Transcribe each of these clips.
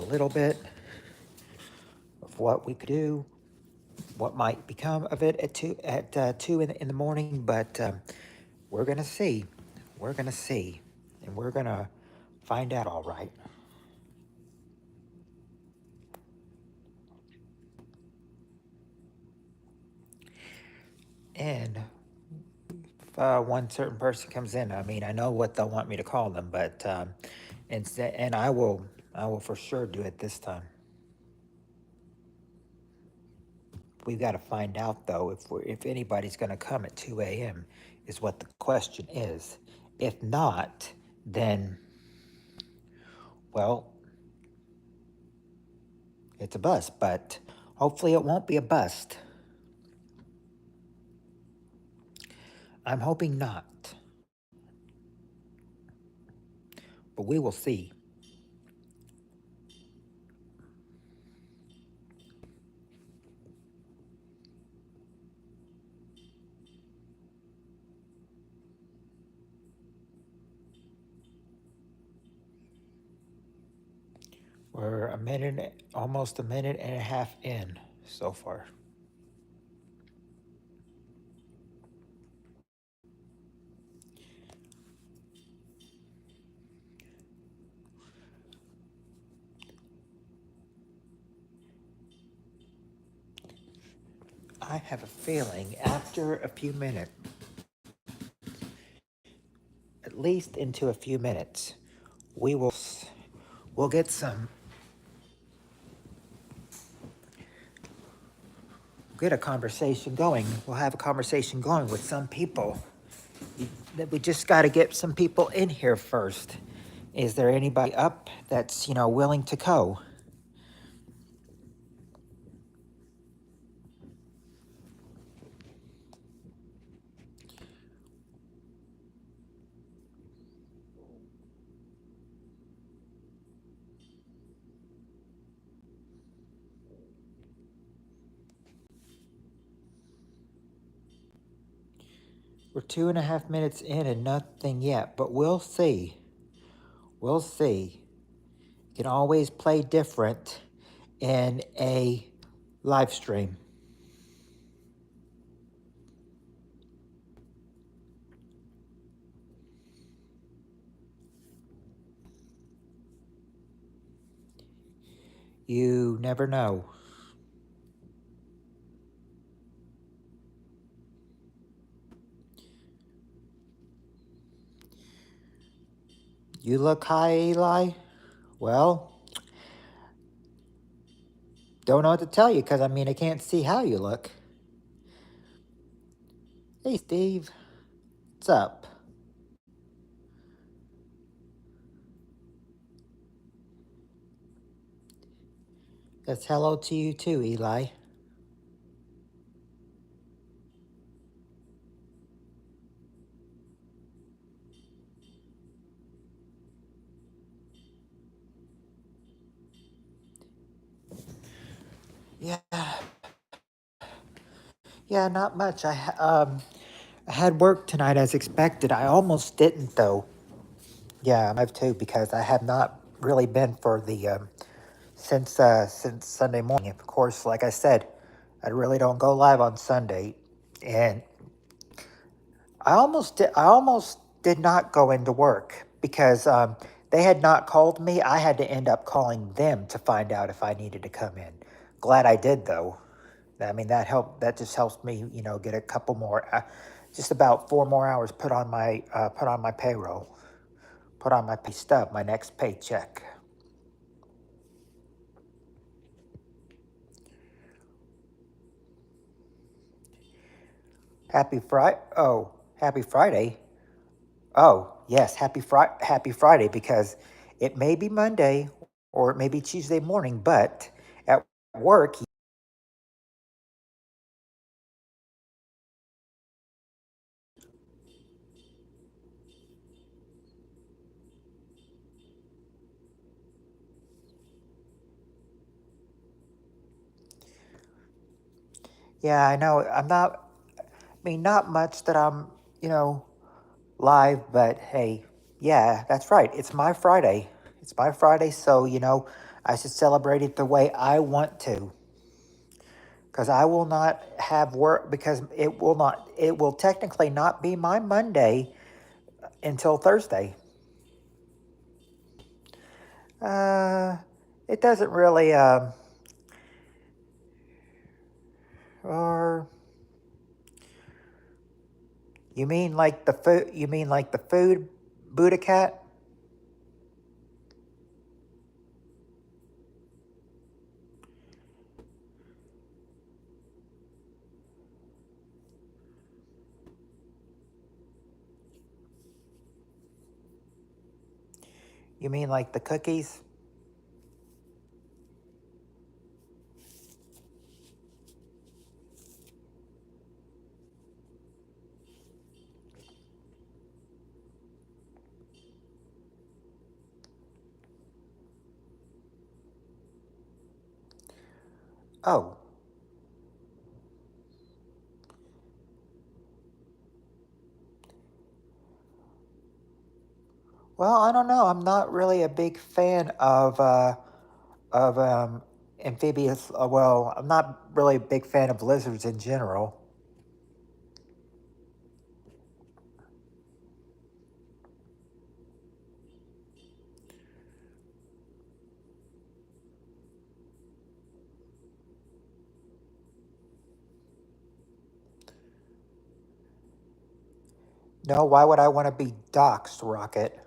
little bit of what we could do, what might become of it at two in the morning. But we're gonna see. We're gonna see, and we're gonna find out. All right. And one certain person comes in, I mean, I know what they'll want me to call them, but instead, and I will for sure do it this time. We've got to find out though if anybody's going to come at 2 a.m. is what the question is. If not, then well, it's a bust, but hopefully it won't be a bust. I'm hoping not, but we will see. We're almost a minute and a half in so far. I have a feeling after a few minutes, at least into a few minutes, we will we'll get get a conversation going. We'll have a conversation going with some people. That we just got to get some people in here first. Is there anybody up that's willing to go? We're 2.5 minutes in and nothing yet, but we'll see. We'll see. You can always play different in a live stream. You never know. You look high, Eli? Well, don't know what to tell you because, I mean, I can't see how you look. Hey, Steve. What's up? That's hello to you too, Eli. Yeah, yeah, not much. I had work tonight as expected. I almost didn't though. Yeah, I have too because I have not really been for the since Sunday morning. Of course, like I said, I really don't go live on Sunday, and I almost did not go into work because they had not called me. I had to end up calling them to find out if I needed to come in. Glad I did though. I mean that helped. That just helps me, get a couple more, just about 4 more hours put on my payroll, put on my pay stub, my next paycheck. Happy Friday! Oh, happy Friday! Oh, yes, happy Friday because it may be Monday or it may be Tuesday morning, but at work, yeah, I know. I mean, not much that I'm, you know, live, but hey, yeah, that's right. It's my Friday. It's my Friday, so, I should celebrate it the way I want to. Because I will not have work, because it will technically not be my Monday until Thursday. Uh, it doesn't really, or you mean like the food, Buddha cat? You mean like the cookies? Oh, well, I don't know. I'm not really a big fan of amphibious. Well, I'm not really a big fan of lizards in general. No, why would I want to be doxxed, Rocket?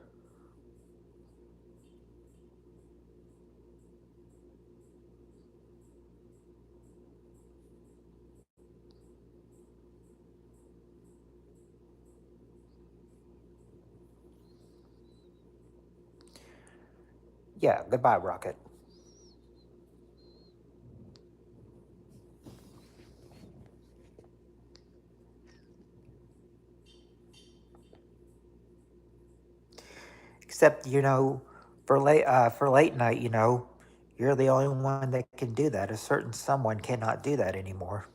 Yeah, goodbye, Rocket. Except, for late night, you're the only one that can do that. A certain someone cannot do that anymore.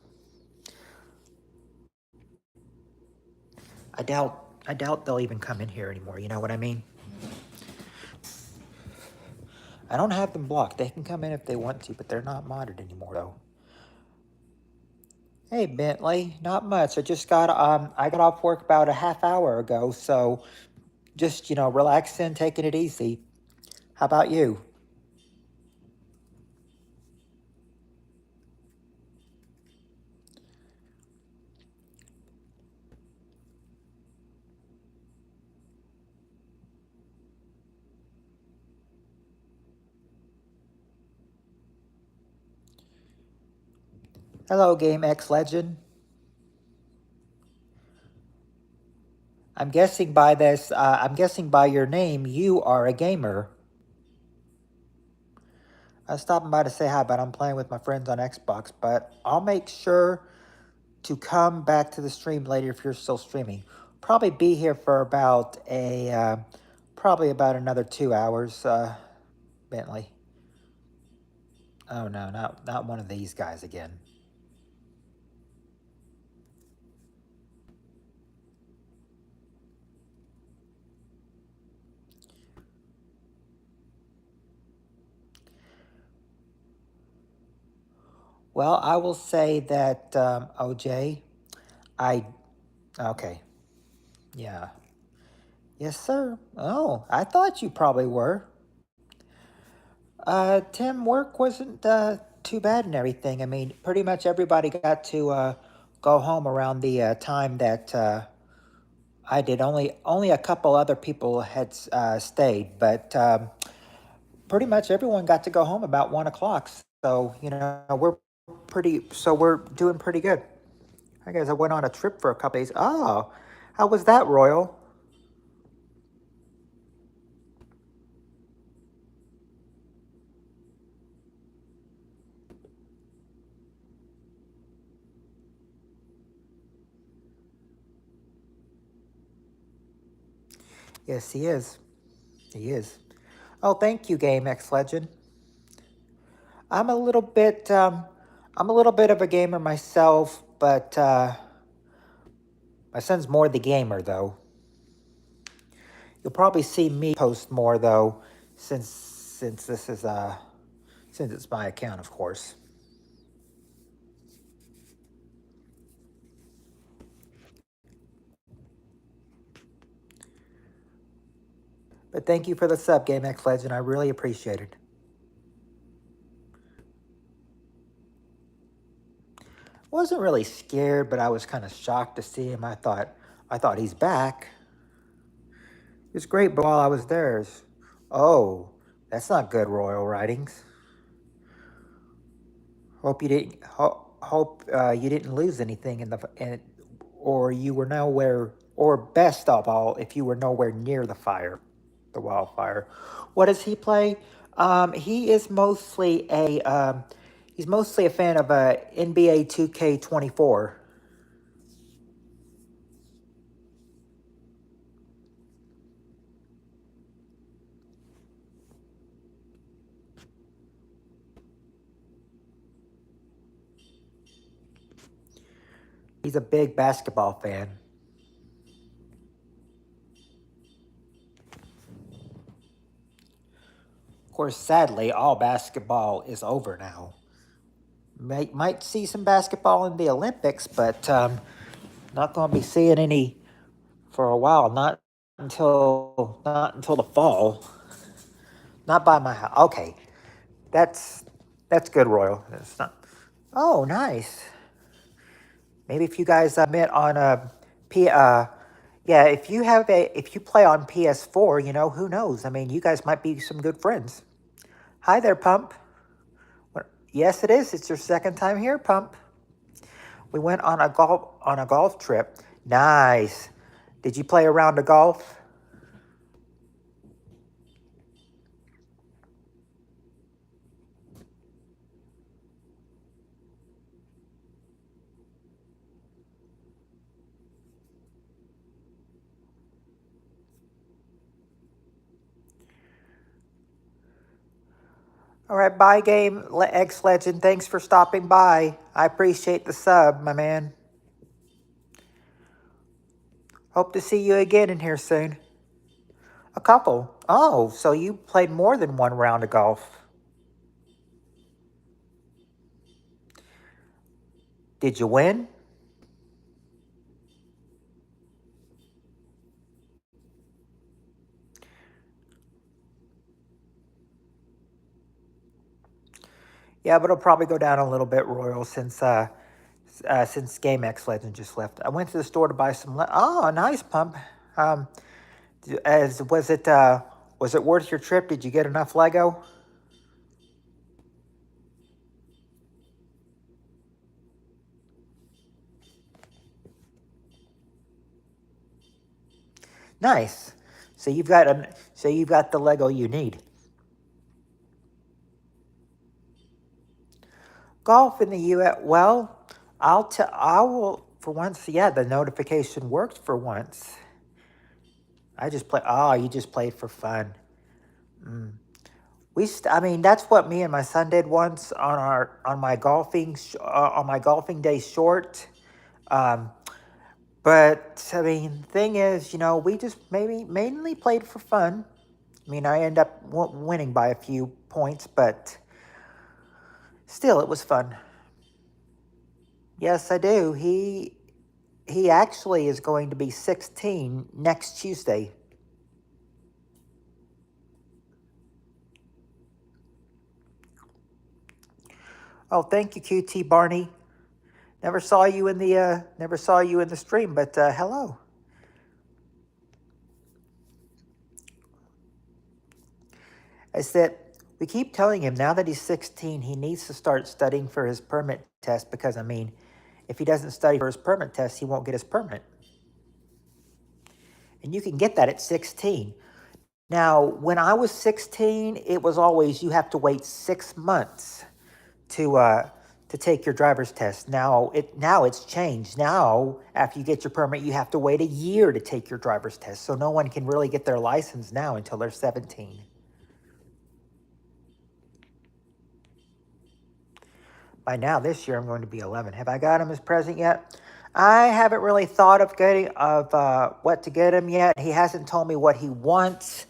I doubt they'll even come in here anymore. You know what I mean? I don't have them blocked. They can come in if they want to, but they're not modded anymore, though. Hey, Bentley, not much. I got off work about a half hour ago, so just, relaxing, taking it easy. How about you? Hello, Game X Legend. I'm guessing by your name, you are a gamer. I was stopping by to say hi, but I'm playing with my friends on Xbox. But I'll make sure to come back to the stream later if you're still streaming. Probably be here for probably about another 2 hours, Bentley. Oh no, not one of these guys again. Well, I will say that OJ, I okay, yeah, yes, sir. Oh, I thought you probably were. Tim, work wasn't too bad and everything. I mean, pretty much everybody got to go home around the time that I did. Only a couple other people had stayed, but pretty much everyone got to go home about 1 o'clock. So we're doing pretty good. I guess I went on a trip for a couple days. Oh, how was that, Royal? Yes, he is. He is. Oh, thank you, Game X Legend. I'm a little bit I'm a little bit of a gamer myself, but my son's more the gamer though. You'll probably see me post more though, since this is since it's my account, of course. But thank you for the sub, Game X Legend. I really appreciate it. Wasn't really scared, but I was kind of shocked to see him. I thought he's back. It was great, but while I was there, oh, that's not good, Royal Writings. Hope you didn't. Hope you didn't lose anything or you were nowhere. Or best of all, if you were nowhere near the wildfire. What does he play? He is mostly a. He's mostly a fan of NBA 2K24. He's a big basketball fan. Of course, sadly, all basketball is over now. Might see some basketball in the Olympics, but not going to be seeing any for a while. Not until the fall. Not by my house. Okay, that's that's good, Royal. It's not. Oh, nice. Maybe if you guys met on a P. Yeah, if you play on PS4, who knows? I mean, you guys might be some good friends. Hi there, Pump. Yes, it is. It's your second time here, Pump. We went on a golf trip. Nice. Did you play a round of golf? All right, bye, Game X Legend. Thanks for stopping by. I appreciate the sub, my man. Hope to see you again in here soon. A couple. Oh, so you played more than one round of golf. Did you win? Yeah, but it'll probably go down a little bit, Royal, since Game X Legend just left. I went to the store to buy some. Oh, nice, Pump. Um, as was it worth your trip? Did you get enough Lego? Nice. So you've got the Lego you need. Golf in the U.S. Well, I will for once. Yeah, the notification worked for once. I just play. Oh, you just played for fun. Mm. I mean, that's what me and my son did once on my golfing day short. Um, but I mean, thing is, we just maybe mainly played for fun. I mean, I end up winning by a few points, but still, it was fun. Yes, I do. He actually is going to be 16 next Tuesday. Oh, thank you, QT Barney. Never saw you in the stream, but hello. I said we keep telling him now that he's 16, he needs to start studying for his permit test because I mean, if he doesn't study for his permit test, he won't get his permit. And you can get that at 16. Now, when I was 16, it was always you have to wait 6 months to take your driver's test. Now it's changed. Now, after you get your permit, you have to wait a year to take your driver's test. So no one can really get their license now until they're 17. By now, this year, I'm going to be 11. Have I got him as present yet? I haven't really thought of what to get him yet. He hasn't told me what he wants.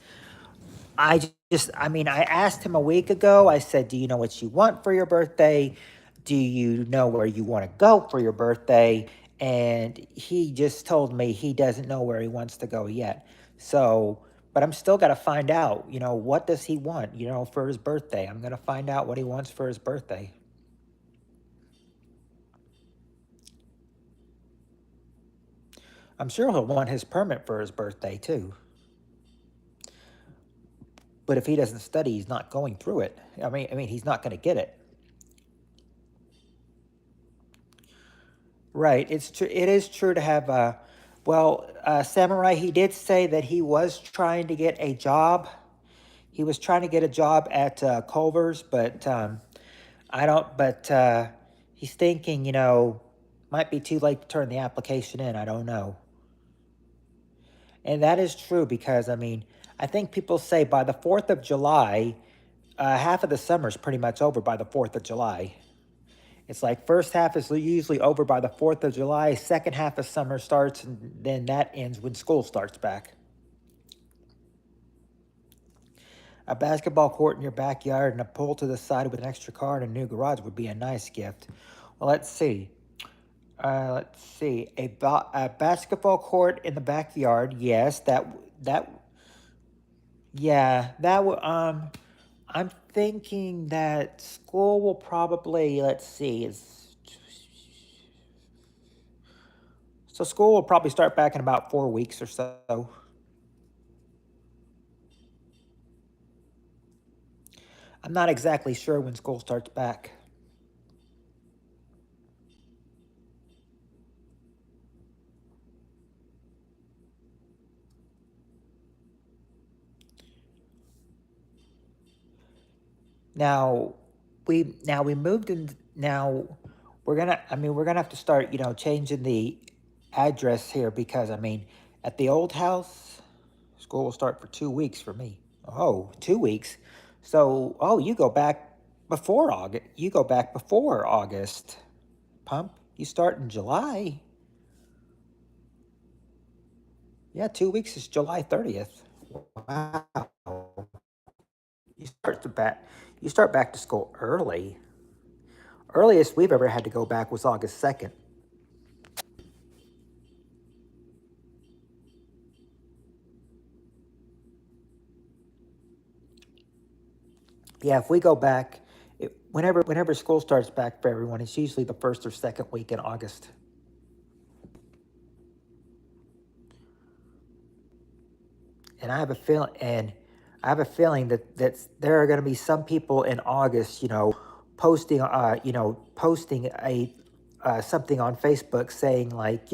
I just, I mean, I asked him a week ago. I said, "Do you know what you want for your birthday? Do you know where you want to go for your birthday?" And he just told me he doesn't know where he wants to go yet. So, but I'm still got to find out, what does he want, for his birthday? I'm going to find out what he wants for his birthday. I'm sure he'll want his permit for his birthday too. But if he doesn't study, he's not going through it. I mean, he's not going to get it. Right. It's true. It is true to have Samurai, he did say that he was trying to get a job. He was trying to get a job at Culver's, but I don't, but he's thinking, might be too late to turn the application in. I don't know. And that is true because, I mean, I think people say by the 4th of July, half of the summer is pretty much over by the 4th of July. It's like first half is usually over by the 4th of July, second half of summer starts, and then that ends when school starts back. A basketball court in your backyard and a pool to the side with an extra car and a new garage would be a nice gift. Well, let's see. Let's see. A basketball court in the backyard. Yes, yeah, that would. I'm thinking that school will probably. Let's see. So school will probably start back in about 4 weeks or so. I'm not exactly sure when school starts back. Now we moved in. Now we're gonna have to start, changing the address here because at the old house, school will start for 2 weeks for me. Oh, 2 weeks. So, you go back before August. You go back before August, Pump. You start in July. Yeah, 2 weeks is July 30th. Wow. You start to back. You start back to school early. Earliest we've ever had to go back was August 2nd. Yeah, if we go back, whenever school starts back for everyone, it's usually the first or second week in August. And I have a feeling that there are going to be some people in August, posting a something on Facebook saying like,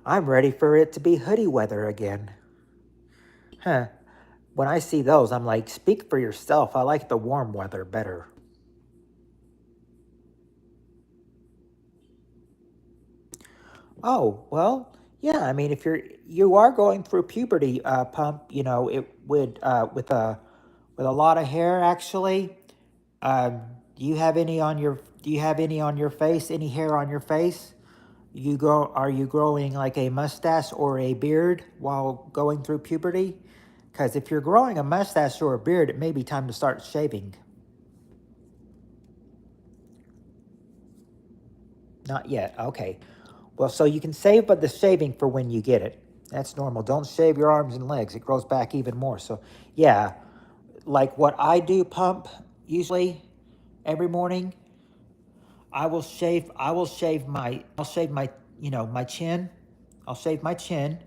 I'm ready for it to be hoodie weather again. Huh. When I see those, I'm like, speak for yourself. I like the warm weather better. Oh, well, yeah. I mean, if you are going through puberty, Pump, it would with a lot of hair actually. Do you have any on your Do you have any on your face? Any hair on your face? Are you growing like a mustache or a beard while going through puberty? Because if you're growing a mustache or a beard, it may be time to start shaving. Not yet. Okay. Well, so you can save but the shaving for when you get it. That's normal. Don't shave your arms and legs. It grows back even more. So, yeah, like what I do, Pump, usually every morning, I'll shave my, my chin. I'll shave my chin.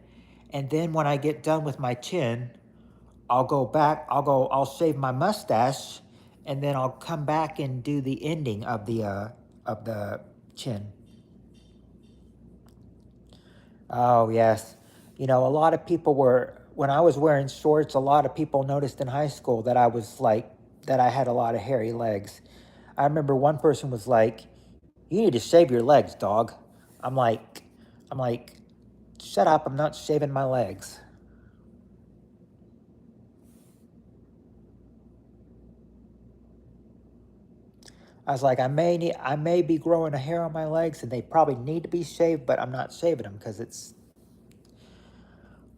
And then when I get done with my chin, I'll shave my mustache and then I'll come back and do the ending of the chin. Oh, yes. A lot of people when I was wearing shorts, a lot of people noticed in high school that that I had a lot of hairy legs. I remember one person was like, "You need to shave your legs, dog." I'm like, I'm like, "Shut up, I'm not shaving my legs." I was like, I may be growing a hair on my legs and they probably need to be shaved, but I'm not shaving them because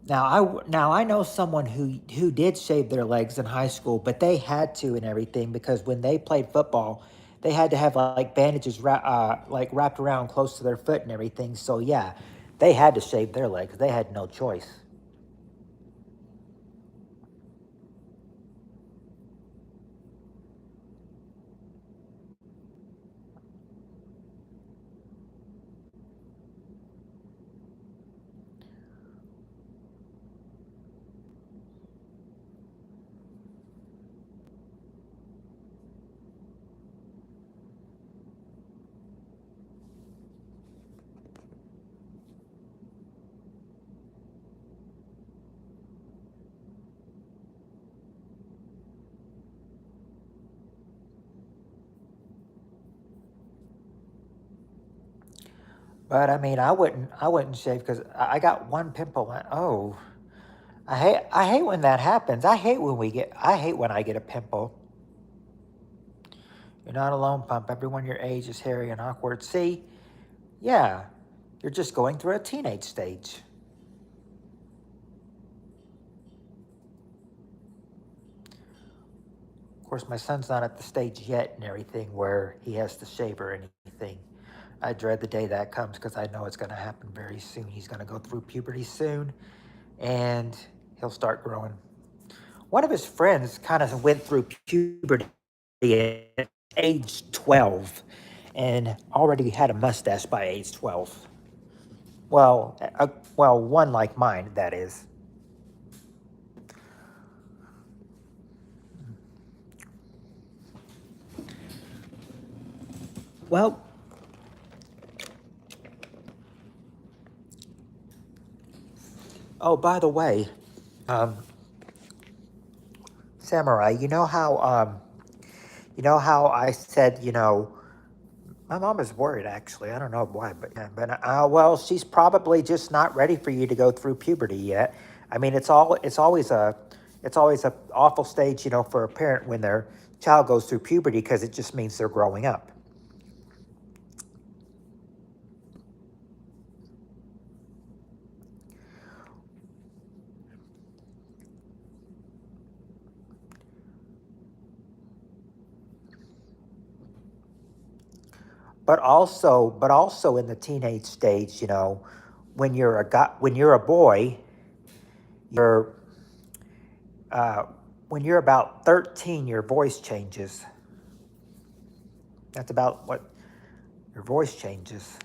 Now I know someone who did shave their legs in high school, but they had to and everything because when they played football, they had to have like bandages like wrapped around close to their foot and everything. So yeah, they had to shave their legs. They had no choice. But I mean, I wouldn't shave because I got one pimple. Oh, I hate when that happens. I hate when I get a pimple. You're not alone, Pump. Everyone your age is hairy and awkward. See, yeah, you're just going through a teenage stage. Of course, my son's not at the stage yet and everything where he has to shave or anything. I dread the day that comes because I know it's going to happen very soon. He's going to go through puberty soon and he'll start growing. One of his friends kind of went through puberty at age 12 and already had a mustache by age 12. Well, one like mine, that is. Well, oh, by the way, um, Samurai, you know how I said, my mom is worried actually. I don't know why, but yeah, but well, she's probably just not ready for you to go through puberty yet. I mean, it's always a awful stage, for a parent when their child goes through puberty because it just means they're growing up. But also in the teenage stage, when you're a boy, you're uh, when you're about 13, your voice changes. That's about what your voice changes.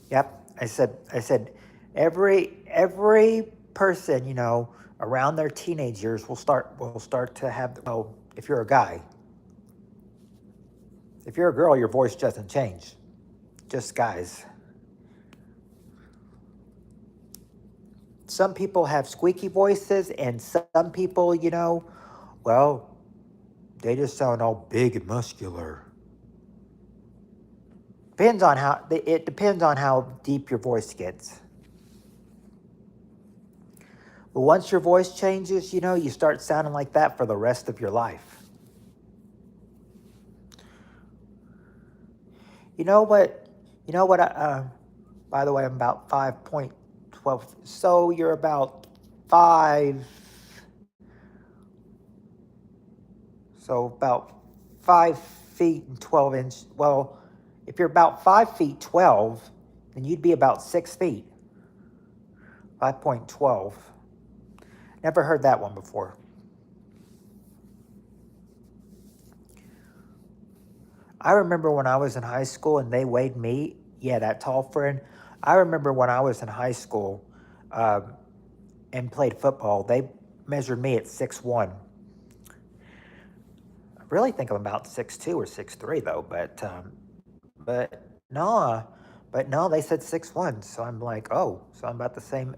Yep. I said, every person, around their teenage years will start to have. Well, if you're a guy, if you're a girl, your voice doesn't change. Just guys. Some people have squeaky voices, and some people, well, they just sound all big and muscular. It depends on how deep your voice gets. But once your voice changes, you start sounding like that for the rest of your life. You know what? You know what? By the way, I'm about 5.12. So you're about five. So about 5 feet and 12 inch. Well, if you're about 5 feet 12, then you'd be about 6 feet. 5.12. Never heard that one before. I remember when I was in high school and they weighed me. Yeah, that tall friend. I remember when I was in high school um, and played football. They measured me at 6'1". I really think I'm about 6'2" or 6'3" though. But no, but no, they said 6'1". So I'm like, oh, so I'm about the same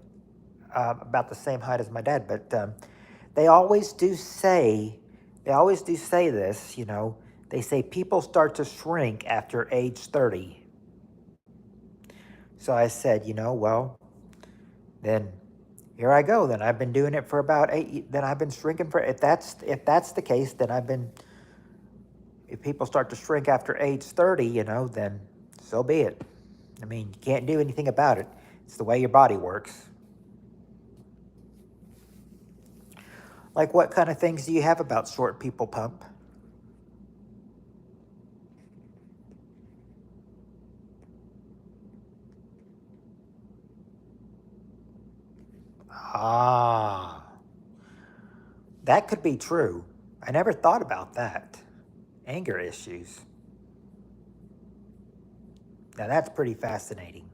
height as my dad. But they always do say, they always do say this. They say people start to shrink after age 30. So I said, well, then here I go. Then I've been doing it for about 8. Then I've been shrinking for. If that's the case, then I've been. If people start to shrink after age 30, then so be it. I mean, you can't do anything about it. It's the way your body works. Like, what kind of things do you have about short people, Pump? Ah, that could be true. I never thought about that. Anger issues. Now, that's pretty fascinating.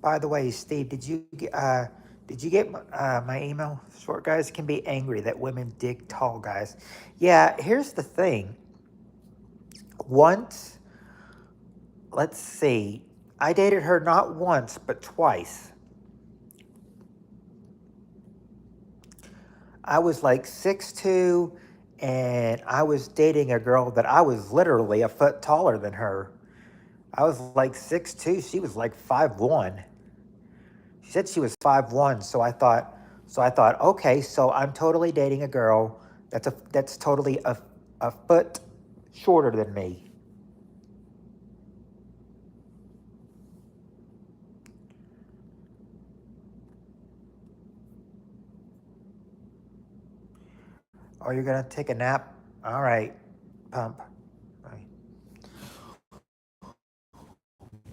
By the way, Steve, did you get my email? Short guys can be angry that women dig tall guys. Yeah, here's the thing. Once, let's see, I dated her not once but twice. I was like 6'2", and I was dating a girl that I was literally a foot taller than her. I was like 6'2", she was like 5'1". She said she was 5'1", so I thought, okay, so I'm totally dating a girl that's totally a foot shorter than me. Oh, you're gonna take a nap? All right, Pump. All right.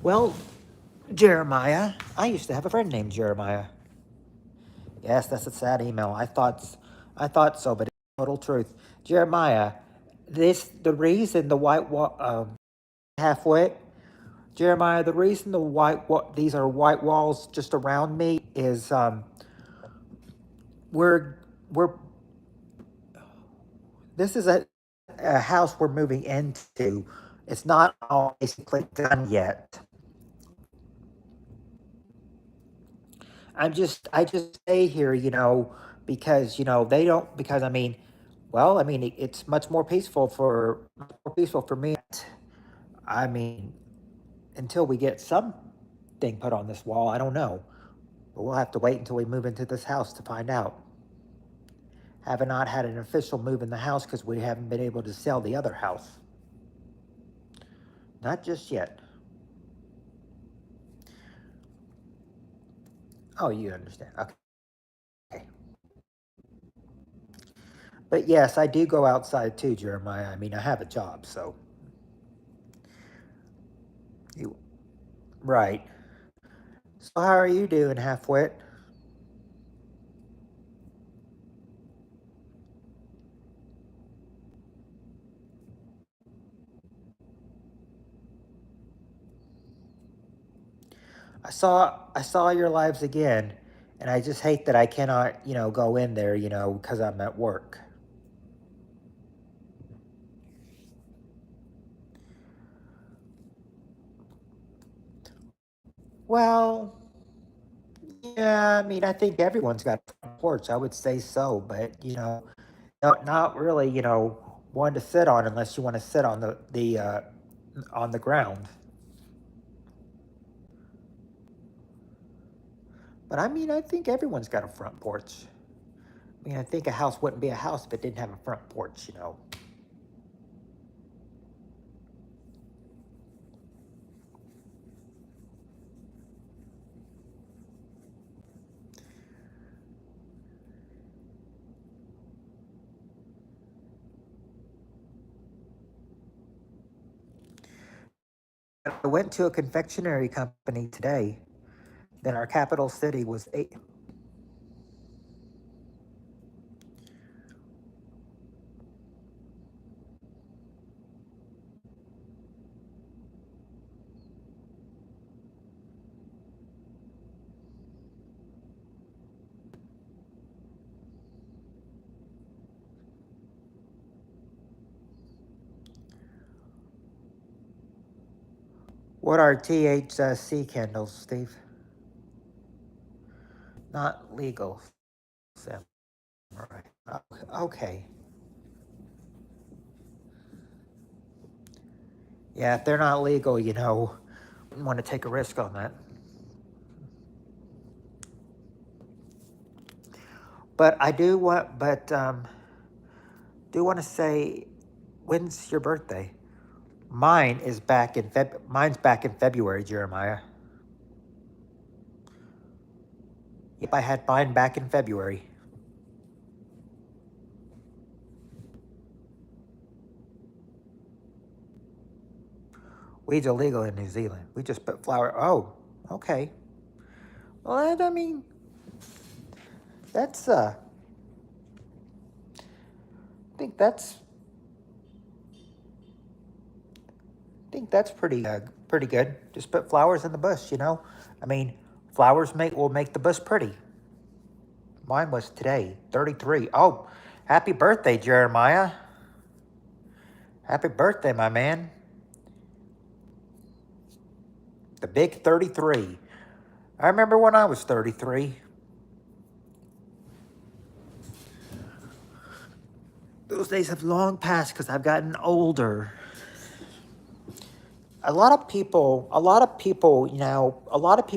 Well, Jeremiah, I used to have a friend named Jeremiah. Yes, that's a sad email. I thought so, but it's total truth. Jeremiah, the reason the half-wit. Jeremiah, the reason these are white walls just around me is we're we're this is a house we're moving into. It's not all basically done yet. I just stay here, because they don't because it's much more peaceful for me. I mean, until we get something put on this wall, I don't know. But we'll have to wait until we move into this house to find out. Have not had an official move in the house because we haven't been able to sell the other house. Not just yet. Oh, you understand. Okay. But yes, I do go outside too, Jeremiah. I mean, I have a job, so you right. So how are you doing, Halfwit? I saw your lives again, and I just hate that I cannot, go in there, because I'm at work. Well, yeah, I mean, I think everyone's got a front porch. I would say so, but not really, one to sit on unless you want to sit on the ground. But I mean, I think everyone's got a front porch. I mean, I think a house wouldn't be a house if it didn't have a front porch. I went to a confectionery company today. Then our capital city was eight. What are THC candles, Steve? Not legal. Samurai. Okay. Yeah, if they're not legal, wouldn't want to take a risk on that. But I do want, but do want to say, when's your birthday? Mine's back in February, Jeremiah. Yep, I had mine back in February. Weed's illegal in New Zealand. We just put flower. Oh, okay. Well, I mean, that's I think that's pretty good. Just put flowers in the bush. I mean, flowers will make the bush pretty. Mine was today, 33. Oh, happy birthday, Jeremiah. Happy birthday, my man. The big 33. I remember when I was 33. Those days have long passed because I've gotten older. A lot of people,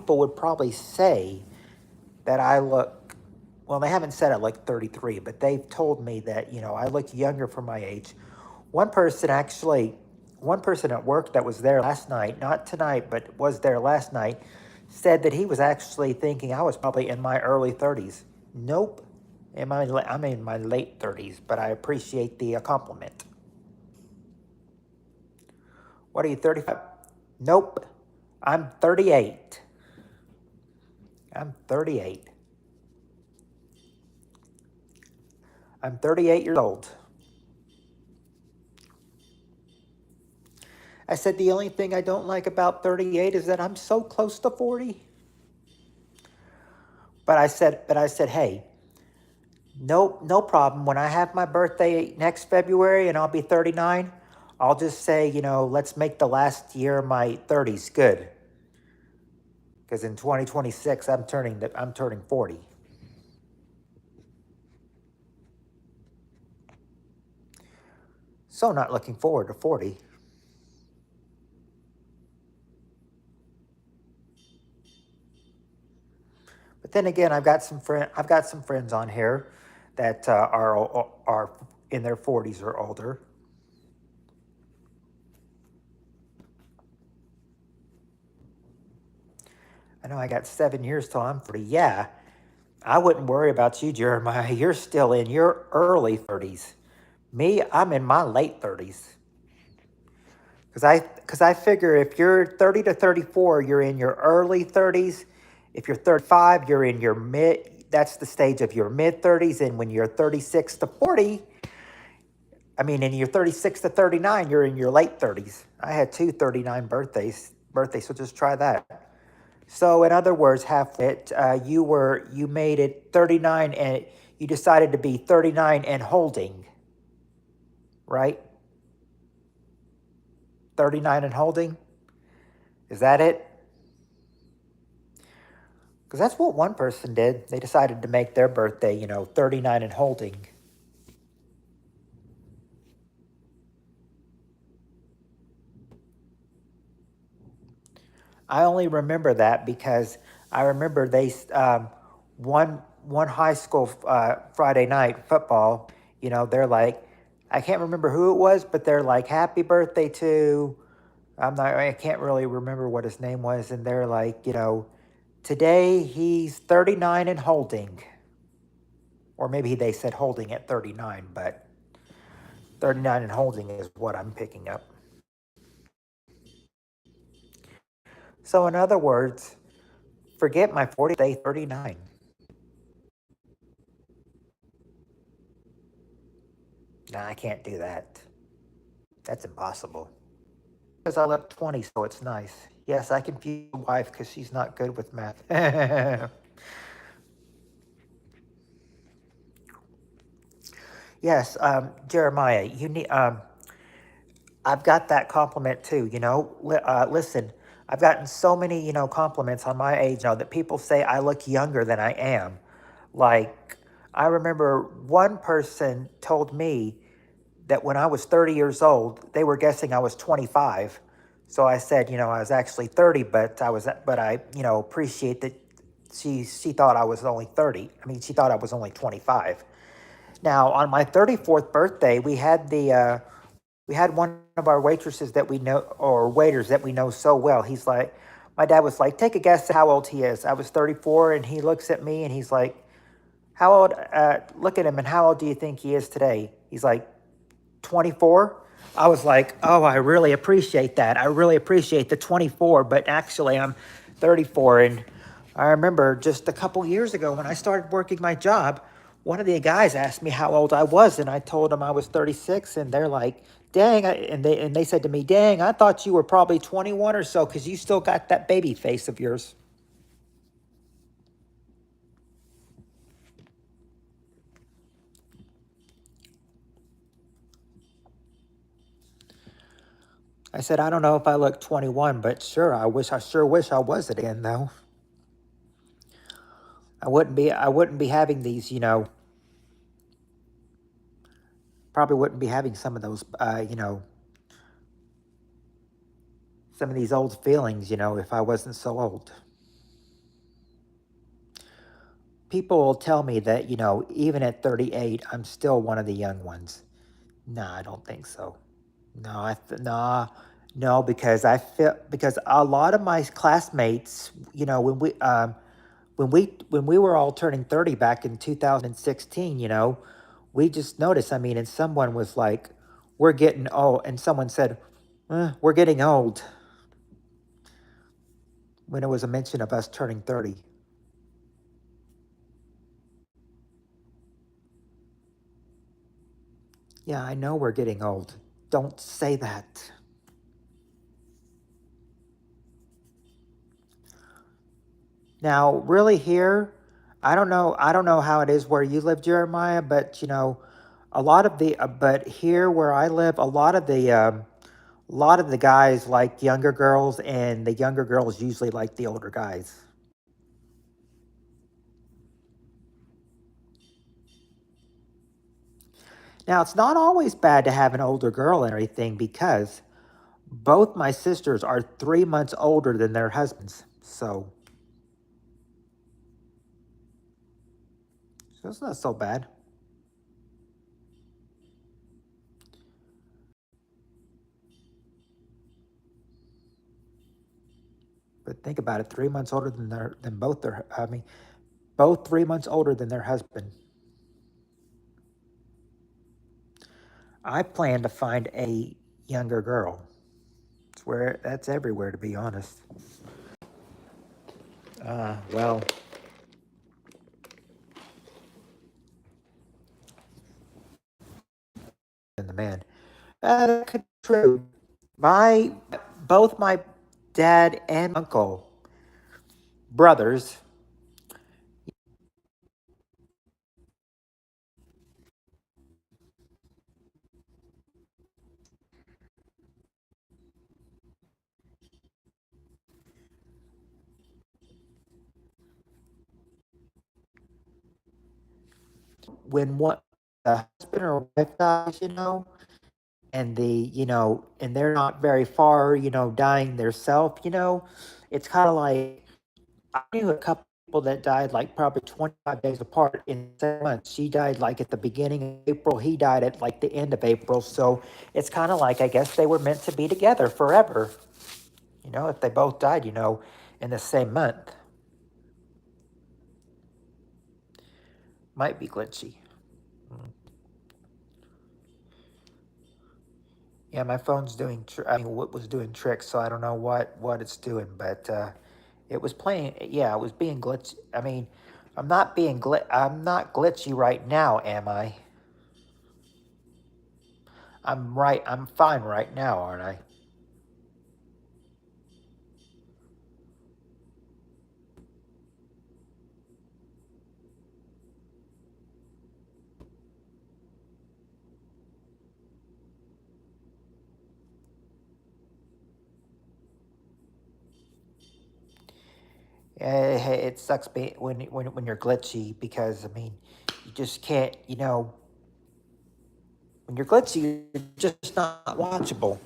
would probably say that I look, well, they haven't said I look 33, but they've told me that, I look younger for my age. One person at work that was there last night, not tonight, but was there last night, said that he was actually thinking I was probably in my early 30s. Nope. I'm in my late 30s, but I appreciate the compliment. What are you, 35? Nope. I'm 38. I'm 38. I'm 38 years old. I said the only thing I don't like about 38 is that I'm so close to 40. But I said, hey, no problem. When I have my birthday next February and I'll be 39, I'll just say, let's make the last year of my 30s good. Because in 2026, I'm turning 40. So not looking forward to 40. But then again, I've got some friends on here that are in their 40s or older. I know I got 7 years till I'm 40. Yeah, I wouldn't worry about you, Jeremiah. You're still in your early 30s. Me, I'm in my late 30s. Because I figure if you're 30 to 34, you're in your early 30s. If you're 35, you're in your that's the stage of your mid 30s. And when you're 36 to 40, and you're 36 to 39, you're in your late 30s. I had two 39 birthdays, so just try that. So in other words, you made it 39 and you decided to be 39 and holding, right? 39 and holding? Is that it? Because that's what one person did. They decided to make their birthday, 39 and holding. I only remember that because I remember one high school Friday night football. They're like, I can't remember who it was, but they're like, "Happy birthday to." I can't really remember what his name was, and they're like, today he's 39 and holding, or maybe they said holding at 39, but 39 and holding is what I'm picking up. So in other words, forget my 40, stay 39. Nah, I can't do that. That's impossible. Because I left 20, so it's nice. Yes, I confuse my wife because she's not good with math. Yes, Jeremiah, you need. I've got that compliment too. Listen, I've gotten so many, compliments on my age now that people say I look younger than I am. Like, I remember one person told me that when I was 30 years old, they were guessing I was 25. So I said, I was actually 30, but I, appreciate that she thought I was only 30. I mean, she thought I was only 25. Now, on my 34th birthday, we had one of our waitresses that we know, or waiters that we know so well. He's like, my dad was like, take a guess at how old he is. I was 34, and he looks at me and he's like, how old? Look at him, and how old do you think he is today? He's like, 24. I was like, oh, I really appreciate that. I really appreciate the 24, but actually I'm 34. And I remember just a couple years ago when I started working my job, one of the guys asked me how old I was, and I told him I was 36, and they're like, dang, and they said to me, dang, I thought you were probably 21 or so because you still got that baby face of yours. I said, I don't know if I look 21, but sure, I sure wish I was it again though. I wouldn't be having these, probably wouldn't be having some of those, some of these old feelings, if I wasn't so old. People will tell me that, even at 38, I'm still one of the young ones. No, I don't think so. No, nah, no, because because a lot of my classmates, when we were all turning 30 back in 2016, we just noticed. I mean, and someone was like, "We're getting old," and someone said, "We're getting old," when it was a mention of us turning 30. Yeah, I know we're getting old. Don't say that. Now, really here, I don't know how it is where you live, Jeremiah, but a lot of but here where I live, a lot of the guys like younger girls, and the younger girls usually like the older guys. Now, it's not always bad to have an older girl and everything because both my sisters are 3 months older than their husbands. So it's not so bad. But think about it, 3 months older than both their, I mean, both 3 months older than their husband. I plan to find a younger girl. It's where that's everywhere, to be honest. Well, and the man. That could be true. My both my dad and uncle brothers, when one the husband or wife dies, and they're not very far, dying themselves, it's kind of like I knew a couple people that died like probably 25 days apart in 7 months. She died like at the beginning of April. He died at like the end of April. So it's kind of like I guess they were meant to be together forever. If they both died, in the same month. Might be glitchy. Mm. Yeah, my phone's doing. I mean, what was doing tricks, so I don't know what it's doing, but it was playing. Yeah, it was being glitchy. I mean, I'm not glitchy right now, am I? I'm right. I'm fine right now, aren't I? It sucks when you're glitchy because I mean, you just can't. When you're glitchy, you're just not watchable.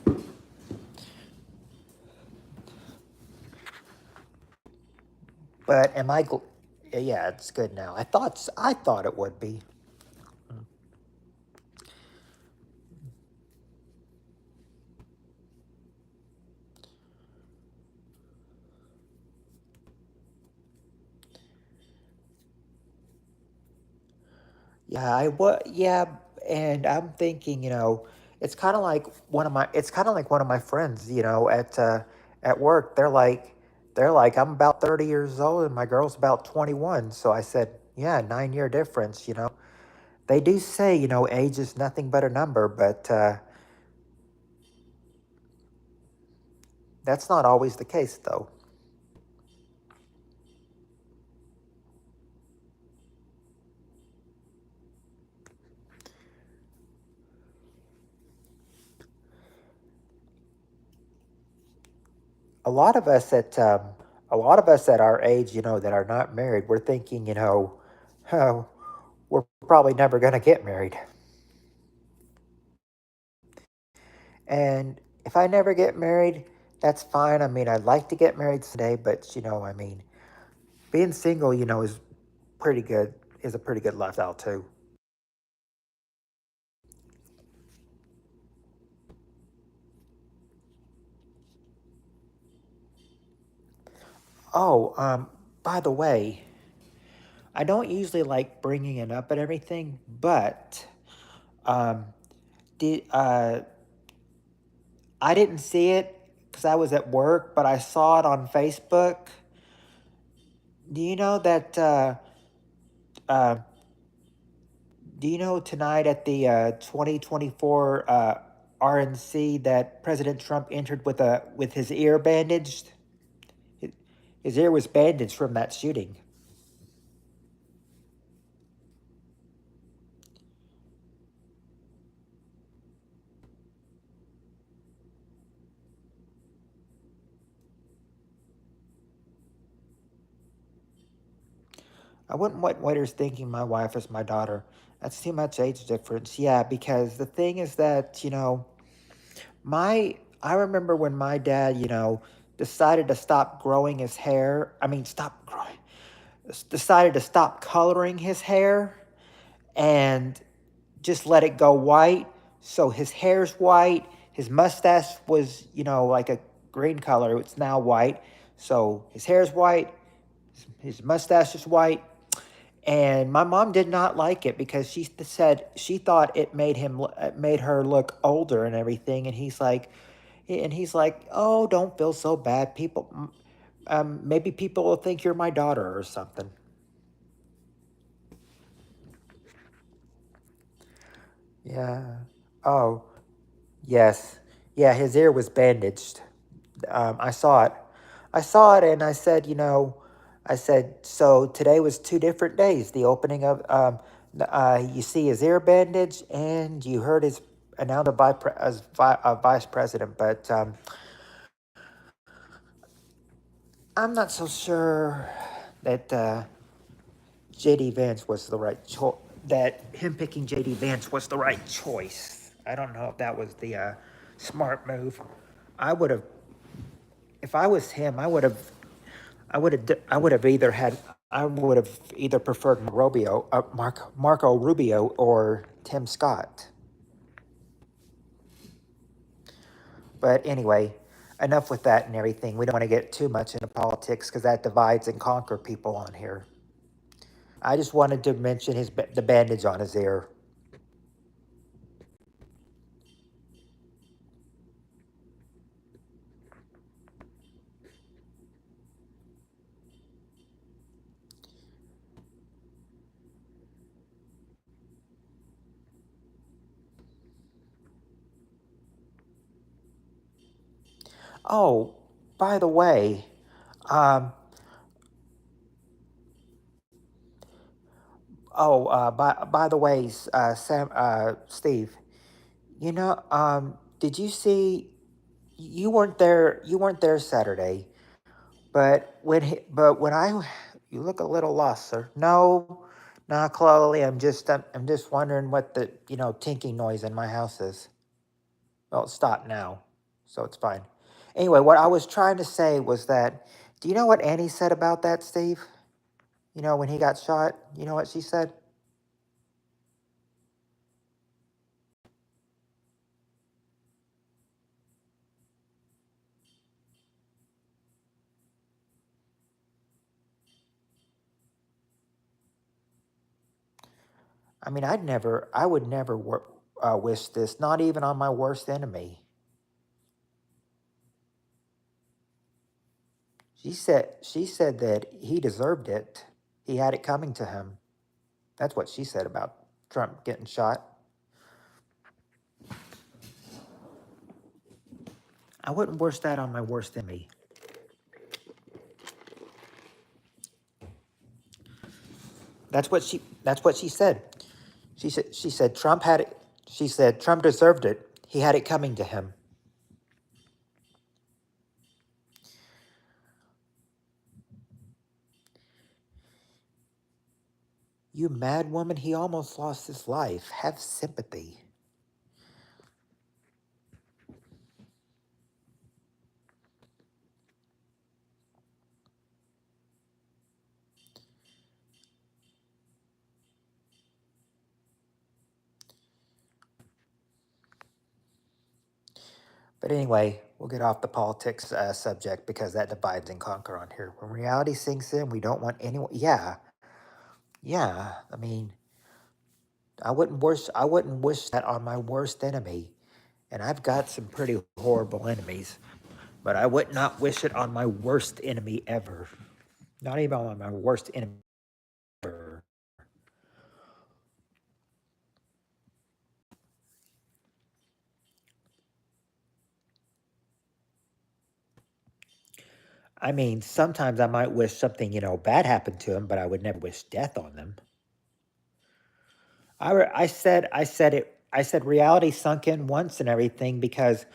But am I? Yeah, it's good now. I thought it would be. Yeah, yeah, and I'm thinking, it's kind of like one of my friends, at work. They're like, I'm about 30 years old and my girl's about 21. So I said, yeah, 9 year difference. They do say, age is nothing but a number, but that's not always the case, though. A lot of us at a lot of us at our age, that are not married, we're thinking, oh, we're probably never going to get married. And if I never get married, that's fine. I mean, I'd like to get married someday, but I mean, being single, is pretty good. Is a pretty good lifestyle too. Oh, by the way, I don't usually like bringing it up and everything, but um, did I didn't see it because I was at work, but I saw it on Facebook. Do you know that? Uh, do you know tonight at the 2024 RNC that President Trump entered with his ear bandaged? His his ear was bandaged from that shooting. I wouldn't want waiters thinking my wife is my daughter. That's too much age difference. Yeah, because the thing is that my I remember when my dad decided to stop growing his hair. I mean, stop growing. Decided to stop coloring his hair and just let it go white. So his hair's white. His mustache was, like a green color. It's now white. So his hair's white. His mustache is white. And my mom did not like it because she said she thought it made her look older and everything. And he's like, oh, don't feel so bad. Maybe people will think you're my daughter or something. Yeah. Oh, yes. Yeah, his ear was bandaged. I saw it. I saw it and I said, so today was two different days. The opening of, you see his ear bandage and you heard his announced as vice president. But I'm not so sure that JD Vance was the right choice. That him picking JD Vance was the right choice. I don't know if that was the smart move. I would have, if I was him, I would have either preferred Marco Rubio or Tim Scott. But anyway, enough with that and everything. We don't want to get too much into politics because that divides and conquer people on here. I just wanted to mention the bandage on his ear. Oh, by the way, um, by the way, Steve, did you see? You weren't there. You weren't there Saturday. but when I, you look a little lost, sir. No, not Chloe. I'm just wondering what the tinking noise in my house is. Well, it stopped now, so it's fine. Anyway, what I was trying to say was that, do you know what Annie said about that, Steve? When he got shot, you know what she said? I mean, I would never wish this, not even on my worst enemy. She said that he deserved it. He had it coming to him. That's what she said about Trump getting shot. I wouldn't wish that on my worst enemy. That's what she said. She said Trump had it. She said Trump deserved it. He had it coming to him. You mad woman, he almost lost his life. Have sympathy. But anyway, we'll get off the politics subject because that divides and conquer on here. When reality sinks in, we don't want anyone. Yeah, yeah. I mean, I wouldn't wish that on my worst enemy. And I've got some pretty horrible enemies, but I would not wish it on my worst enemy ever. Not even on my worst enemy ever. I mean, sometimes I might wish something, bad happened to them, but I would never wish death on them. I said reality sunk in once and everything because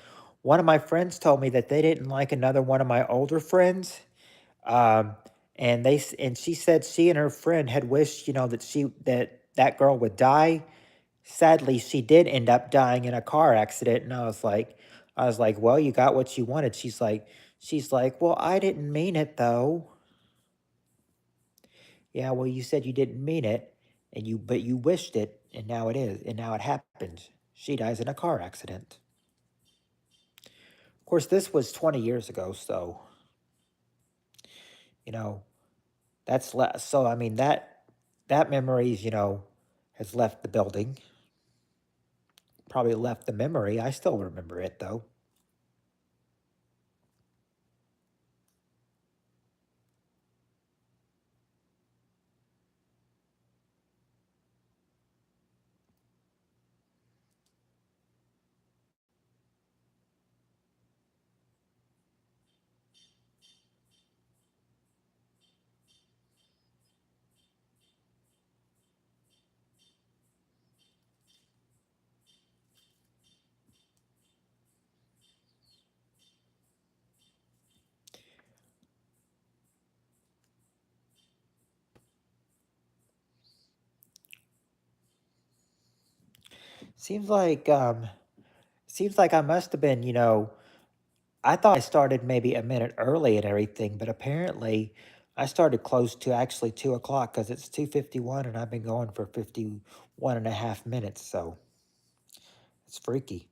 one of my friends told me that they didn't like another one of my older friends. Um, and she said she and her friend had wished, that girl would die. Sadly, she did end up dying in a car accident, and I was like, well, you got what you wanted. She's like, well, I didn't mean it though. Yeah, well, you said you didn't mean it, but you wished it, and now it happens. She dies in a car accident. Of course, this was 20 years ago, so you know so I mean that memories has left the building. Probably left the memory. I still remember it though. Seems like um, seems like I must have been. I thought I started maybe a minute early and everything, but apparently I started close to actually 2 o'clock because it's 2:51 and I've been going for 51 and a half minutes. So it's freaky.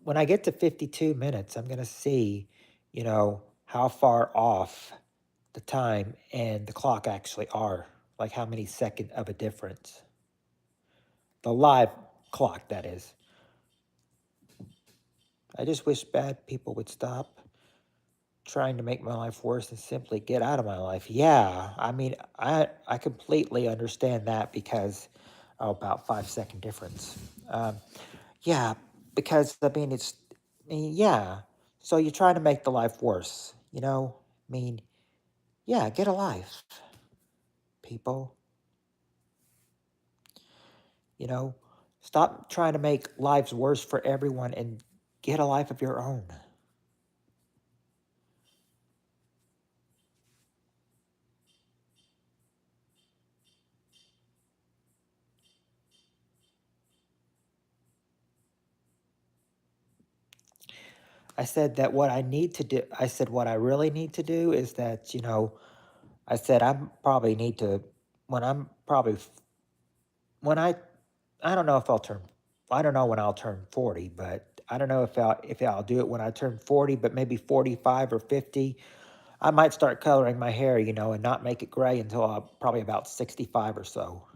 When I get to 52 minutes, I'm gonna see, how far off the time and the clock actually are. Like how many second of a difference. The live clock, that is. I just wish bad people would stop trying to make my life worse and simply get out of my life. Yeah, I mean, I completely understand that because about 5 second difference. Um, yeah, because I mean, yeah. So you're trying to make the life worse, I mean, yeah, get a life, people. You know. Stop trying to make lives worse for everyone and get a life of your own. I said that what I need to do, I said what I really need to do is that, I said I'm probably need to, when I'm probably, when I don't know if I'll turn, I don't know when I'll turn 40, but I don't know if I'll do it when I turn 40, but maybe 45 or 50. I might start coloring my hair, and not make it gray until I'm probably about 65 or so.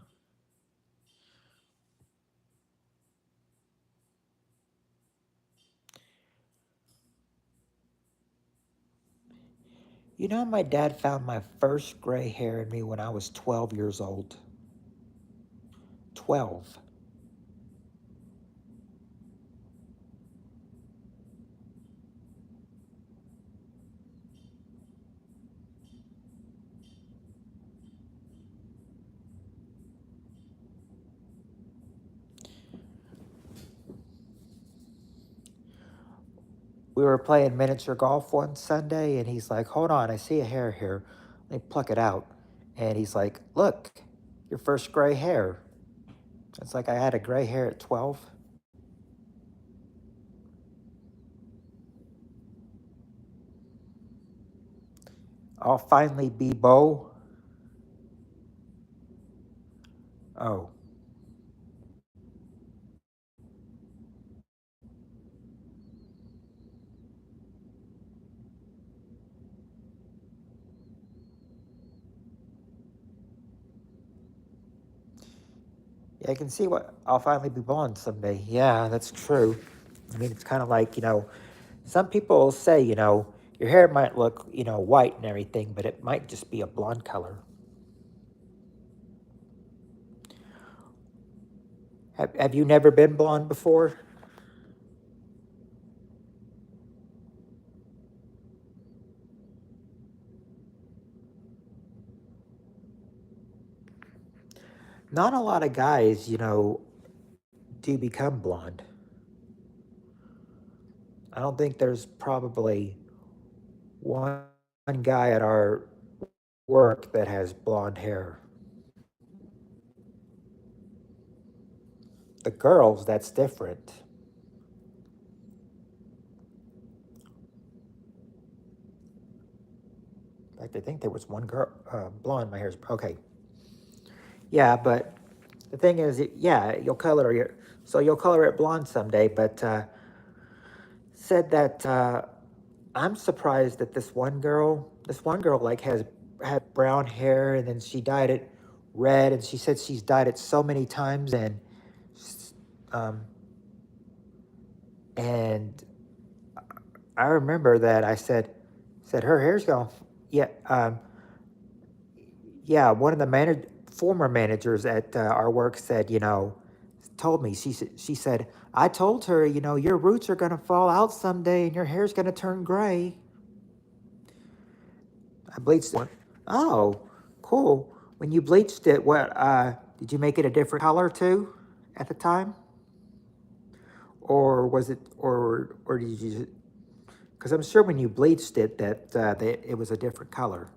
My dad found my first gray hair in me when I was 12 years old. 12. We were playing miniature golf one Sunday, and he's like, "Hold on, I see a hair here. Let me pluck it out." And he's like, "Look, your first gray hair." It's like I had a gray hair at 12. I'll finally be Bo. Oh, yeah, I can see what I'll finally be blonde someday. Yeah, that's true. I mean, it's kind of like, some people say, your hair might look, white and everything, but it might just be a blonde color. Have you never been blonde before? Not a lot of guys, do become blonde. I don't think there's probably one guy at our work that has blonde hair. The girls, that's different. In fact, I think there was one girl, blonde. My hair's okay. Yeah, but the thing is, yeah, you'll color it blonde someday. But said that I'm surprised that this one girl like has had brown hair, and then she dyed it red, and she said she's dyed it so many times, um, and I remember that I said her hair's gone. Yeah, yeah. One of the former managers at our work said, told me she said I told her, your roots are gonna fall out someday, and your hair's gonna turn gray. I bleached it. Oh, cool. When you bleached it, what did you make it a different color too at the time, or was it, or did you? Because I'm sure when you bleached it that it was a different color.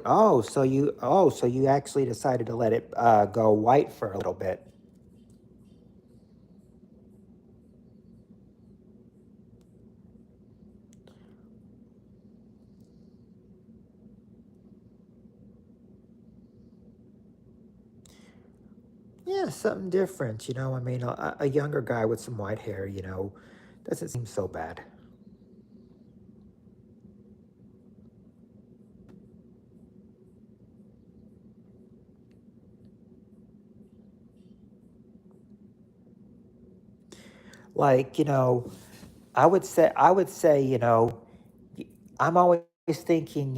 Oh, so you actually decided to let it go white for a little bit. Yeah, something different. I mean, a younger guy with some white hair, doesn't seem so bad. Like, I would say, I'm always thinking,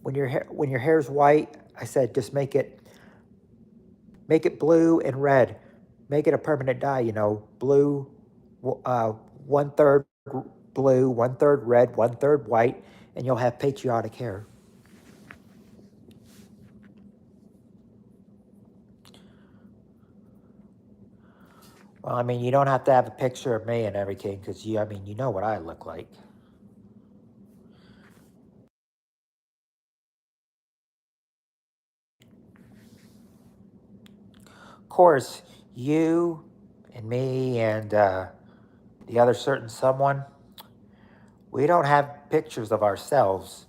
when your hair's white, I said just make it blue and red. Make it a permanent dye, blue, uh, one third blue, one third red, one third white, and you'll have patriotic hair. Well, I mean, you don't have to have a picture of me and everything, because I mean, you know what I look like. Of course, you and me and the other certain someone, we don't have pictures of ourselves.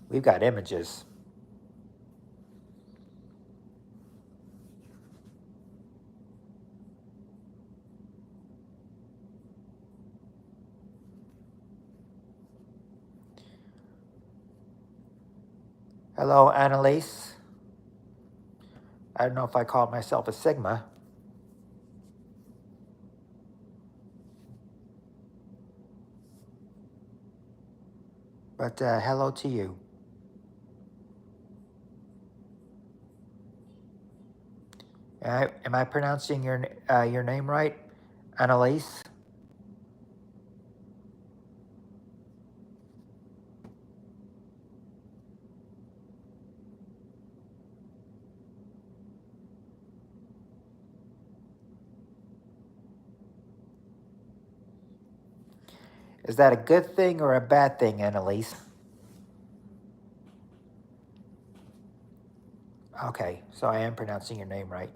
We've got images. Hello, Annalise. I don't know if I call myself a Sigma, but hello to you. Am I pronouncing your name right, Annalise? Is that a good thing or a bad thing, Annalise? Okay, so I am pronouncing your name right.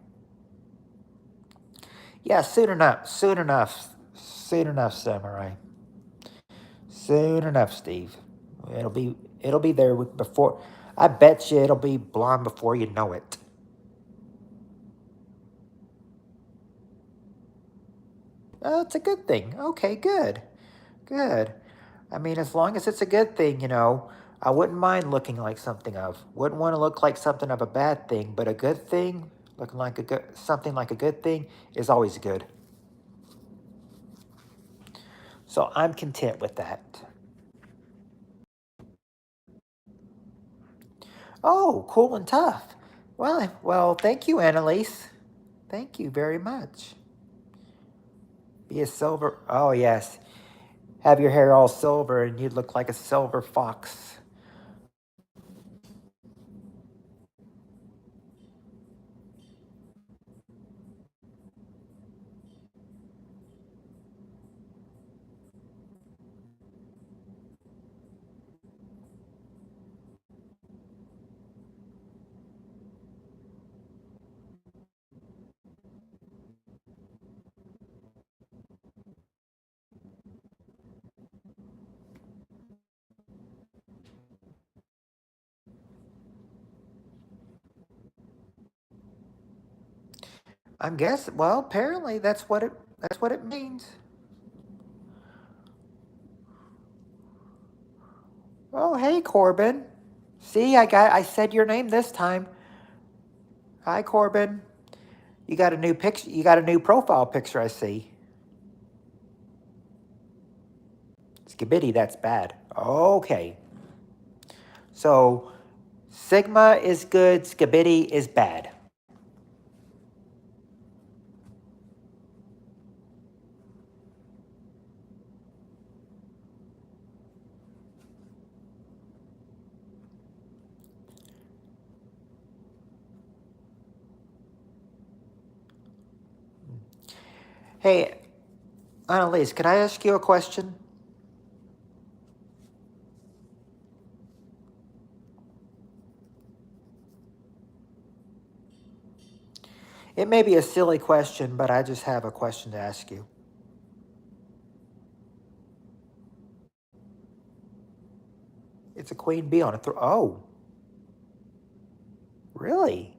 Yeah, soon enough. Soon enough. Soon enough, Samurai. Soon enough, Steve. It'll be it'll be there before. I bet you it'll be blonde before you know it. It's a good thing. Okay, good, good. I mean, as long as it's a good thing, I wouldn't mind looking like something of. Wouldn't want to look like something of a bad thing, but a good thing, looking like a good something like a good thing, is always good. So I'm content with that. Oh, cool and tough. Well, thank you, Annalise. Thank you very much. Be a silver. Oh, yes. Have your hair all silver and you'd look like a silver fox. I'm guessing. Well, apparently that's what it means. Oh, hey, Corbin. See, I said your name this time. Hi, Corbin. You got a new picture. You got a new profile picture. I see. Skibidi, that's bad. Okay. So Sigma is good. Skibidi is bad. Hey, Annalise, can I ask you a question? It may be a silly question, but I just have a question to ask you. It's a queen bee on a throne. Oh, really?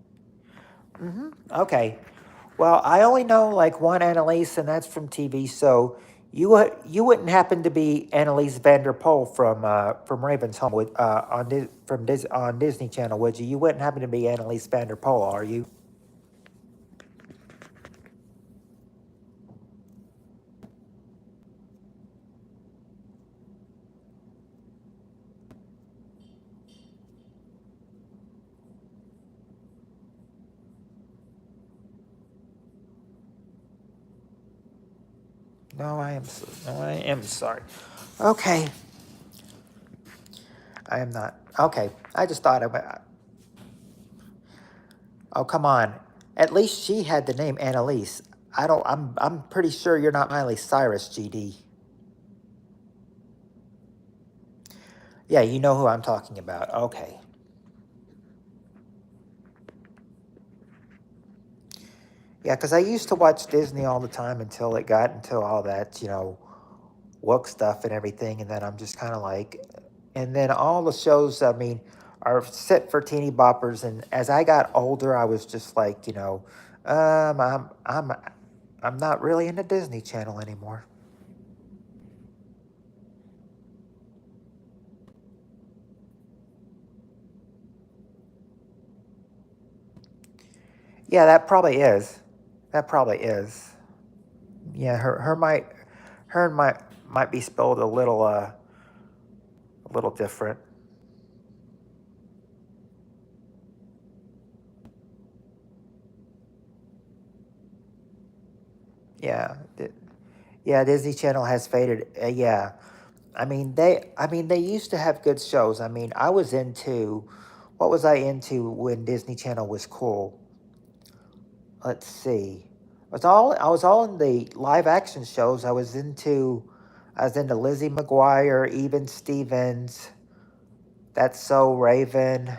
Okay. Well, I only know like one Annalise, and that's from TV. So you wouldn't happen to be Annalise Vanderpool from Raven's Home on Disney Channel, would you? You wouldn't happen to be Annalise Vanderpool, are you? No, no, I am sorry. Okay, I am not. Okay, I just thought about. Oh, come on. At least she had the name Annalise. I don't. I'm pretty sure you're not Miley Cyrus, GD. Yeah, you know who I'm talking about. Okay. Yeah, because I used to watch Disney all the time until it got into all that, woke stuff and everything, and then I'm just kind of like, and then all the shows, I mean, are set for teeny boppers, and as I got older, I was just like, um, I'm I'm I'm not really into Disney Channel anymore. Yeah, that probably is. That probably is. Yeah, her might be spelled a little different. Yeah, yeah. Disney Channel has faded. Yeah, I mean, they used to have good shows. I mean, what was I into when Disney Channel was cool? Let's see. I was all in the live action shows. I was into Lizzie McGuire, Even Stevens, That's So Raven,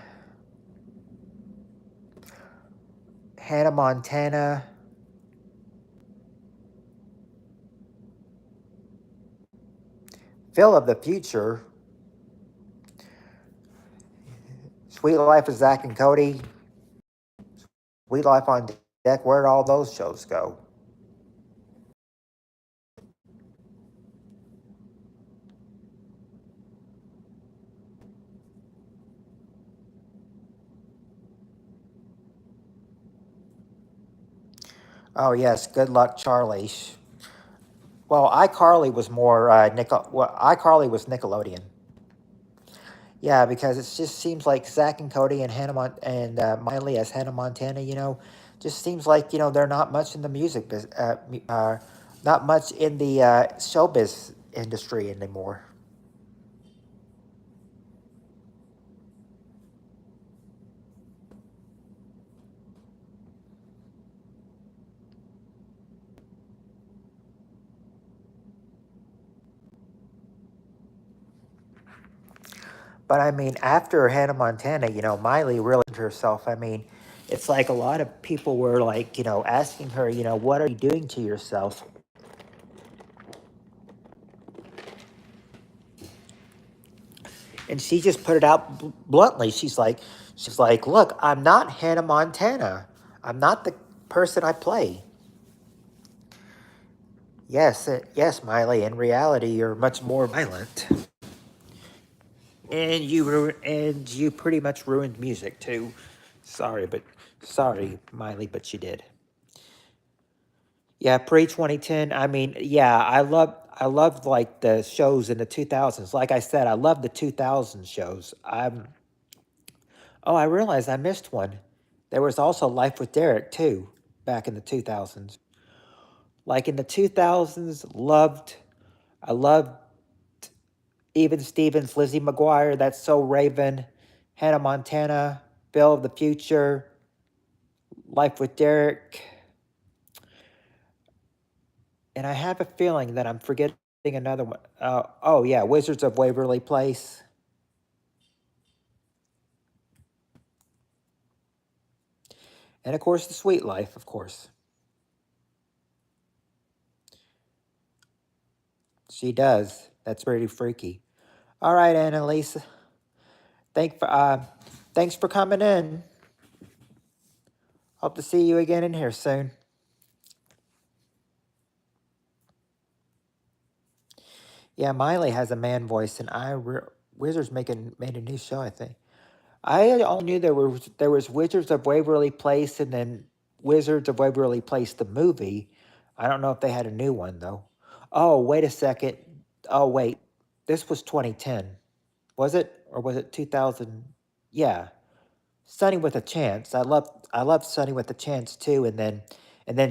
Hannah Montana, Phil of the Future, Sweet Life of Zach and Cody, Sweet Life on Deck. Where'd all those shows go? Oh yes, Good Luck Charlie. Well, iCarly was more iCarly was Nickelodeon. Yeah, because it just seems like Zach and Cody and and Miley as Hannah Montana, just seems like they're not much in the not much in the showbiz industry anymore. But I mean, after Hannah Montana, Miley really did herself. I mean, it's like a lot of people were like, asking her, what are you doing to yourself? And she just put it out bluntly. She's like, look, I'm not Hannah Montana. I'm not the person I play. Yes, yes, Miley. In reality, you're much more violent, and and you pretty much ruined music too. Sorry, Miley, but you did. Yeah, pre 2010. I mean, yeah, I loved like the shows in the 2000s. Like I said, I love the 2000 shows. Oh, I realized I missed one. There was also Life with Derek too, back in the 2000s. Like in the 2000s, I loved Even Stevens, Lizzie McGuire, That's So Raven, Hannah Montana, Bill of the Future, Life with Derek, and I have a feeling that I'm forgetting another one. Oh yeah, Wizards of Waverly Place, and of course The Sweet Life. Of course, she does. That's pretty freaky. All right, Annalisa, thank for thanks for coming in. Hope to see you again in here soon. Yeah, Miley has a man voice, and Wizards made a new show. I think. I only knew there was Wizards of Waverly Place and then Wizards of Waverly Place the movie. I don't know if they had a new one though. Oh, wait a second. Oh, wait. This was 2010. Was it or was it 2000? Yeah. Sunny with a Chance. I loved Sunny with a Chance too, and then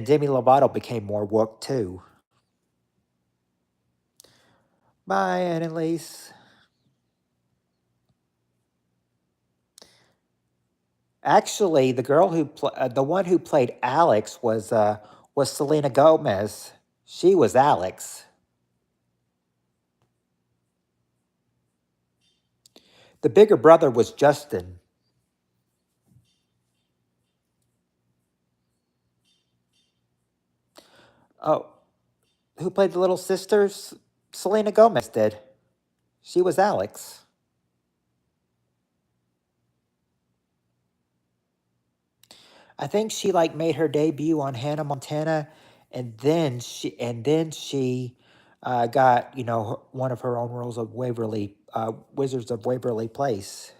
Demi Lovato became more woke too. Bye, Annalise. Actually, the one who played Alex was Selena Gomez. She was Alex. The bigger brother was Justin. Oh, who played the little sisters? Selena Gomez did. She was Alex. I think she like made her debut on Hannah Montana, and then she got one of her own roles of Wizards of Waverly Place.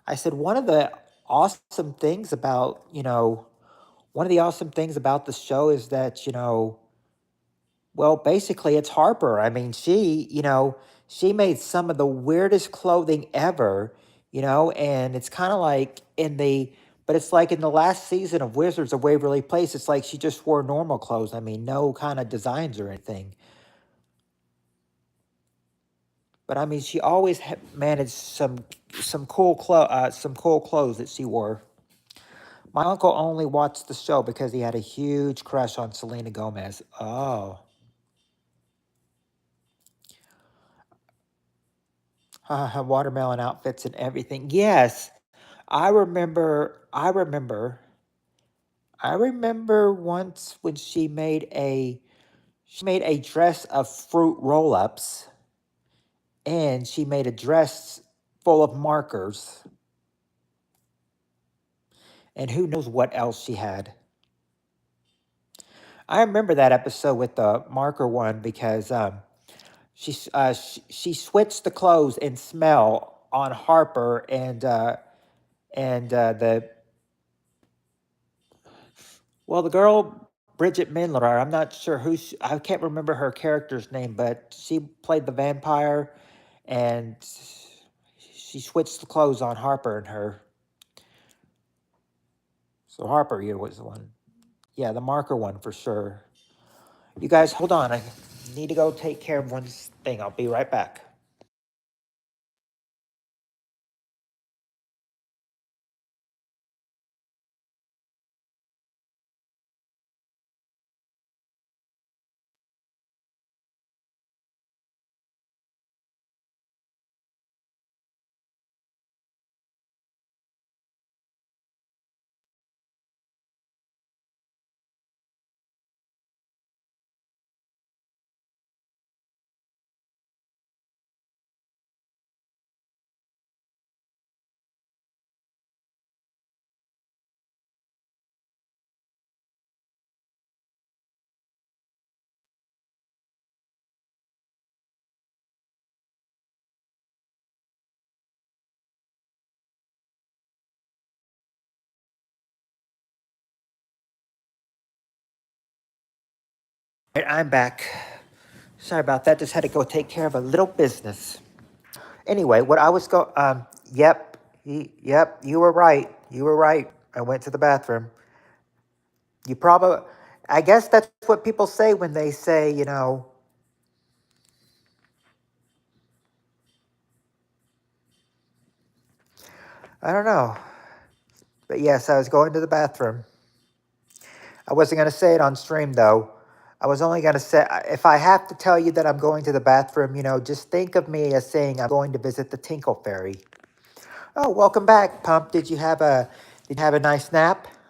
I said awesome things about one of the awesome things about the show is that well, basically, it's Harper. I mean, she made some of the weirdest clothing ever, and it's kind of like but it's like in the last season of Wizards of Waverly Place, it's like she just wore normal clothes. I mean, no kind of designs or anything. But I mean, she always managed some cool clothes that she wore. My uncle only watched the show because he had a huge crush on Selena Gomez. Oh, watermelon outfits and everything. Yes, I remember. I remember once when she made a dress of fruit roll-ups, and she made a dress full of markers, and who knows what else she had. I remember that episode with the marker one because she switched the clothes and smell on Harper and the well, the girl Bridget Mendler. I'm not sure I can't remember her character's name, but she played the vampire, and she switched the clothes on Harper and her. So Harper, was the one. Yeah, the marker one for sure. You guys, hold on. I need to go take care of one thing. I'll be right back. All right, I'm back. Sorry about that. Just had to go take care of a little business. Anyway, what I was go. Yep, yep. You were right. You were right. I went to the bathroom. You probably. I guess that's what people say when they say, I don't know. But yes, I was going to the bathroom. I wasn't going to say it on stream though. I was only going to say, if I have to tell you that I'm going to the bathroom, just think of me as saying I'm going to visit the Tinkle Fairy. Oh, welcome back, Pump. Did you have a nice nap? What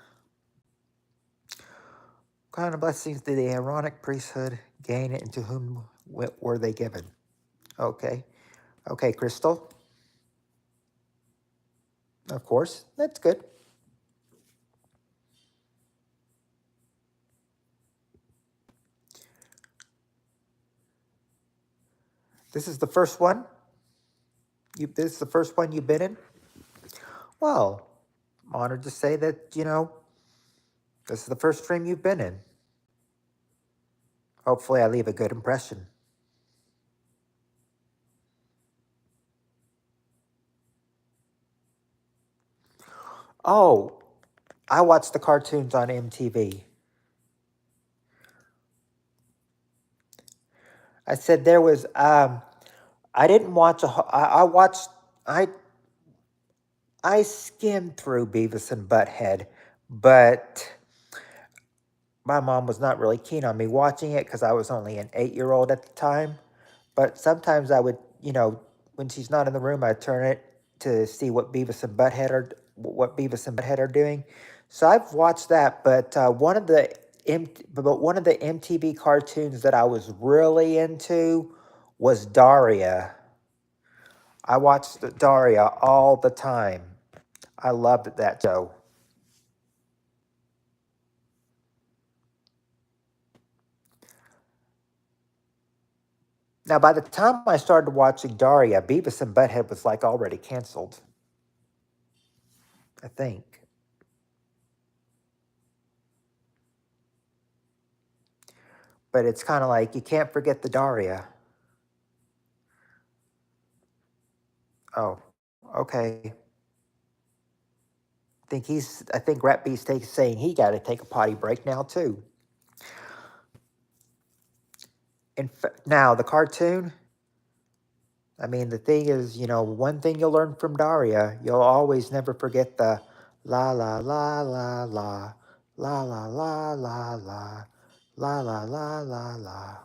kind of blessings did the Aaronic priesthood gain, and to whom were they given? Okay. Okay, Crystal. Of course. That's good. This is the first one? This is the first one you've been in? Well, I'm honored to say that, this is the first stream you've been in. Hopefully I leave a good impression. Oh, I watch the cartoons on MTV. I said there was. I didn't watch I watched. I I skimmed through Beavis and Butthead, but my mom was not really keen on me watching it because I was only an 8-year-old at the time. But sometimes I would, when she's not in the room, I turn it to see what Beavis and Butthead are doing. So I've watched that, but one of the MTV cartoons that I was really into was Daria. I watched Daria all the time. I loved that show. Now, by the time I started watching Daria, Beavis and Butthead was like already canceled, I think. But it's kind of like you can't forget the Daria. Oh, okay. I think Rat Beast is saying he got to take a potty break now too. Now the cartoon. I mean, the thing is, one thing you'll learn from Daria, you'll always never forget the la la la la la la la la la la la la la la la.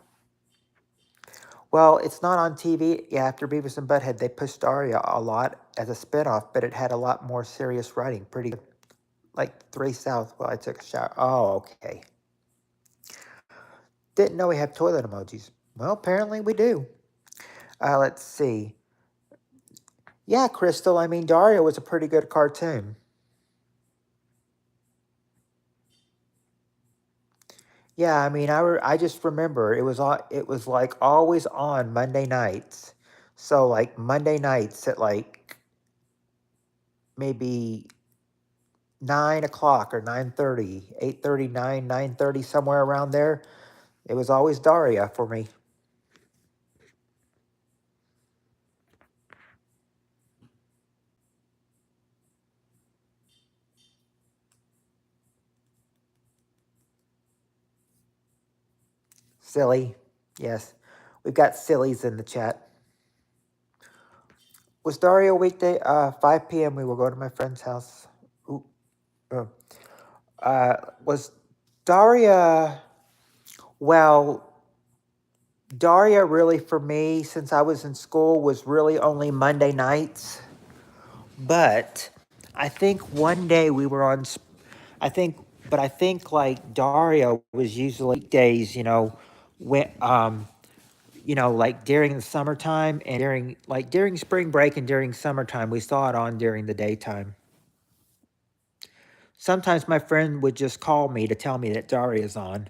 Well, it's not on TV. Yeah, after Beavis and Butthead, they pushed Daria a lot as a spinoff, but it had a lot more serious writing. Pretty good. Like 3 South while I took a shower. Oh, okay. Didn't know we have toilet emojis. Well, apparently we do. Let's see. Yeah, Crystal. I mean, Daria was a pretty good cartoon. Yeah, I mean, I just remember it was like always on Monday nights. So like Monday nights at like maybe 9 o'clock or 9:30, 8:30, 9:30, somewhere around there. It was always Daria for me. Silly. Yes. We've got sillies in the chat. Was Daria a weekday? 5 p.m. we will go to my friend's house. Ooh, uh, was Daria, well, Daria really for me, since I was in school, was really only Monday nights. But I think one day we were on, I think, but I think like Daria was usually days, when, like during the summertime and during spring break and during summertime, we saw it on during the daytime. Sometimes my friend would just call me to tell me that Daria's on.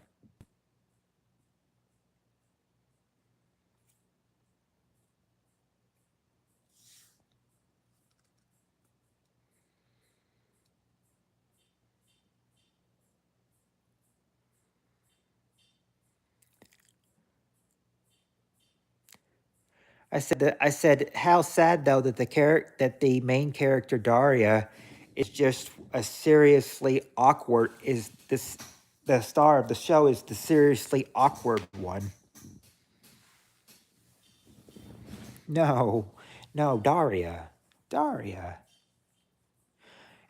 I said, how sad though that the main character Daria is just a seriously awkward is this the star of the show is the seriously awkward one. No, no, Daria, Daria.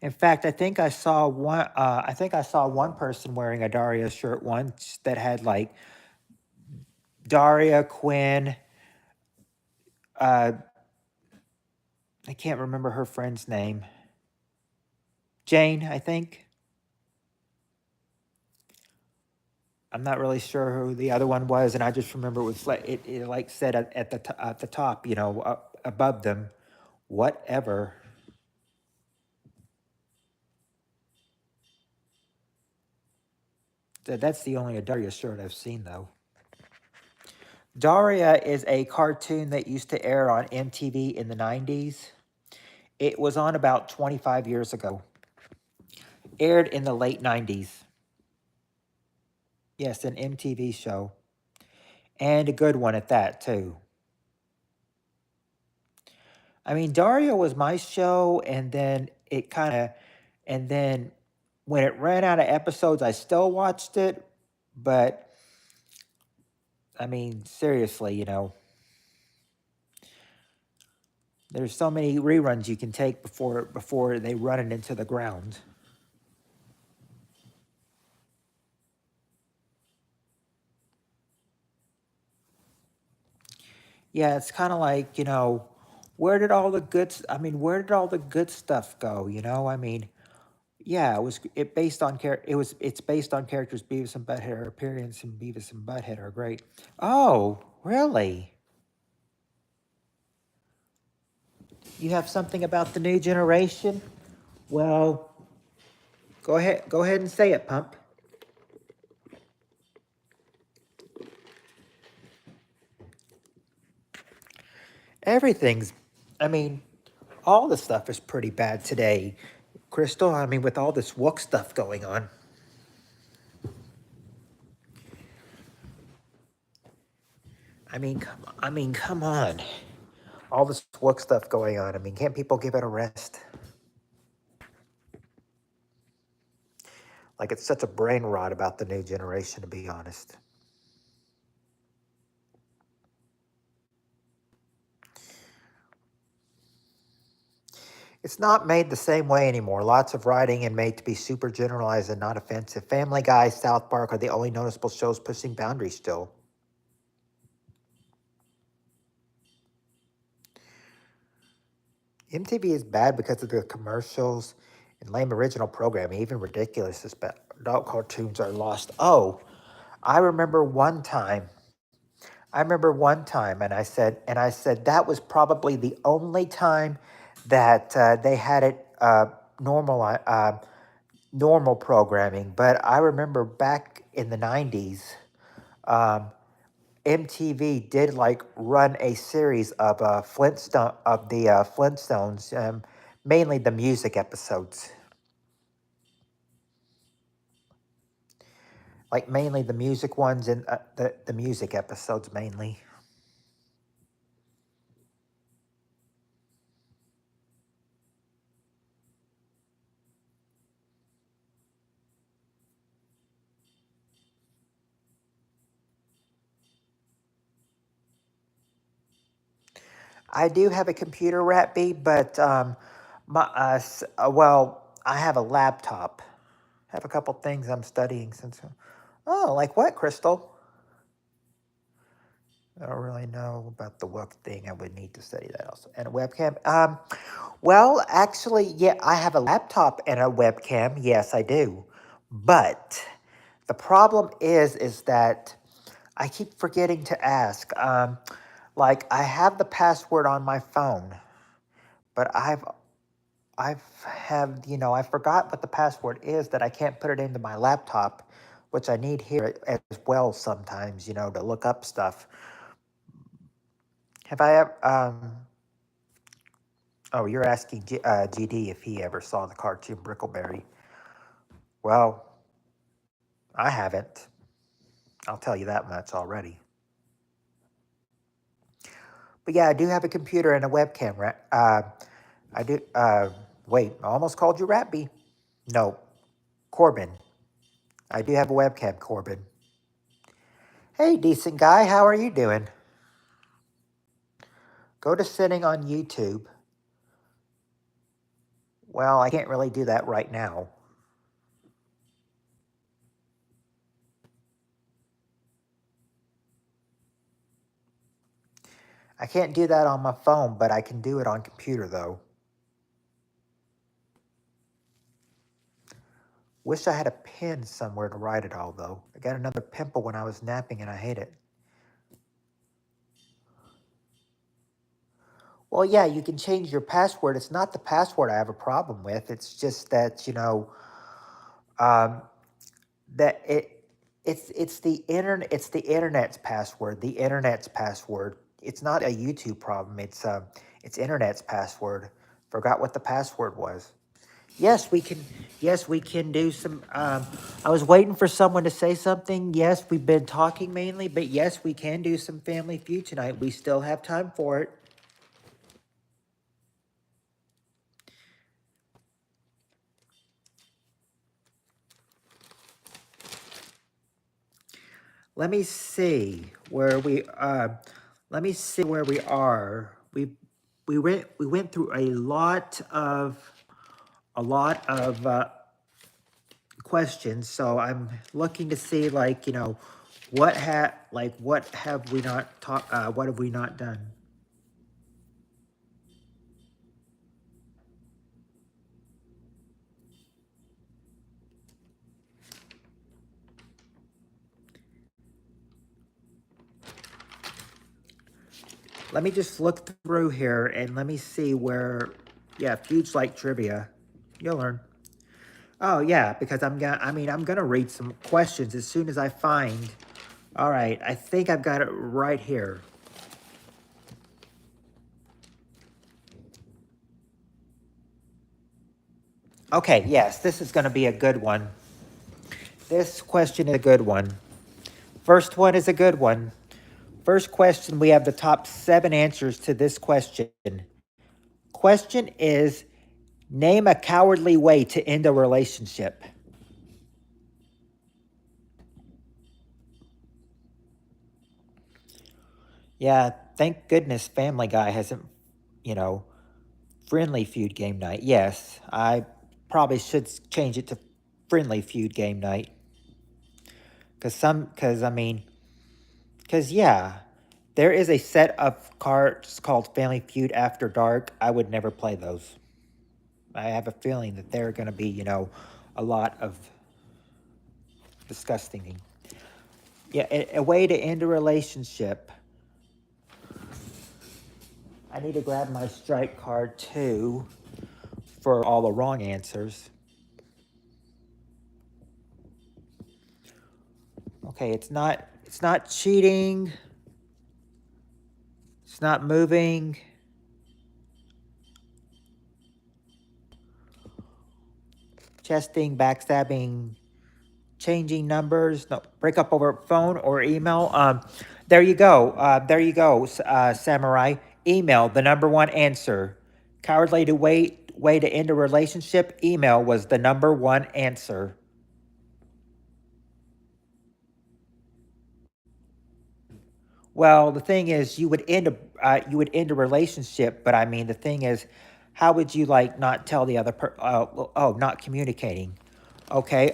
In fact, I think I saw one person wearing a Daria shirt once that had like Daria Quinn. Uh, I can't remember her friend's name. Jane, I think. I'm not really sure who the other one was, and I just remember it was like it like said at the top, up above them, whatever. That's the only Daria shirt I've seen though. Daria is a cartoon that used to air on MTV in the 90s. It was on about 25 years ago. Aired in the late 90s. Yes, an MTV show. And a good one at that, too. I mean, Daria was my show, and then and then when it ran out of episodes, I still watched it, but I mean, seriously, there's so many reruns you can take before they run it into the ground. Yeah, it's kind of like, where did all the I mean, where did all the good stuff go, I mean, yeah, it's based on characters Beavis and Butthead. Our appearance in Beavis and Butthead are great. Oh, really? You have something about the new generation? Well, go ahead and say it, Pump. Everything's, I mean, all the stuff is pretty bad today. Crystal, I mean, with all this woke stuff going on. I mean, come on. All this woke stuff going on. I mean, can't people give it a rest? Like, it's such a brain rot about the new generation, to be honest. It's not made the same way anymore. Lots of writing and made to be super generalized and not offensive. Family Guy, South Park are the only noticeable shows pushing boundaries still. MTV is bad because of the commercials and lame original programming. Even ridiculous adult cartoons are lost. Oh, I remember one time. And I said that was probably the only time that they had it normal programming. But I remember back in the '90s, um, MTV did like run a series of Flintstones, mainly the music episodes, like mainly the music ones and the music episodes mainly. I do have a computer, Rat B, but well, I have a laptop. I have a couple things I'm studying since. Oh, like what, Crystal? I don't really know about the work thing. I would need to study that also. And a webcam. Well, actually, yeah, I have a laptop and a webcam. Yes, I do. But the problem is that I keep forgetting to ask. Like I have the password on my phone, but I forgot what the password is that I can't put it into my laptop, which I need here as well sometimes, to look up stuff. Have I ever, oh, you're asking GD if he ever saw the cartoon Brickleberry. Well, I haven't. I'll tell you that much already. But yeah, I do have a computer and a webcam. I do, wait, I almost called you Ratby. No, Corbin. I do have a webcam, Corbin. Hey, decent guy, how are you doing? Go to setting on YouTube. Well, I can't really do that right now. I can't do that on my phone, but I can do it on computer though. Wish I had a pen somewhere to write it all though. I got another pimple when I was napping and I hate it. Well, yeah, you can change your password. It's not the password I have a problem with. It's just that, um, that it's the internet's password. The internet's password. It's not a YouTube problem. It's internet's password. Forgot what the password was. Yes, we can. Yes, we can do some. I was waiting for someone to say something. Yes, we've been talking mainly, but yes, we can do some Family Feud tonight. We still have time for it. let me see where we let me see where we are. We went through a lot of questions, so I'm looking to see, like, what have we not talked, what have we not done? Let me just look through here and let me see where, yeah, Feuds like trivia. You'll learn. Oh yeah, because I'm gonna read some questions as soon as I find. All right, I think I've got it right here. Okay, yes, this is gonna be a good one. This question is a good one. First one is a good one. First question, we have the top 7 answers to this question. Question is, name a cowardly way to end a relationship. Yeah, thank goodness Family Guy hasn't, you know, Friendly Feud game night. Yes, I probably should change it to Friendly Feud game night. Because yeah, there is a set of cards called Family Feud After Dark. I would never play those. I have a feeling that they're going to be, a lot of disgusting. Yeah, a way to end a relationship. I need to grab my strike card too for all the wrong answers. Okay, it's not cheating. It's not moving. Chesting, backstabbing, changing numbers. No, break up over phone or email. There you go. Samurai. Email, the number one answer. Cowardly to way to end a relationship. Email was the number one answer. Well, the thing is, you would end a relationship, but I mean, the thing is, how would you like not tell the other not communicating? Okay,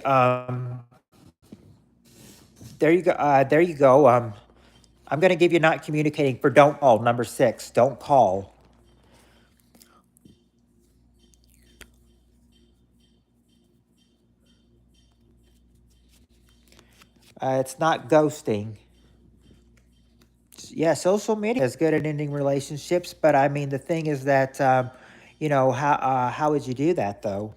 there you go. There you go. I'm gonna give you not communicating for don't call. Number 6, don't call. It's not ghosting. Yeah, social media is good at ending relationships, but I mean, the thing is that, how would you do that though?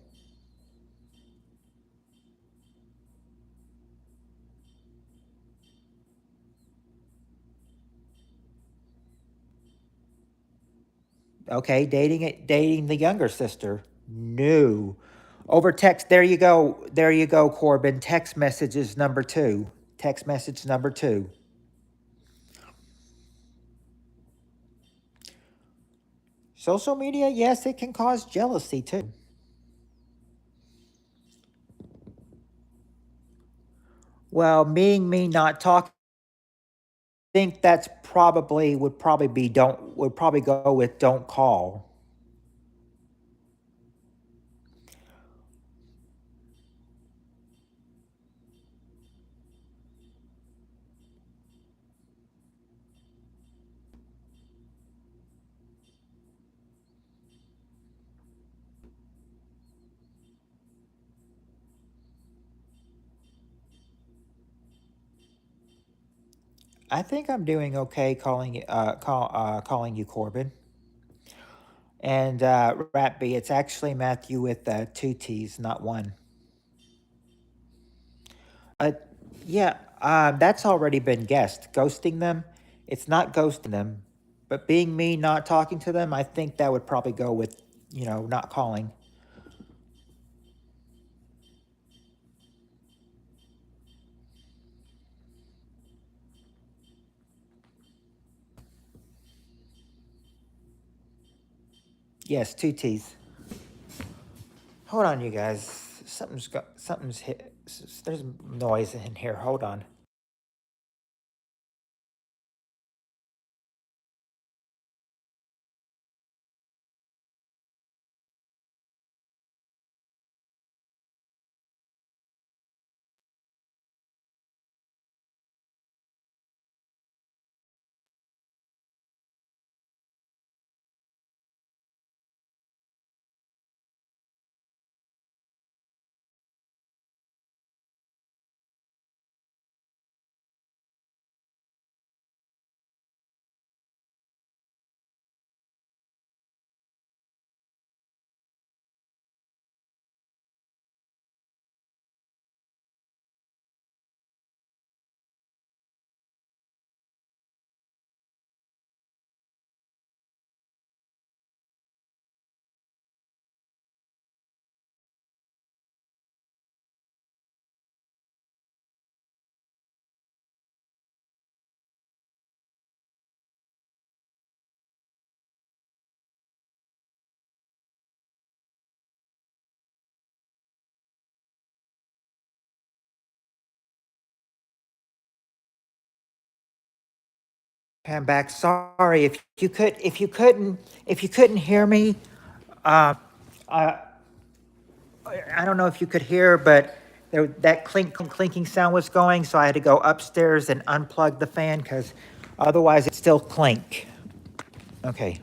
Okay, dating the younger sister. No. Over text, there you go. There you go, Corbin. Text messages number 2. Text message number 2. Social media, yes, it can cause jealousy too. Well, me not talking, think that's probably would probably go with don't call. I think I'm doing okay calling you Corbin. And Rat B, it's actually Matthew with 2 T's, not 1. Uh, yeah, that's already been guessed. Ghosting them, it's not ghosting them, but being me, not talking to them, I think that would probably go with, not calling. Yes, 2 T's. Hold on, you guys. Something's hit. There's noise in here. Hold on. I'm back. Sorry if you couldn't hear me. I I don't know if you could hear, but that clinking sound was going, so I had to go upstairs and unplug the fan because otherwise it still clink. Okay.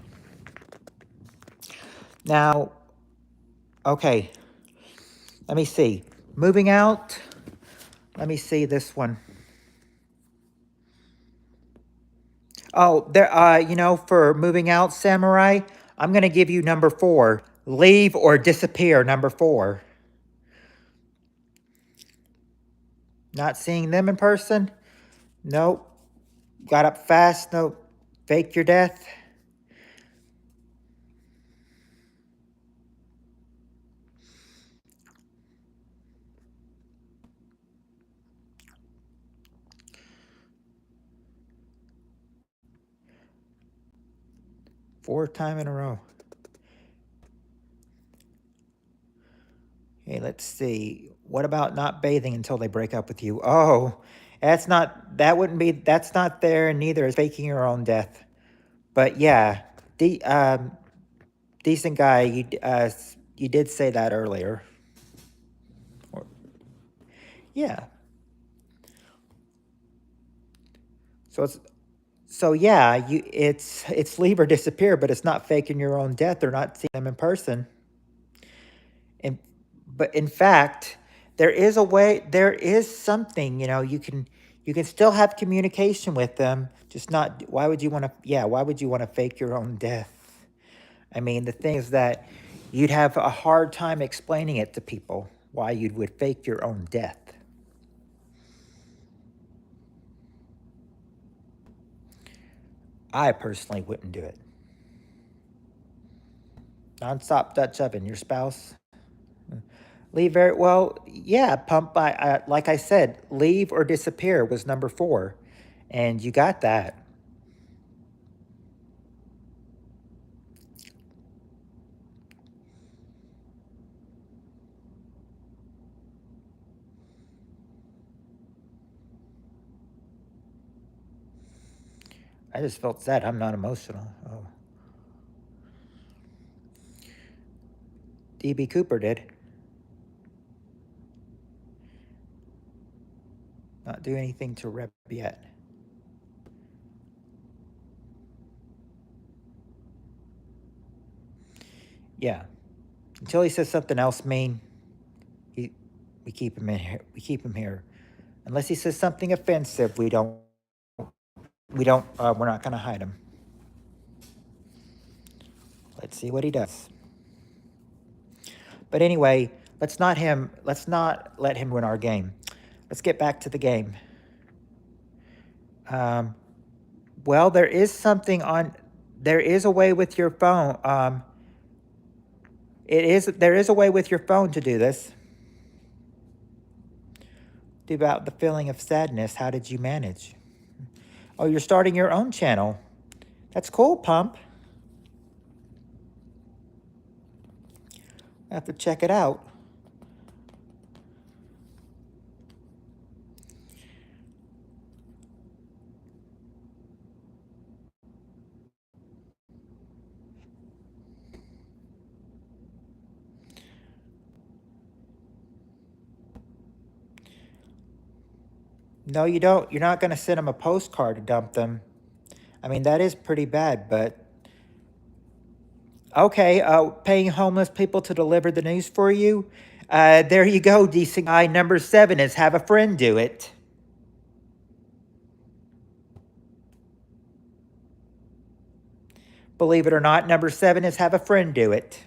Now, okay. Let me see. Moving out. Let me see this one. Oh, there. For moving out, samurai, I'm gonna give you number 4. Leave or disappear. Number 4. Not seeing them in person. Nope. Got up fast. Nope. Fake your death. Fourth time in a row. Okay, let's see. What about not bathing until they break up with you? Oh, that's not there, and neither is faking your own death. But yeah, decent guy, you did say that earlier. Or- Yeah. So yeah, it's leave or disappear, but it's not faking your own death or not seeing them in person. And but in fact, there is something, you can still have communication with them, just not why would you want to fake your own death? I mean, the thing is that you'd have a hard time explaining it to people why you would fake your own death. I personally wouldn't do it. Nonstop Dutch oven, your spouse. Leave very well. Yeah, pump. Like I said, leave or disappear was number 4, and you got that. I just felt sad. I'm not emotional. Oh, DB Cooper did not do anything to rep yet. Yeah, until he says something else mean, he we keep him in here. We keep him here unless he says something offensive. We're not gonna hide him. Let's see what he does. But anyway, let's not let him win our game. Let's get back to the game. Um, well, there is a way with your phone. There is a way with your phone to do this. About the feeling of sadness. How did you manage? Oh, you're starting your own channel. That's cool, Pump. I have to check it out. No, you don't. You're not going to send them a postcard to dump them. I mean, that is pretty bad, but okay. Paying homeless people to deliver the news for you. There you go, decent guy. Number 7 is have a friend do it. Believe it or not, number 7 is have a friend do it.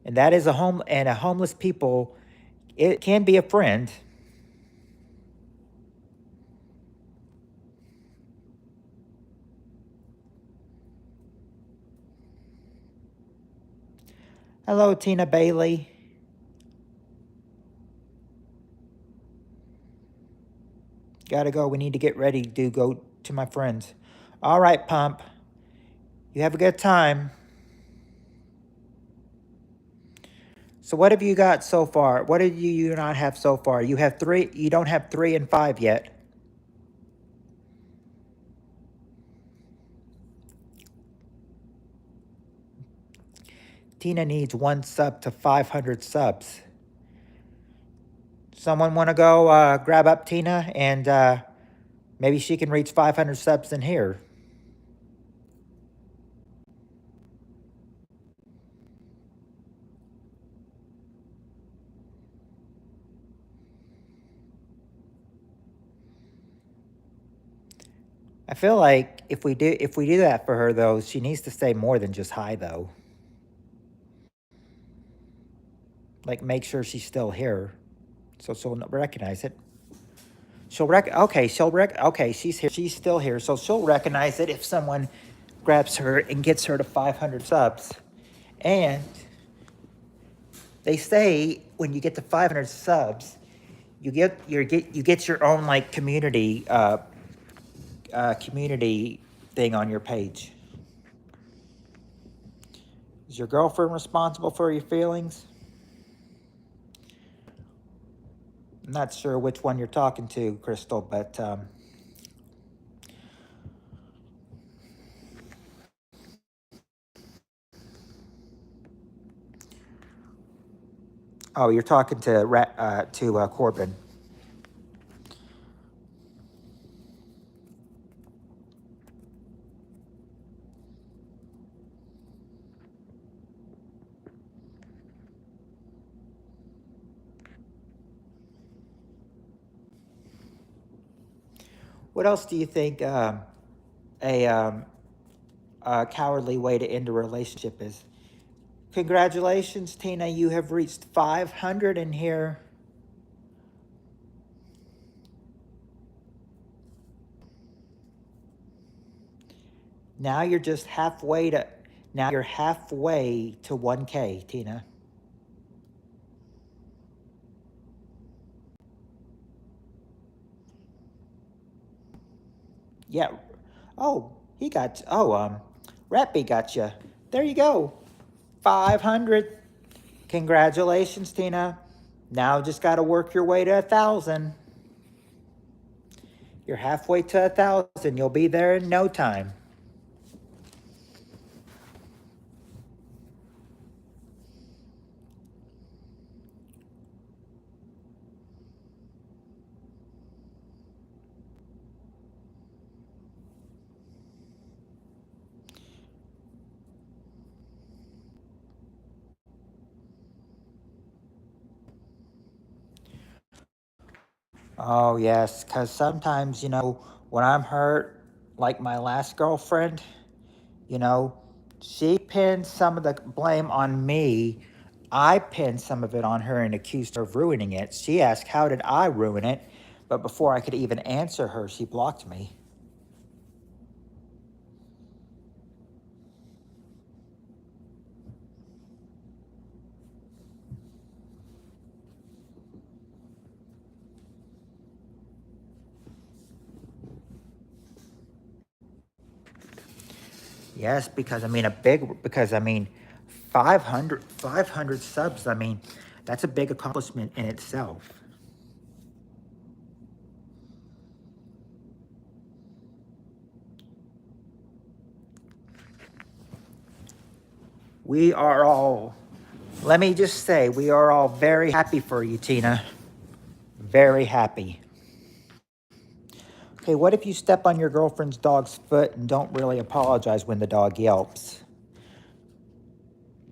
And that is a homeless people, it can be a friend. Hello, Tina Bailey. Gotta go. We need to get ready to go to my friends. All right, Pump. You have a good time. So what have you got so far? What did you not have so far? You have 3. You don't have 3 and 5 yet. Tina needs 1 sub to 500 subs. Someone want to go grab up Tina and maybe she can reach 500 subs in here. I feel like if we do that for her though, she needs to say more than just hi though. Like make sure she's still here, so she'll recognize it. Okay, she's here. She's still here, so she'll recognize it if someone grabs her and gets her to 500 subs. And they say when you get to 500 subs, you get your own like community community thing on your page. Is your girlfriend responsible for your feelings? I'm not sure which one you're talking to, Crystal, but oh, you're talking to Corbin. What else do you think a cowardly way to end a relationship is? Congratulations, Tina. You have reached 500 in here. Now you're just halfway to. Now you're halfway to 1K, Tina. Yeah. Oh, he got. Oh, Rappy got you. There you go. 500. Congratulations, Tina. Now just got to work your way to 1,000. You're halfway to 1,000. You'll be there in no time. Oh, yes, because sometimes, when I'm hurt, like my last girlfriend, you know, she pinned some of the blame on me. I pinned some of it on her and accused her of ruining it. She asked, how did I ruin it? But before I could even answer her, she blocked me. Yes, because 500 subs, that's a big accomplishment in itself. We are all, let me just say, we are all very happy for you, Tina. Very happy. Okay, what if you step on your girlfriend's dog's foot and don't really apologize when the dog yelps?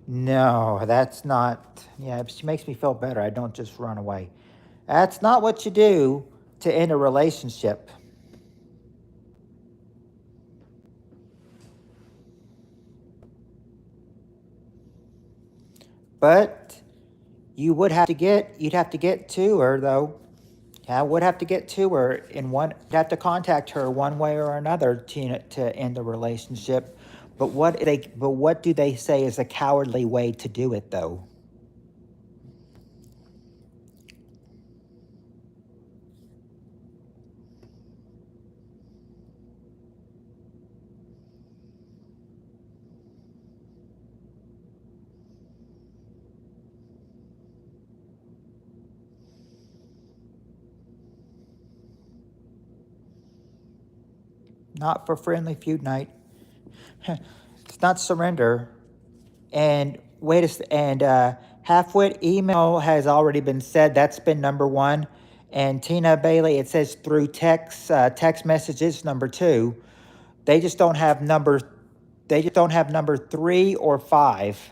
No, that's not, yeah, she makes me feel better. I don't just run away. That's not what you do to end a relationship. But you'd have to get to her though. I would have to get to her you'd have to contact her one way or another to end the relationship. But what do they say is a cowardly way to do it though? Not for Friendly Feud night. It's not surrender. And and Halfwit email has already been said. That's been number one. And Tina Bailey, it says through text messages, number two. They just don't have number 3 or 5.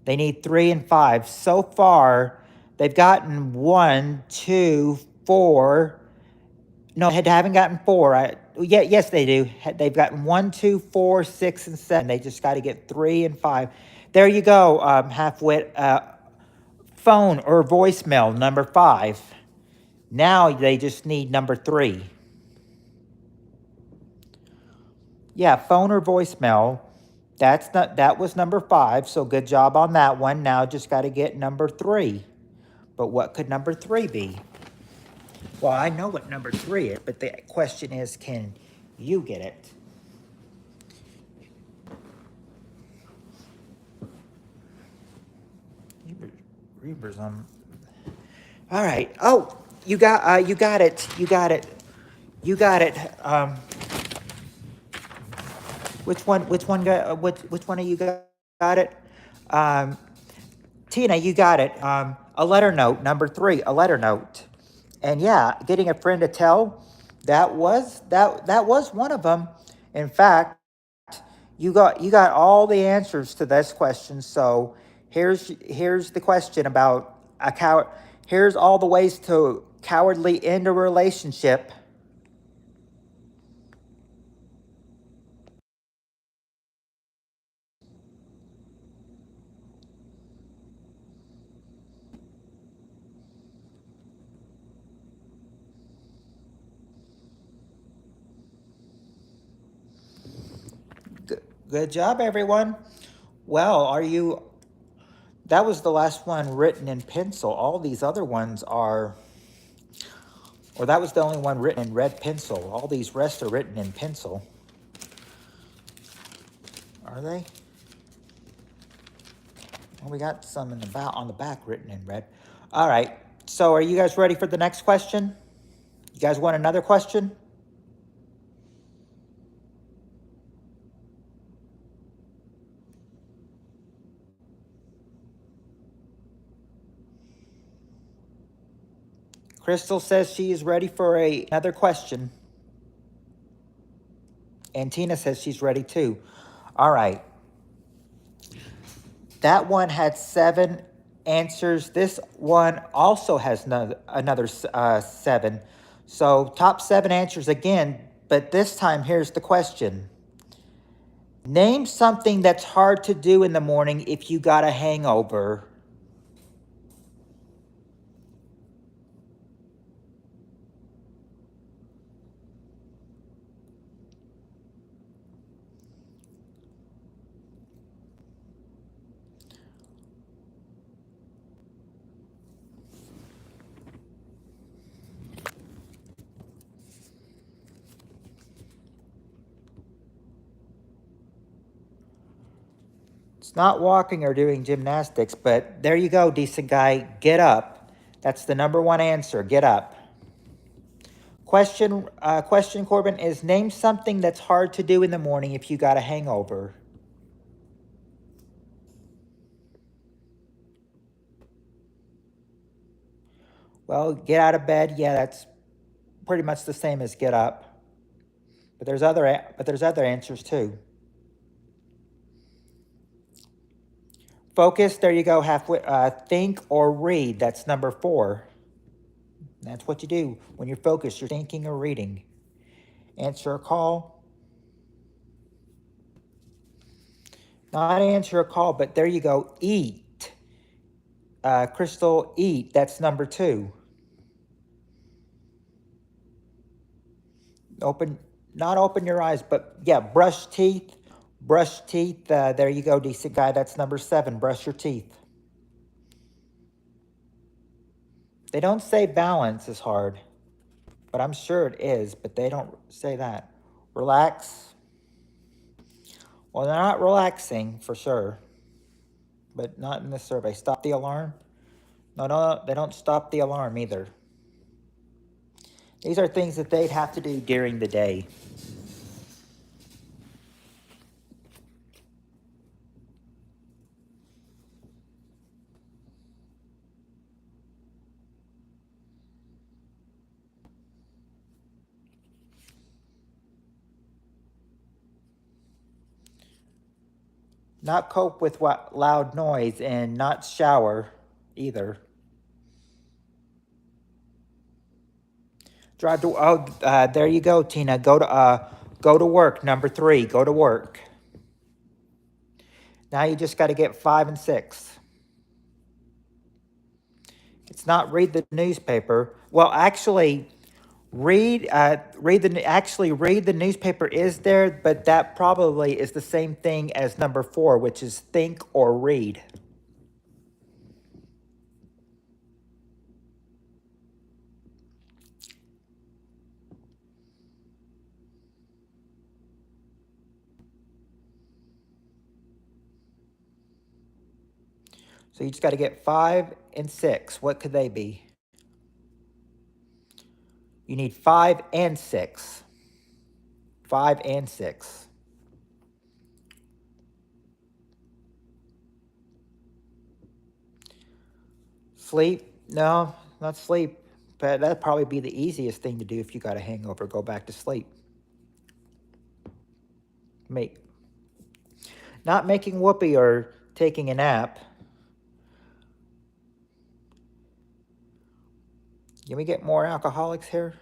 They need 3 and 5. So far, they've gotten 1, 2, 4. No, they haven't gotten 4. Yes, they do. They've gotten 1, 2, 4, 6, and 7. They just got to get 3 and 5. There you go, Halfwit. Phone or voicemail, number 5. Now they just need number 3. Yeah, phone or voicemail. That was number 5, so good job on that one. Now just got to get number 3. But what could number 3 be? Well, I know what number 3 is, but the question is, can you get it? Reavers on. All right. Oh, you got it. You got it. You got it. Which one of you got it? Tina, you got it. A letter note, number 3, a letter note. And yeah, getting a friend to tell, that was one of them. In fact, you got all the answers to this question. So here's the question about a coward. Here's all the ways to cowardly end a relationship. Good job, everyone. Well, that was the last one written in pencil. All these other ones are, or that was the only one written in red pencil. All these rest are written in pencil. Are they? Well, we got some on the back written in red. All right. So are you guys ready for the next question? You guys want another question? Crystal says she is ready for another question. And Tina says she's ready too. All right. That one had 7 answers. This one also has another 7. So top 7 answers again, but this time here's the question. Name something that's hard to do in the morning if you got a hangover. It's not walking or doing gymnastics, but there you go, decent guy. Get up. That's the number 1 answer. Get up. Question, Corbin, is name something that's hard to do in the morning if you got a hangover. Well, get out of bed. Yeah, that's pretty much the same as get up. But there's other answers too. Focus. There you go. Halfway. Think or read. That's number 4. That's what you do when you're focused. You're thinking or reading. Answer a call. Not answer a call, but there you go. Eat. Crystal, eat. That's number 2. Not open your eyes, but yeah, brush teeth. Brush teeth. There you go, decent guy. That's number 7. Brush your teeth. They don't say balance is hard, but I'm sure it is, but they don't say that. Relax. Well, they're not relaxing for sure, but not in this survey. Stop the alarm. No, they don't stop the alarm either. These are things that they'd have to do during the day. Not cope with what loud noise and not shower either. Drive to there you go, Tina. Go to work. Number 3, go to work. Now you just got to get 5 and 6. It's not read the newspaper. Well, actually, read the newspaper is there, but that probably is the same thing as number 4, which is think or read. So you just got to get 5 and 6. What could they be? You need 5 and 6. 5 and 6. Sleep? No, not sleep. But that'd probably be the easiest thing to do if you got a hangover. Go back to sleep. Not making whoopee or taking a nap. Can we get more alcoholics here?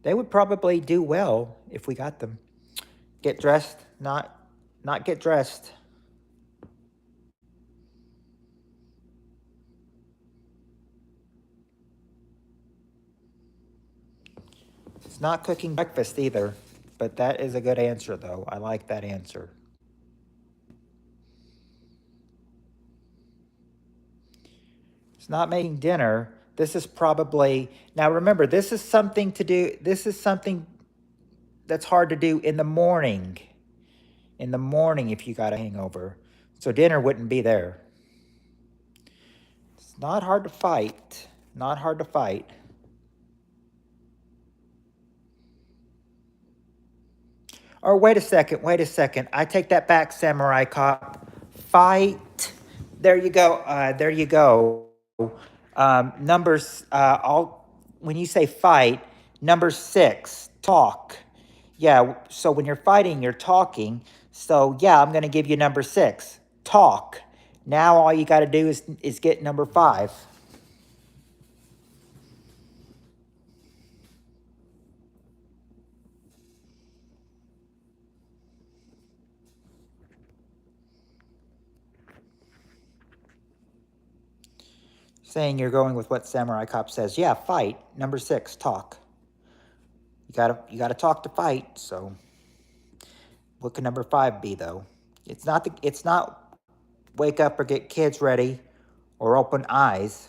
They would probably do well if we got them. Get dressed, not get dressed. It's not cooking breakfast either, but that is a good answer though. I like that answer. It's not making dinner. This is probably, now remember, this is something that's hard to do in the morning. In the morning if you got a hangover. So dinner wouldn't be there. It's not hard to fight. Not hard to fight. Or wait a second. I take that back, Samurai Cop. Fight. There you go. Numbers, when you say fight, number 6, talk. Yeah, so when you're fighting, you're talking. So yeah, I'm going to give you number 6, talk. Now all you got to do is get number 5. Saying you're going with what Samurai Cop says. Yeah, fight. Number 6, talk. You gotta talk to fight. So, what can number 5 be though? It's not wake up or get kids ready, or open eyes.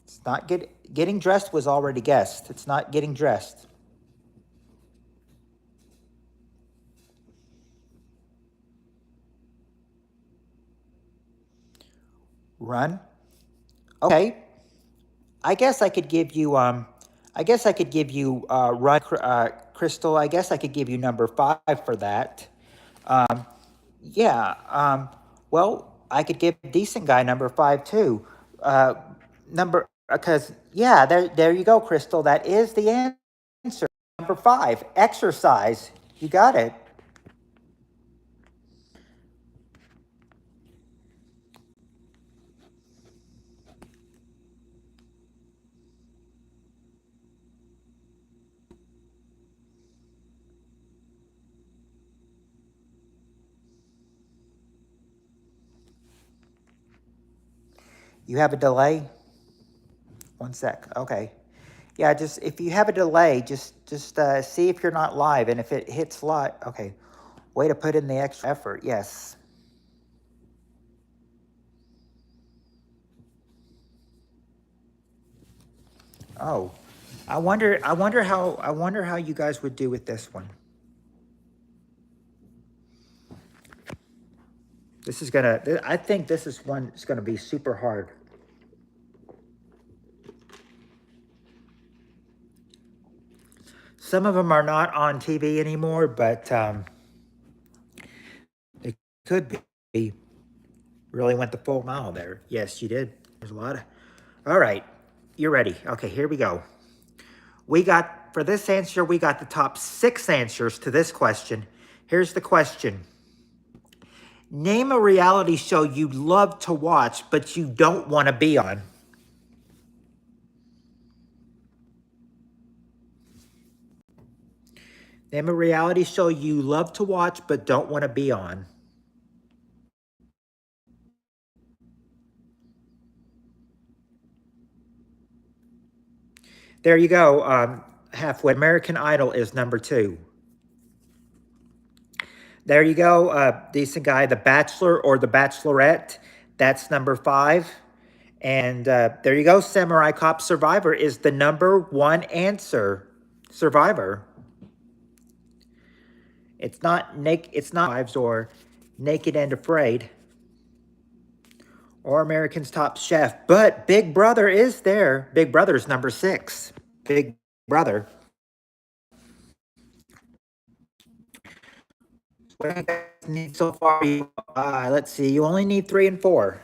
It's not getting dressed was already guessed. It's not getting dressed. Run. Okay. I guess I could give you run, Crystal. I guess I could give you number 5 for that. Yeah. Well, I could give decent guy number 5 too. Because yeah, there you go, Crystal. That is the answer. Number 5, exercise. You got it. You have a delay? 1 sec. Okay. Yeah, just if you have a delay, just see if you're not live, and if it hits live, okay. Way to put in the extra effort. Yes. Oh, I wonder how you guys would do with this one. I think this is one that's gonna be super hard. Some of them are not on TV anymore, but they could be. Really went the full mile there. Yes, you did. There's a lot of. All right, you're ready. Okay, here we go. For this answer, we got the top 6 answers to this question. Here's the question. Name a reality show you love to watch, but you don't want to be on. Name a reality show you love to watch, but don't want to be on. There you go. Halfway. American Idol is number 2. There you go. Decent guy. The Bachelor or The Bachelorette. That's number 5. And there you go. Samurai Cop Survivor is the number 1 answer. Survivor. It's not naked. It's not Wives or Naked and Afraid or American's Top Chef. But Big Brother is there. Big Brother's number 6. Big Brother. What do you guys need so far? Let's see. You only need 3 and 4.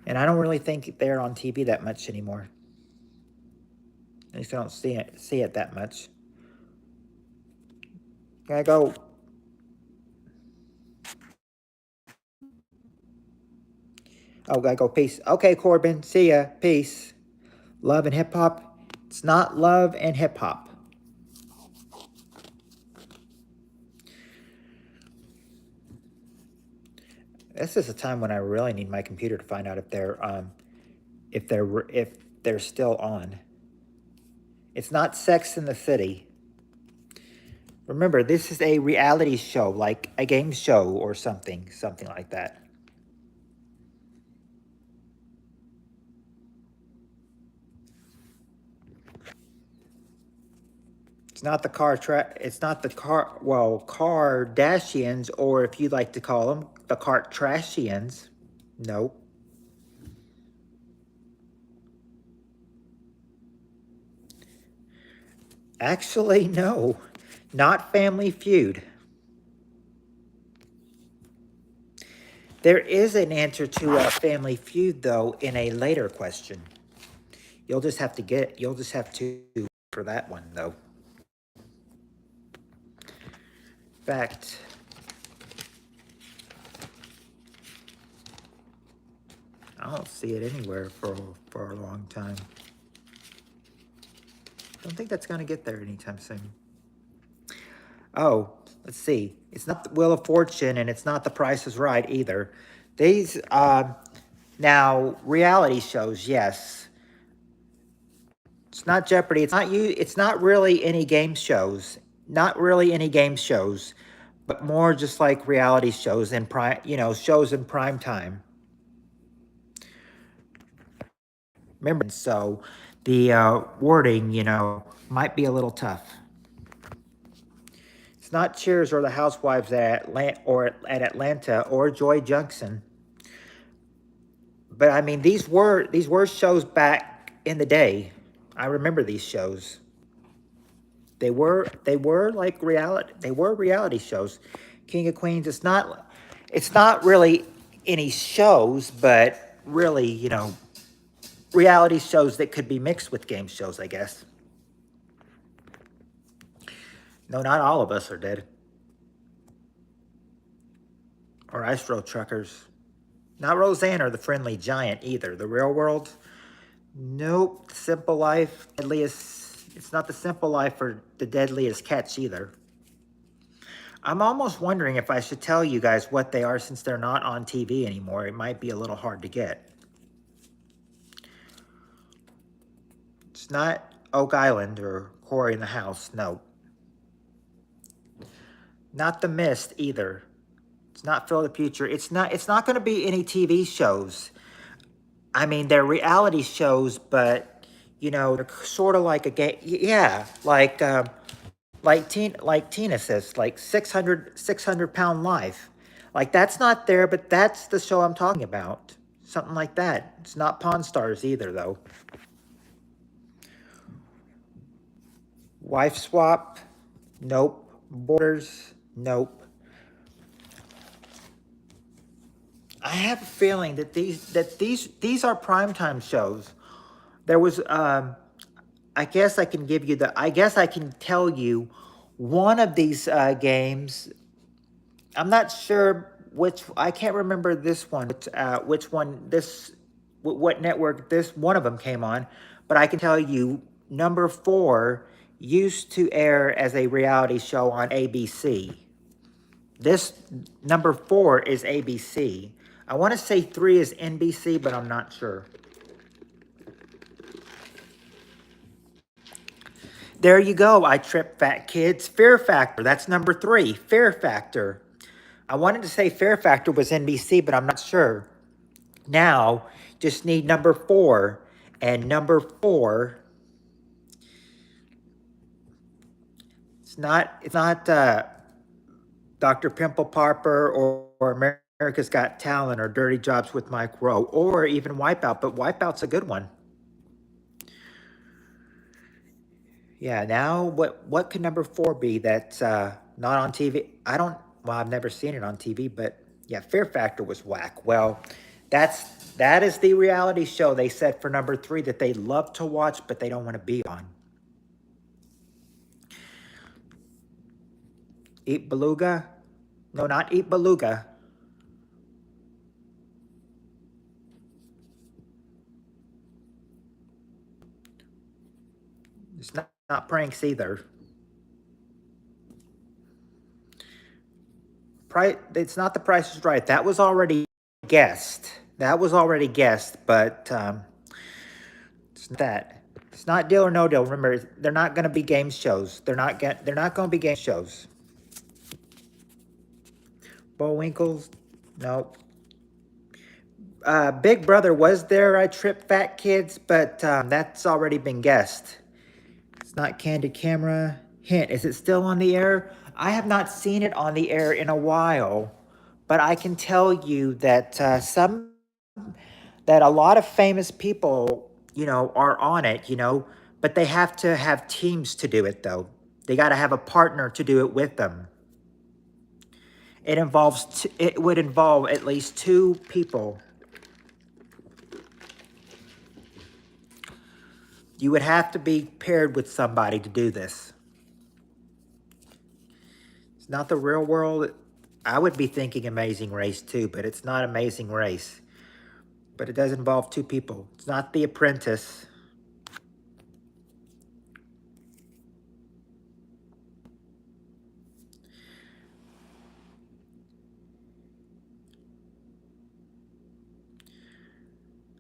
And I don't really think they're on TV that much anymore. At least I don't see it that much. Gotta go. Oh, gotta go. Peace. Okay, Corbin. See ya. Peace. Love and hip hop. It's not love and hip hop. This is a time when I really need my computer to find out if they're still on. It's not Sex in the City. Remember, this is a reality show, like a game show or something like that. It's not the Kardashians, or if you'd like to call them, the Kardashians. Nope. Actually, no. Not Family Feud. There is an answer to a Family Feud, though, in a later question. You'll just have to for that one, though. In fact, I don't see it anywhere for a long time. Don't think that's going to get there anytime soon. Oh, let's see. It's not the Wheel of Fortune, and it's not The Price is Right either. These, now, reality shows, yes. It's not Jeopardy. It's not really any game shows. Not really any game shows, but more just like reality shows in shows in prime time. Remember, so the wording, might be a little tough. It's not Cheers or The Housewives at Atlanta or Joy Junction. But I mean, these were shows back in the day. I remember these shows. They were like reality. They were reality shows. King of Queens. It's not really any shows, but really, reality shows that could be mixed with game shows, I guess. No, not all of us are dead. Or Astro Truckers. Not Roseanne or The Friendly Giant either. The Real World. Nope. Simple Life. It's not The Simple Life or The Deadliest Catch either. I'm almost wondering if I should tell you guys what they are since they're not on TV anymore. It might be a little hard to get. It's not Oak Island or Quarry in the House. No. Not The Mist either. It's not Phil the Future. It's not going to be any TV shows. I mean, they're reality shows, but they're sort of like a game. Yeah, like Tina says, like 600-pound life. Like that's not there, but that's the show I'm talking about. Something like that. It's not Pawn Stars either, though. Wife Swap. Nope. Borders. Nope. I have a feeling that these are primetime shows. There was I guess I can tell you one of these games, I'm not sure which, I can't remember this one, which one, what network this one of them came on, but I can tell you number 4 used to air as a reality show on ABC. This number 4 is ABC. I want to say 3 is NBC, but I'm not sure. There you go. I tripped fat kids. Fear Factor. That's number 3. Fear Factor. I wanted to say Fear Factor was NBC, but I'm not sure. Now, just need number 4. And number 4, it's not Dr. Pimple Popper or America's Got Talent or Dirty Jobs with Mike Rowe or even Wipeout, but Wipeout's a good one. Yeah, now what could number 4 be that's not on TV? Well, I've never seen it on TV, but yeah, Fear Factor was whack. Well, that is the reality show they said for number 3 that they love to watch, but they don't want to be on. Eat Beluga? No, not Eat Beluga. It's not pranks either. It's not The Price is Right. That was already guessed. But it's not that. It's not Deal or No Deal. Remember, they're not going to be game shows. They're not going to be game shows. Bullwinkles, nope. Big Brother was there. I tripped fat kids, but that's already been guessed. It's not Candid Camera. Hint, is it still on the air? I have not seen it on the air in a while, but I can tell you that a lot of famous people, are on it, but they have to have teams to do it though. They got to have a partner to do it with them. It would involve at least 2 people. You would have to be paired with somebody to do this. It's not The Real World. I would be thinking Amazing Race too, but it's not Amazing Race. But it does involve 2 people. It's not The Apprentice.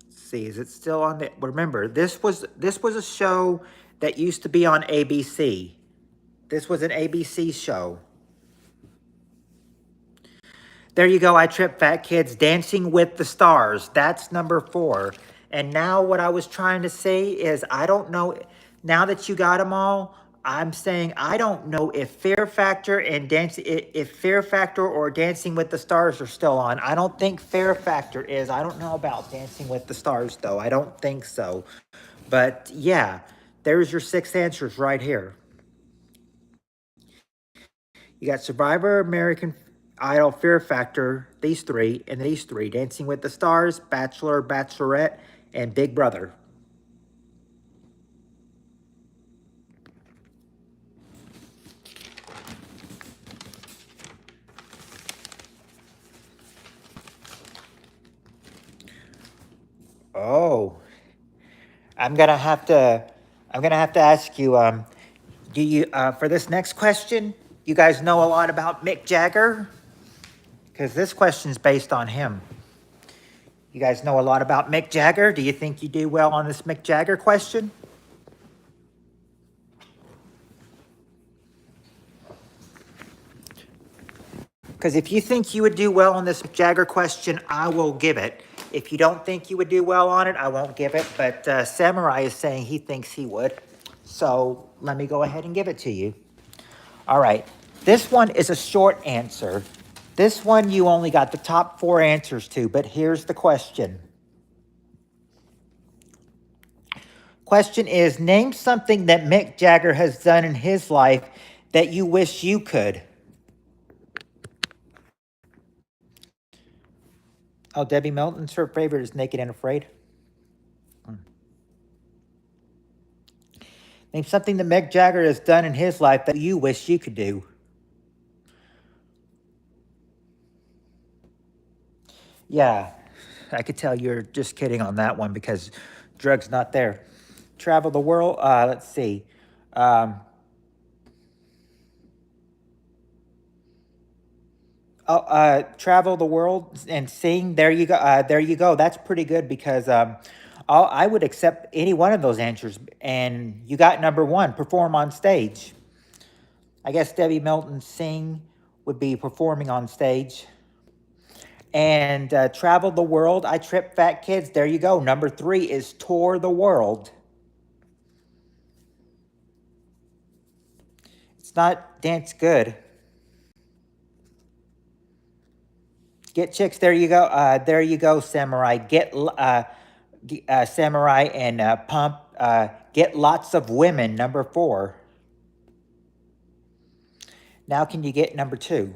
Let's see, is it still on the? Remember, this was a show that used to be on ABC. This was an ABC show. There you go. I tripped fat kids. Dancing with the Stars. That's number 4. And now what I was trying to say is I don't know. Now that you got them all, I'm saying I don't know if Fear Factor if Fear Factor or Dancing with the Stars are still on. I don't think Fear Factor is. I don't know about Dancing with the Stars though. I don't think so. But yeah, there's your 6 answers right here. You got Survivor, American Idol, Fear Factor, these 3, and these 3, Dancing with the Stars, Bachelor, Bachelorette, and Big Brother. Oh, I'm gonna have to ask you, do you, for this next question, you guys know a lot about Mick Jagger? Because this question's based on him. You guys know a lot about Mick Jagger? Do you think you do well on this Mick Jagger question? Because if you think you would do well on this Mick Jagger question, I will give it. If you don't think you would do well on it, I won't give it. But Samurai is saying he thinks he would. So let me go ahead and give it to you. All right. This one is a short answer. This one you only got the top 4 answers to, but here's the question. Question is, name something that Mick Jagger has done in his life that you wish you could. Oh, Debbie Melton's her favorite is Naked and Afraid. Name something that Mick Jagger has done in his life that you wish you could do. Yeah, I could tell you're just kidding on that one because drugs not there. Travel the world. Let's see. Um, Travel the world and sing. There you go. There you go. That's pretty good because I would accept any one of those answers. And you got number one. Perform on stage. I guess Debbie Melton sing would be performing on stage. And travel the world. I trip fat kids. There you go. Number three is tour the world. It's not dance good. Get chicks. There you go. There you go, samurai. Samurai and pump. Get lots of women. Number four. Now can you get number two?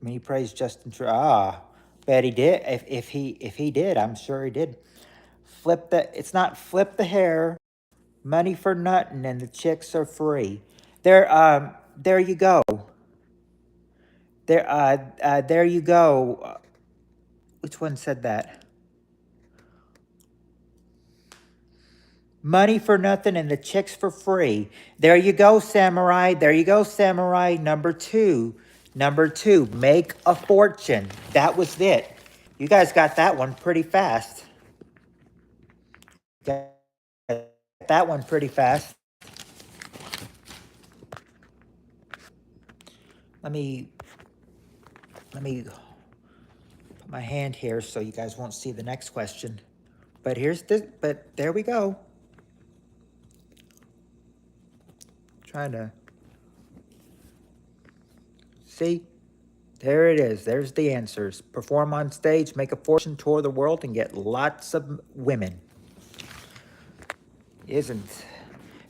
Me praise Justin. Bet he did. If he did, I'm sure he did. Flip the. It's not flip the hair. Money for nothing, and the chicks are free. There you go. There you go. Which one said that? Money for nothing and the chicks for free. There you go, samurai. There you go, samurai. Number two. Number two, make a fortune. That was it. You guys got that one pretty fast. Got that one pretty fast. Let me put my hand here so you guys won't see the next question. But there we go. Trying to see. There it is. There's the answers. Perform on stage, make a fortune, tour the world, and get lots of women. Isn't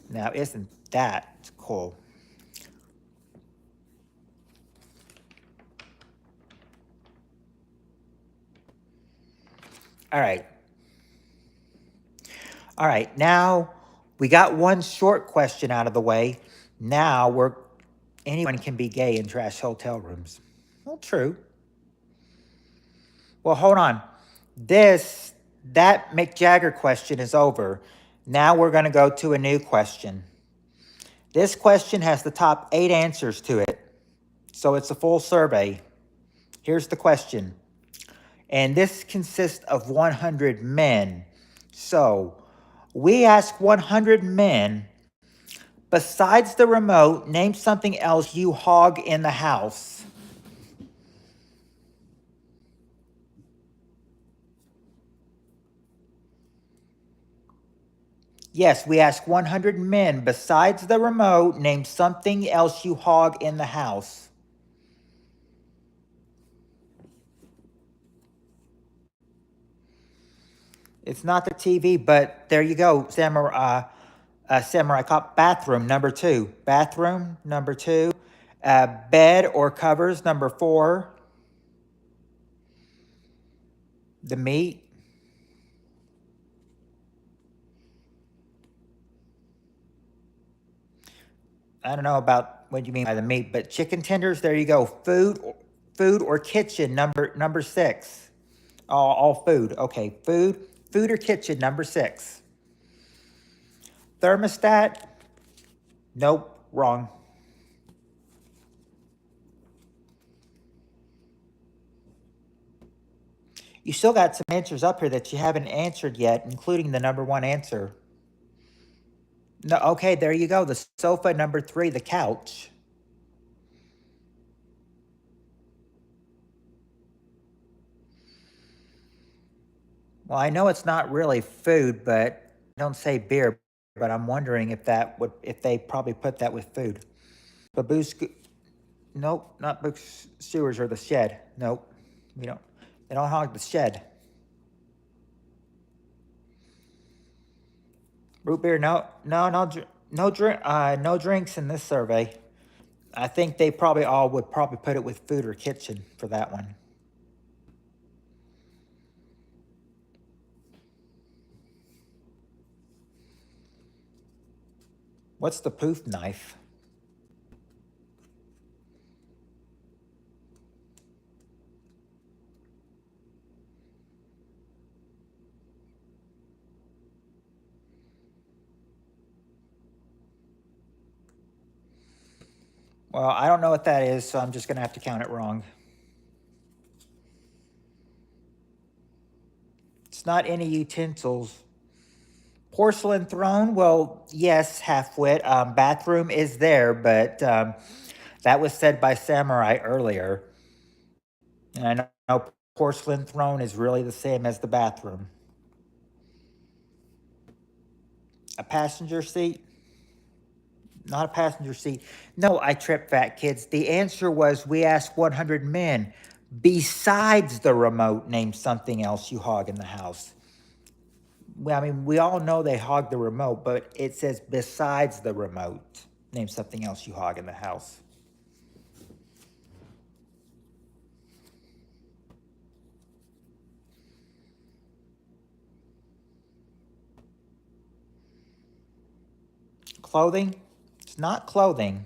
that cool? All right. All right. Now we got one short question out of the way. Now anyone can be gay in trash hotel rooms. Well, true. Well, hold on. That Mick Jagger question is over. Now we're going to go to a new question. This question has the top 8 answers to it. So it's a full survey. Here's the question. And this consists of 100 men. So we ask 100 men, besides the remote, name something else you hog in the house. Yes, we ask 100 men, besides the remote, name something else you hog in the house. It's not the TV, but there you go, Samurai Cop. Bathroom, number 2. Bathroom, number 2. Bed or covers, number 4. The meat. I don't know about what you mean by the meat, but chicken tenders, there you go. Food or kitchen, number 6. All food. Okay, food or kitchen, number 6. Thermostat, nope, wrong. You still got some answers up here that you haven't answered yet, including the number 1 answer. No, okay, there you go. The sofa, number 3, the couch. Well, I know it's not really food, but don't say beer, but I'm wondering if they probably put that with food. Babushka, nope, not books, sewers or the shed. Nope, we don't. They don't hog the shed. Root beer, no drinks in this survey. I think they probably all would probably put it with food or kitchen for that one. What's the poof knife? Well, I don't know what that is, so I'm just going to have to count it wrong. It's not any utensils. Porcelain throne? Well, yes, half-wit. Bathroom is there, but that was said by Samurai earlier. And I know porcelain throne is really the same as the bathroom. A passenger seat? Not a passenger seat. No, I tripped, fat kids. The answer was we asked 100 men. Besides the remote, name something else you hog in the house. Well, I mean, we all know they hog the remote, but it says besides the remote, name something else you hog in the house. Clothing? It's not clothing.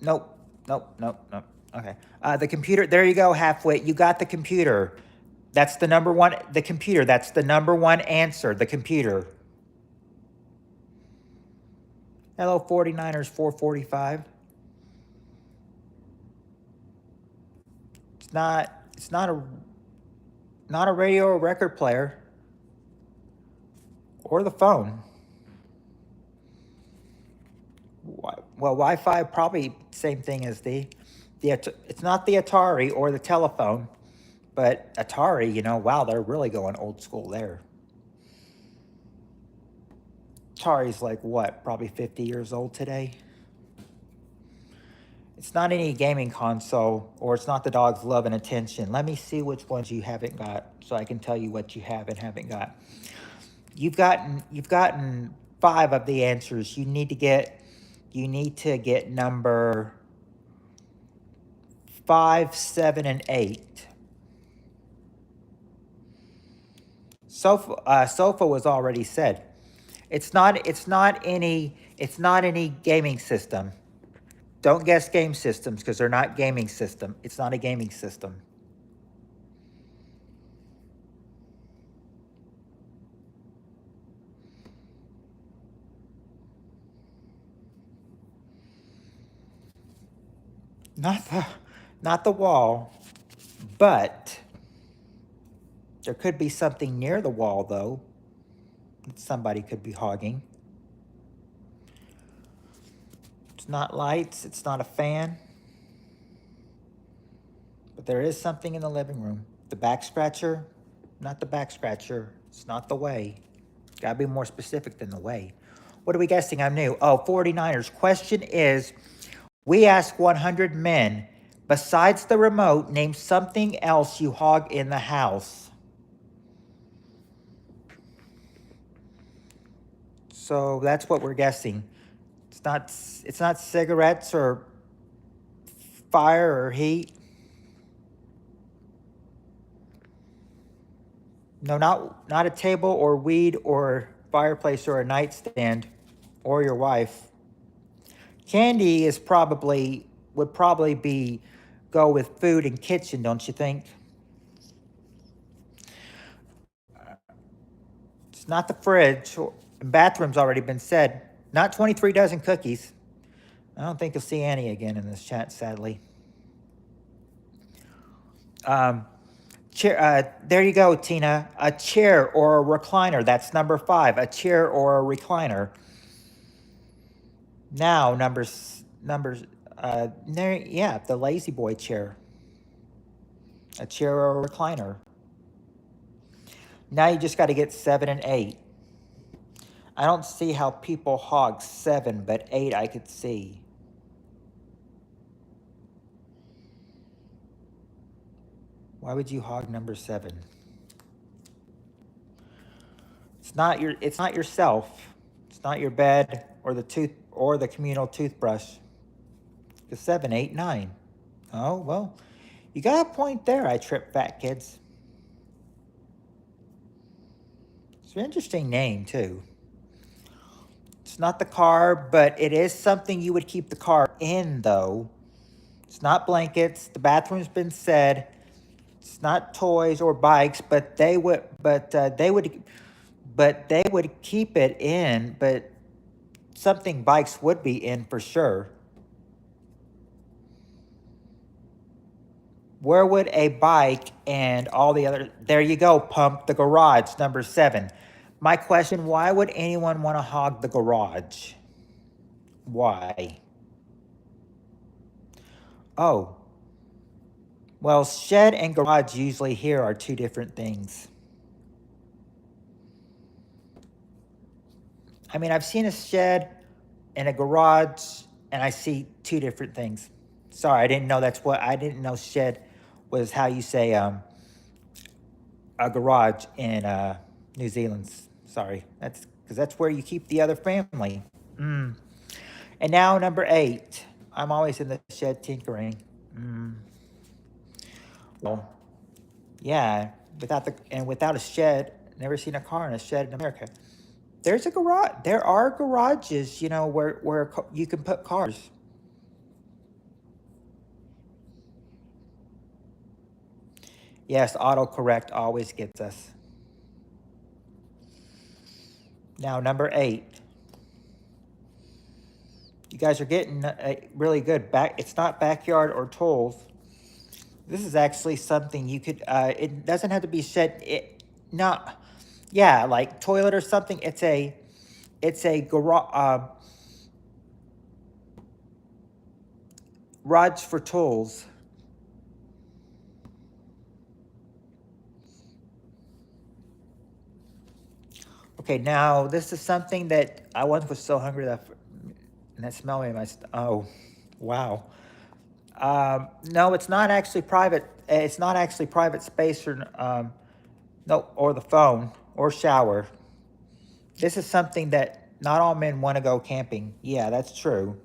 Nope, nope, nope, nope. Okay. The computer, there you go, halfwit. You got the computer. That's the number one, the computer. That's the number one answer, the computer. Hello, 49ers 445. It's not a radio or record player. Or the phone. Well, Wi-Fi probably same thing as it's not the Atari or the telephone, but Atari, wow, they're really going old school there. Atari's like what, probably 50 years old today? It's not any gaming console, or it's not the dog's love and attention. Let me see which ones you haven't got, so I can tell you what you have and haven't got. You've gotten 5 of the answers. You need to get number 5, 7, and 8. Sofa was already said. It's not any gaming system. Don't guess game systems because they're not gaming system. It's not a gaming system. Not the wall, but there could be something near the wall though that somebody could be hogging. It's not lights, it's not a fan, but there is something in the living room. The back scratcher, not the back scratcher. It's not the way. Gotta be more specific than the way. What are we guessing? I'm new. Oh, 49ers. Question is, we asked 100 men, besides the remote, name something else you hog in the house. So that's what we're guessing. It's not cigarettes or fire or heat. No, not a table or weed or fireplace or a nightstand or your wife. Candy would probably be go with food and kitchen, don't you think? It's not the fridge. Bathroom's already been said. Not 23 dozen cookies. I don't think you'll see Annie again in this chat, sadly. Chair. There you go, Tina. A chair or a recliner. That's number 5. A chair or a recliner. Now numbers. There, yeah, the lazy boy chair. A chair or a recliner. Now you just got to get 7 and 8. I don't see how people hog 7, but 8 I could see. Why would you hog number 7? It's not yourself. It's not your bed or the communal toothbrush. It's 7, 8, 9. Oh, well, you got a point there, I trip fat kids. It's an interesting name, too. It's not the car, but it is something you would keep the car in, though. It's not blankets. The bathroom's been said. It's not toys or bikes, but they would keep it in. But something bikes would be in for sure. Where would a bike and all the other... There you go, Pump, the garage, number 7. My question, why would anyone want to hog the garage? Why? Oh, well, shed and garage usually here are two different things. I mean, I've seen a shed and a garage, and I see two different things. Sorry, I didn't know shed was how you say a garage in New Zealand. Sorry, that's because that's where you keep the other family. And now number 8. I'm always in the shed tinkering. Well, yeah, without a shed, never seen a car in a shed in America. There's a garage. There are garages, where you can put cars. Yes, autocorrect always gets us. Now, number 8. You guys are getting really good. It's not backyard or tools. This is actually something you could. It doesn't have to be shed. Like toilet or something. It's a garage. Rods for tools. Okay, now this is something that I once was so hungry and that smell made my oh, wow. No, it's not actually private. It's not actually private space or no, or the phone or shower. This is something that not all men want to go camping. Yeah, that's true.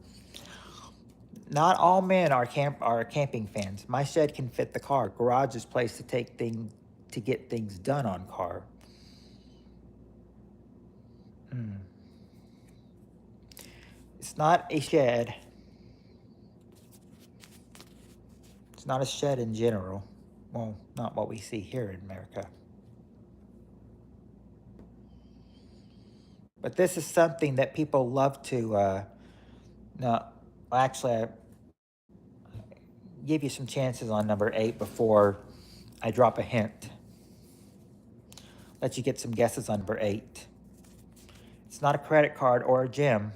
Not all men are camping fans. My shed can fit the car. Garage is place to get things done on car. It's not a shed. It's not a shed in general. Well, not what we see here in America. But this is something that people love to, no, actually, I give you some chances on number 8 before I drop a hint. Let you get some guesses on number 8. It's not a credit card or a gym.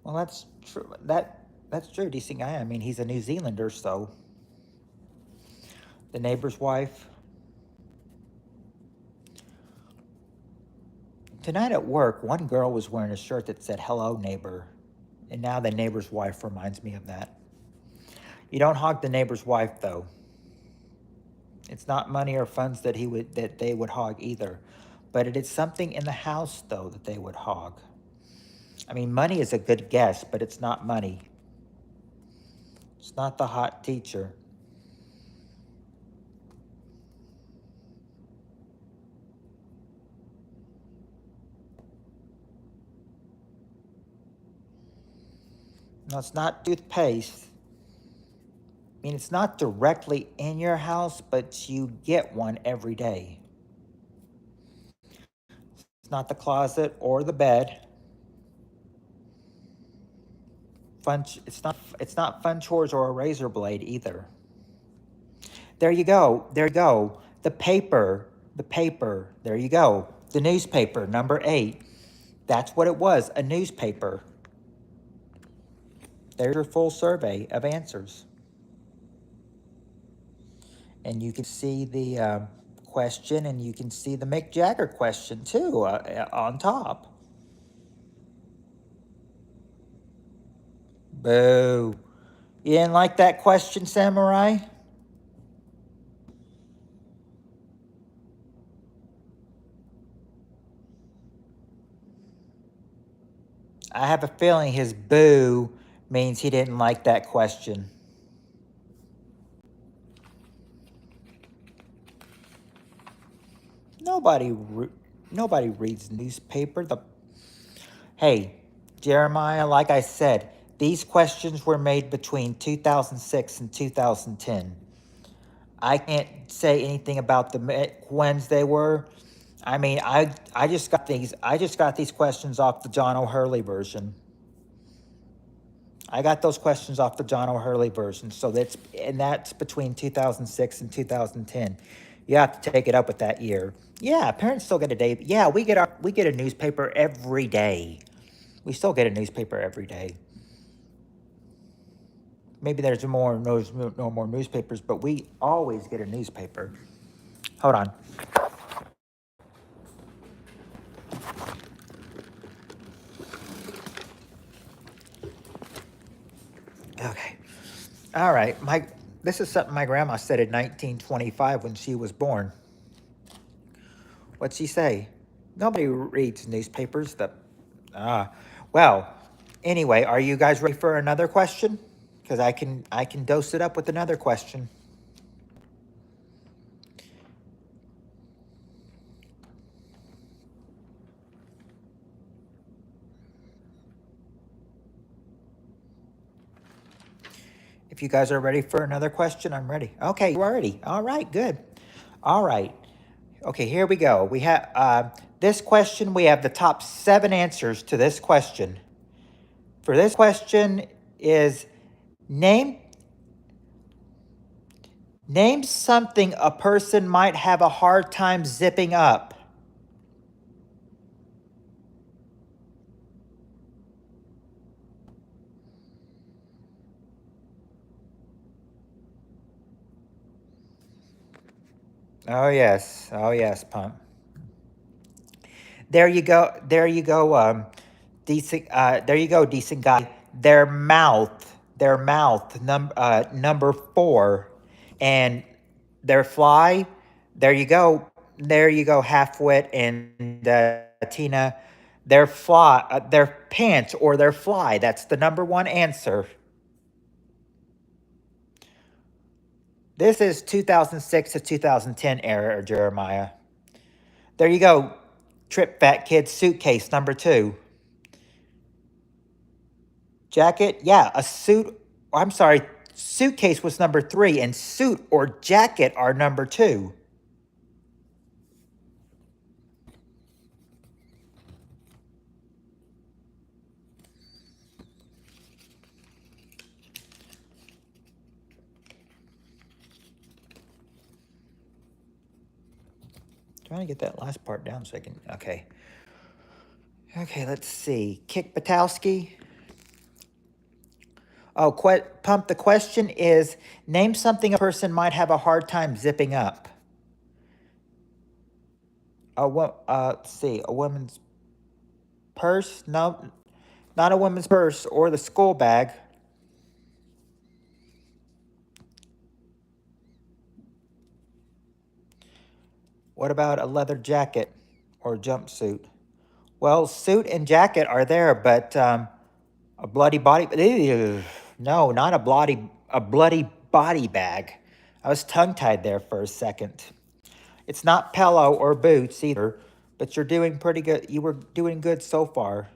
Well, that's true. That's true, decent guy. I mean, he's a New Zealander, so the neighbor's wife. Tonight at work, one girl was wearing a shirt that said "Hello, neighbor," and now the neighbor's wife reminds me of that. You don't hog the neighbor's wife, though. It's not money or funds that they would hog either, but it is something in the house, though, that they would hog. I mean, money is a good guess, but it's not money. It's not the hot teacher. No, it's not toothpaste. I mean, it's not directly in your house, but you get one every day. It's not the closet or the bed. It's not fun chores or a razor blade either. There you go. There you go. The paper. There you go. The newspaper, number 8. That's what it was, a newspaper. There's your full survey of answers. And you can see the question, and you can see the Mick Jagger question too on top. Boo. You didn't like that question, Samurai? I have a feeling his boo means he didn't like that question. Nobody, nobody reads newspaper. Hey, Jeremiah, like I said, these questions were made between 2006 and 2010. I can't say anything about when's they were. I mean, I just got these questions off the John O'Hurley version. I got those questions off the John O'Hurley version. So that's between 2006 and 2010. You have to take it up with that year. Yeah, parents still get a day. Yeah, we get a newspaper every day. We still get a newspaper every day. Maybe there's no more newspapers, but we always get a newspaper. Hold on. Okay. All right. This is something my grandma said in 1925 when she was born. What'd she say? Nobody reads newspapers. Well, anyway, are you guys ready for another question? Because I can dose it up with another question. If you guys are ready for another question, I'm ready. Okay, you are ready. All right, good. All right. Okay, here we go. We have this question. We have the top 7 answers to this question. For this question is name something a person might have a hard time zipping up. Oh yes, Pump. There you go. There you go. Decent. There you go, decent guy. Their mouth. Number 4, and their fly. There you go. There you go, Halfwit and Tina. Their pants or their fly. That's the number 1 answer. This is 2006 to 2010 era, Jeremiah. There you go. Trip Fat Kid suitcase number 2. Jacket, yeah, a suit. I'm sorry, suitcase was number 3, and suit or jacket are number 2. Trying to get that last part down so I can. Okay. Okay, let's see. Kick Batowski. Oh, Pump. The question is name something a person might have a hard time zipping up. Let's see. A woman's purse? No, not a woman's purse or the school bag. What about a leather jacket or jumpsuit? Well, suit and jacket are there, but a bloody body. No, not a bloody body bag. I was tongue tied there for a second. It's not pillow or boots either, but you're doing pretty good. You were doing good so far.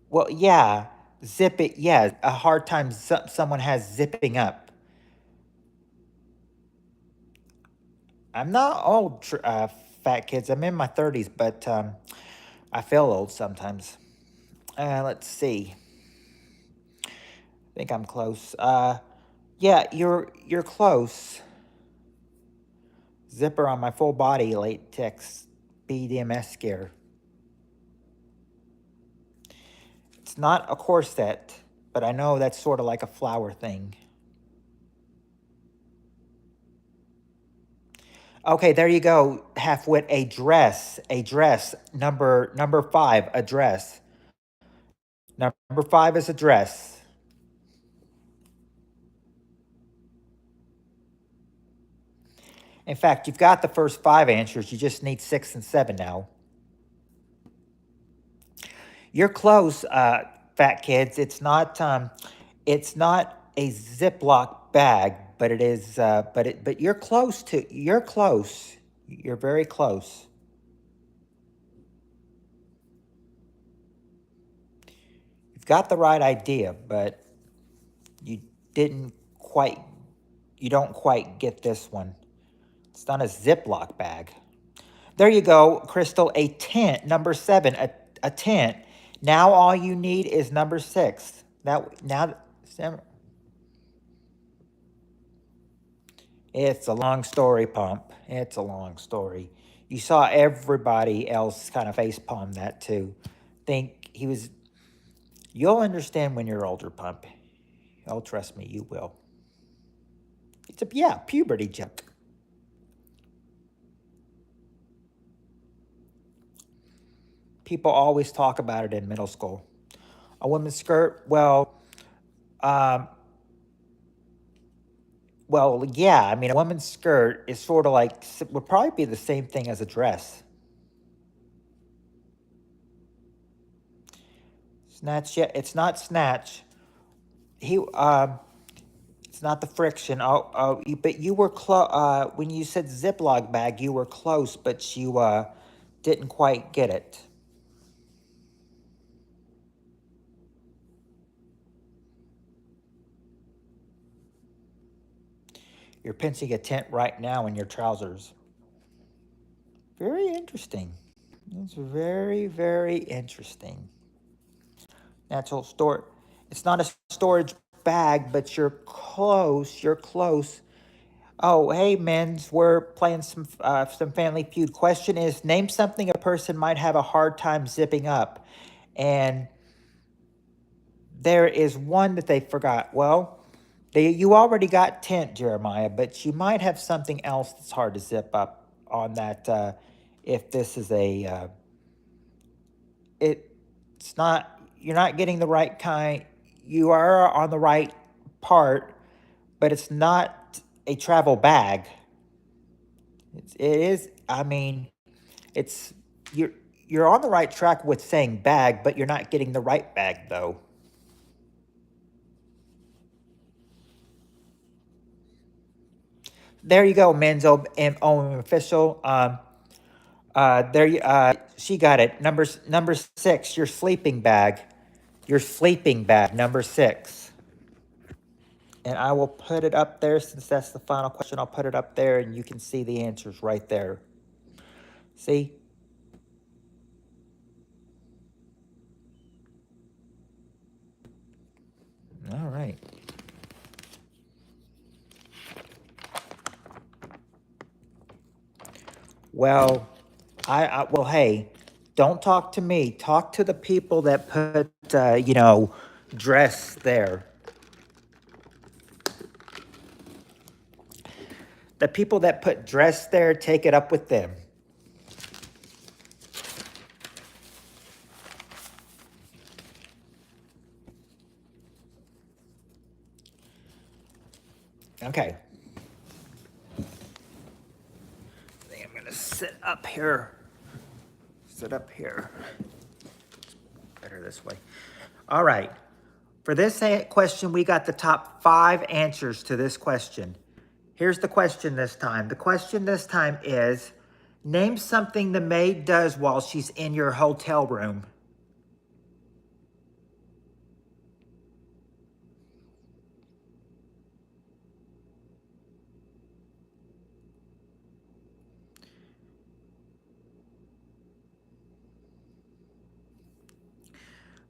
Well, yeah, zip it. Yeah, a hard time someone has zipping up. I'm not old, fat kids. I'm in my 30s, but I feel old sometimes. Let's see. I think I'm close. Yeah, you're close. Zipper on my full body latex BDMS gear. It's not a corset, but I know that's sort of like a flower thing. Okay, there you go. Halfwit, a dress. Number 5, a dress. Number 5 is a dress. In fact, you've got the first 5 answers. You just need 6 and 7 now. You're close, fat kids. It's not a Ziploc bag, but it is, but you're close to, you're close. You're very close. You've got the right idea, but you didn't quite, you don't quite get this one. It's not a Ziploc bag. There you go, Crystal, a tent, number 7, a tent. Now all you need is number 6. Now, it's a long story, Pump. It's a long story. You saw everybody else kind of facepalm that too. Think he was, you'll understand when you're older, Pump. Oh, trust me, you will. It's a, yeah, puberty joke. People always talk about it in middle school. A women's skirt, um, well, yeah. I mean, a woman's skirt is sort of like, would probably be the same thing as a dress. Snatch, yeah, it's not snatch. He, it's not the friction. But you were close. When you said Ziploc bag, you were close, but you didn't quite get it. You're pinching a tent right now in your trousers. Very interesting. It's very, very interesting. Natural store. It's not a storage bag, but you're close. You're close. Oh, hey, men's. We're playing some Family Feud. Question is, name something a person might have a hard time zipping up, and there is one that they forgot. Well, you already got tent, Jeremiah, but you might have something else that's hard to zip up on that. If this is it's not, you're not getting the right kind. You are on the right part, but it's not a travel bag. It is. I mean, it's you're you're on the right track with saying bag, but you're not getting the right bag though. There you go, Menzo and Owen official. There you. She got it. Number 6. Your sleeping bag. Your sleeping bag. Number 6. And I will put it up there since that's the final question. I'll put it up there, and you can see the answers right there. See. All right. Well, well, hey, don't talk to me. Talk to the people that put, dress there. The people that put dress there, take it up with them. Okay. I think I'm gonna sit up here. Sit up here. Better this way. All right. For this question, we got the top 5 answers to this question. Here's the question this time. The question this time is, name something the maid does while she's in your hotel room.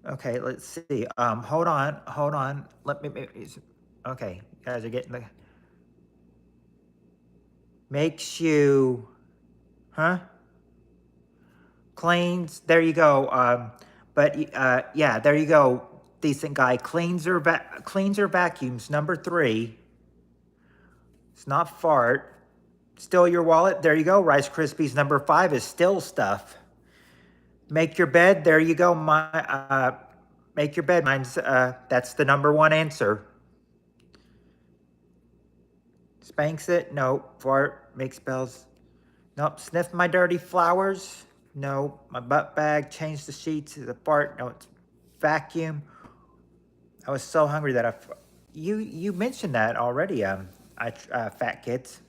Okay, let's see. Hold on. Let me. Okay, you guys are getting the. Makes you, huh? Cleans. There you go. Yeah, there you go. Decent guy. Cleans or vacuums. Number 3. It's not fart. Still your wallet. There you go. Rice Krispies. Number 5 is still stuff. Make your bed. There you go. Make your bed. Mine's that's the number 1 answer. Spanks it. No. Fart. Makes bells. Nope. Sniff my dirty flowers. No. My butt bag. Change the sheets. The fart. No. It's vacuum. I was so hungry that you mentioned that already. fat kids.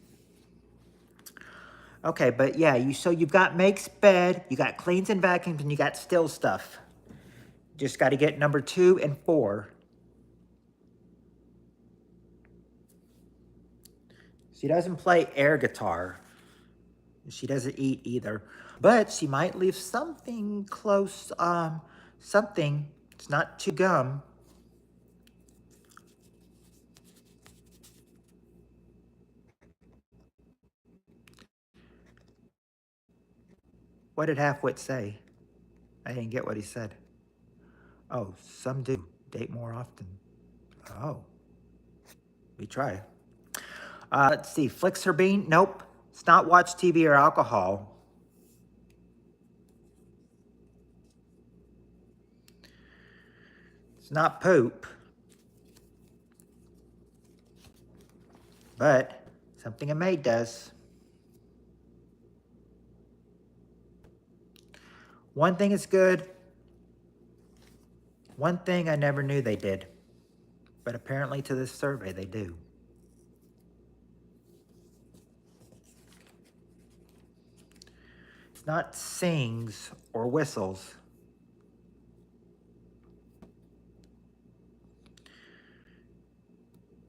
Okay, but yeah, so you've got makes bed, you got cleans and vacuums, and you got still stuff. Just got to get number 2 and 4. She doesn't play air guitar. She doesn't eat either. But she might leave something close, something. It's not too gum. What did Halfwit say? I didn't get what he said. Oh, some do. Date more often. Oh, we try. Let's see. Flicks her bean? Nope. It's not watch TV or alcohol. It's not poop. But something a maid does. One thing is good. One thing I never knew they did. But apparently to this survey they do. It's not sings or whistles.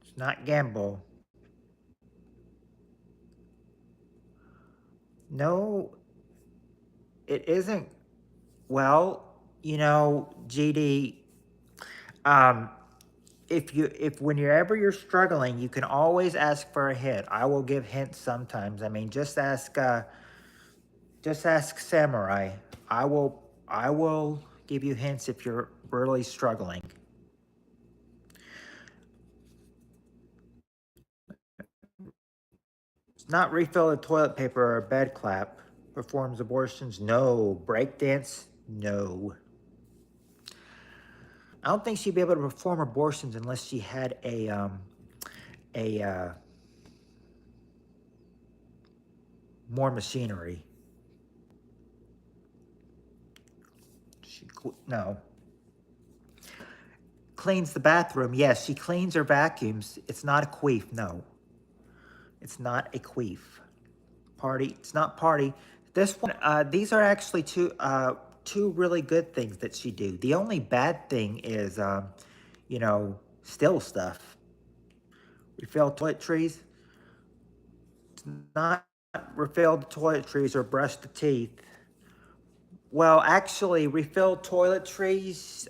It's not gamble. No, it isn't. Well, you know, GD, if whenever you're struggling, you can always ask for a hint. I will give hints sometimes. I mean, just ask Samurai. I will give you hints if you're really struggling. It's not refill the toilet paper or a bed clap. Performs abortions? No. Breakdance? No. I don't think she'd be able to perform abortions unless she had a more machinery. No. Cleans the bathroom? Yes, she cleans or vacuums. It's not a queef. No. It's not a queef. Party? It's not party. This one, these are actually two really good things that she do. The only bad thing is, you know, still stuff. Refill toiletries. It's not refill the toiletries or brush the teeth. Well, actually, refill toiletries,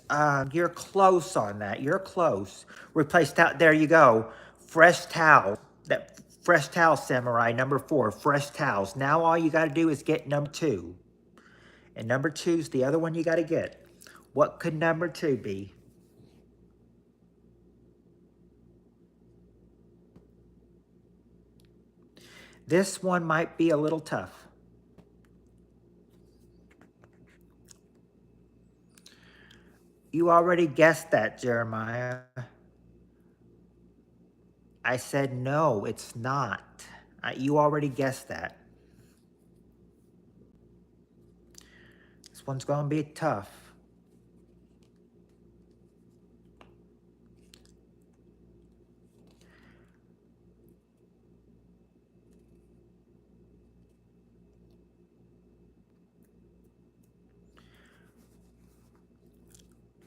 you're close on that. You're close. Replace towel. There you go. Fresh towel. That fresh towel, Samurai. Number 4, fresh towels. Now all you got to do is get number 2. And number 2's the other one you got to get. What could number 2 be? This one might be a little tough. You already guessed that, Jeremiah. I said no, it's not. You already guessed that. This one's going to be tough.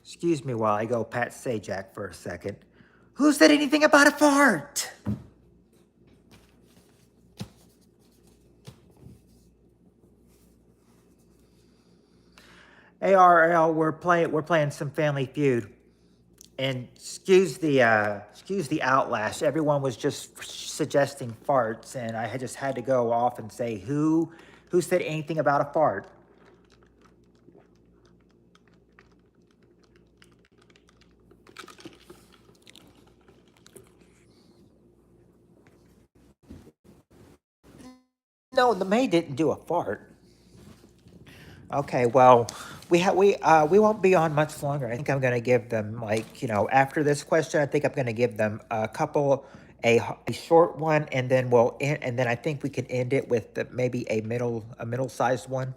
Excuse me while I go pat Sajak for a second. Who said anything about a fart? ARL, we're playing some Family Feud. And excuse the outlash. Everyone was just suggesting farts, and I just had to go off and say who said anything about a fart. No, the maid didn't do a fart. Okay, well, we won't be on much longer. I think I'm going to give them, like, you know, after this question, I think I'm going to give them a couple, a short one, and then we'll end, and then I think we can end it with maybe a middle-sized one.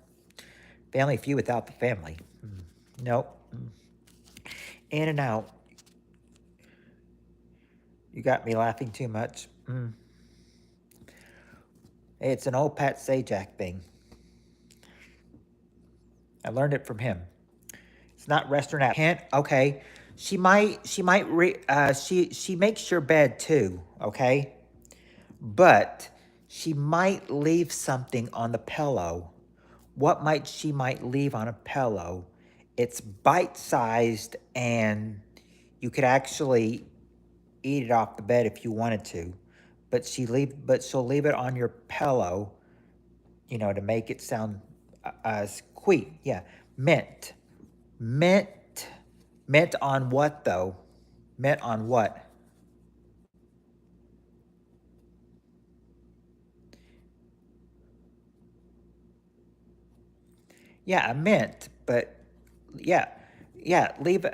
Family Feud without the family. Nope. In and out. You got me laughing too much. It's an old Pat Sajak thing. I learned it from him. It's not rest or nap. Hint, okay. She makes your bed too, okay? But she might leave something on the pillow. What might she might leave on a pillow? It's bite-sized and you could actually eat it off the bed if you wanted to. But she'll leave it on your pillow, you know, to make it sound squeak. Yeah. Mint. Mint. Mint on what though? Mint on what? Yeah, a mint, but yeah, yeah, leave,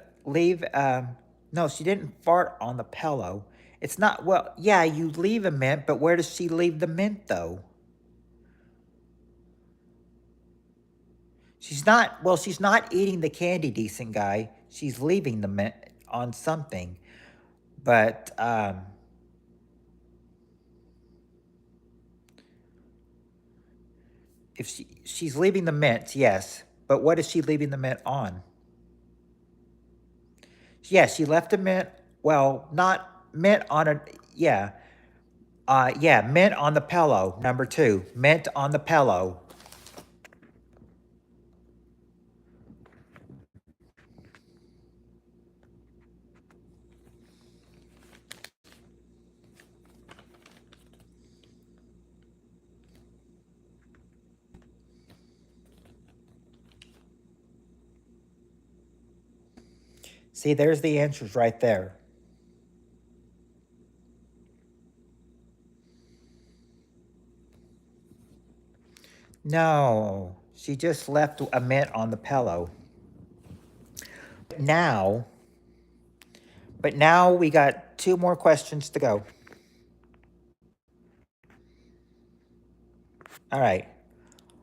no, she didn't fart on the pillow. It's not, well, yeah, you leave a mint, but where does she leave the mint though? She's not eating the candy, decent guy. She's leaving the mint on something, but, if she's leaving the mint, yes, but what is she leaving the mint on? Yeah, she left a mint, well, not mint on a, yeah, yeah, mint on the pillow, number 2. Mint on the pillow. See, there's the answers right there. No, she just left a mint on the pillow. Now, but now we got 2 more questions to go. All right.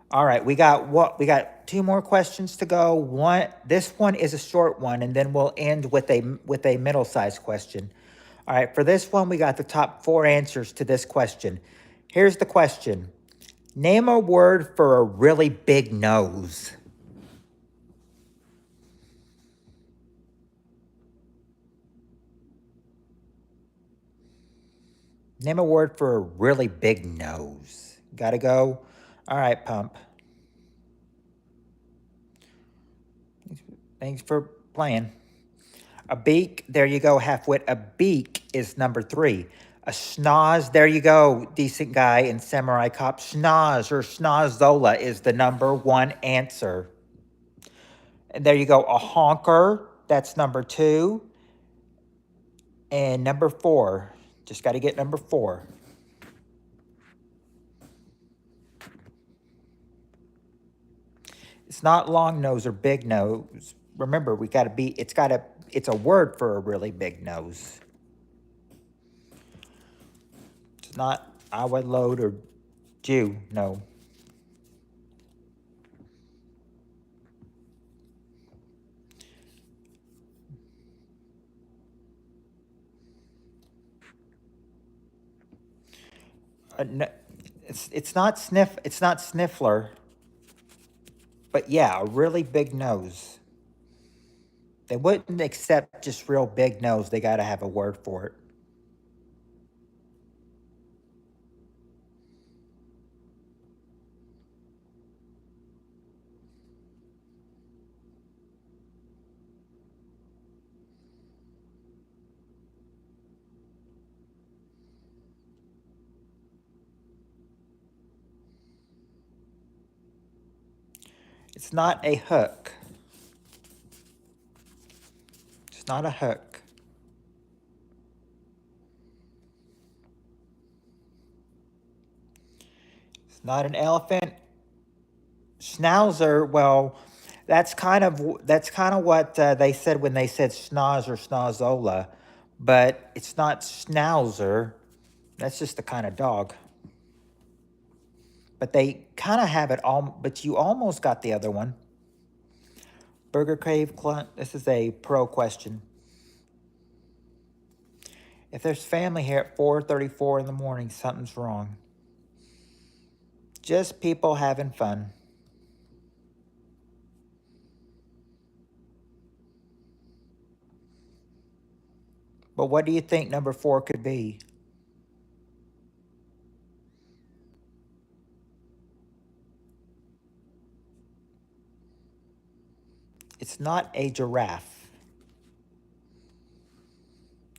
All right, we got 2 more questions to go. This one is a short one, and then we'll end with a middle-sized question. All right, for this one, we got the top 4 answers to this question. Here's the question. Name a word for a really big nose. Name a word for a really big nose. Gotta go? All right, Pump. Thanks for playing. A beak, there you go, halfwit. A beak is number 3. A schnoz, there you go, decent guy and samurai cop. Schnoz or schnozola is the number 1 answer. And there you go, a honker, that's number 2. And number 4, just got to get number 4. It's not long nose or big nose. Remember, it's a word for a really big nose. It's not I would load or Jew, no. No, it's not sniffler, but yeah, a really big nose. They wouldn't accept just real big nose. They got to have a word for it. It's not a hook. It's not a hook. It's not an elephant. Schnauzer, well, that's kind of what they said when they said schnoz or schnozola, but it's not schnauzer. That's just the kind of dog. But they kind of have it all, but you almost got the other one. Burger Crave, this is a pro question. If there's family here at 4:34 in the morning, something's wrong. Just people having fun. But what do you think number 4 could be? It's not a giraffe.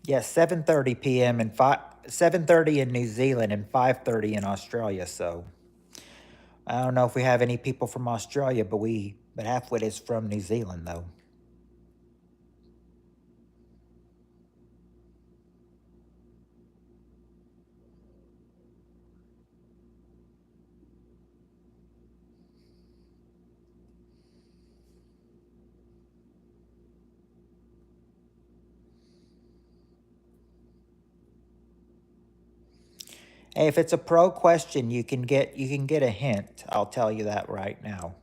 Yes, 7:30 p.m. and 7:30 in New Zealand and 5:30 in Australia. So I don't know if we have any people from Australia, but half of it is from New Zealand though. Hey, if it's a pro question, you can get a hint. I'll tell you that right now.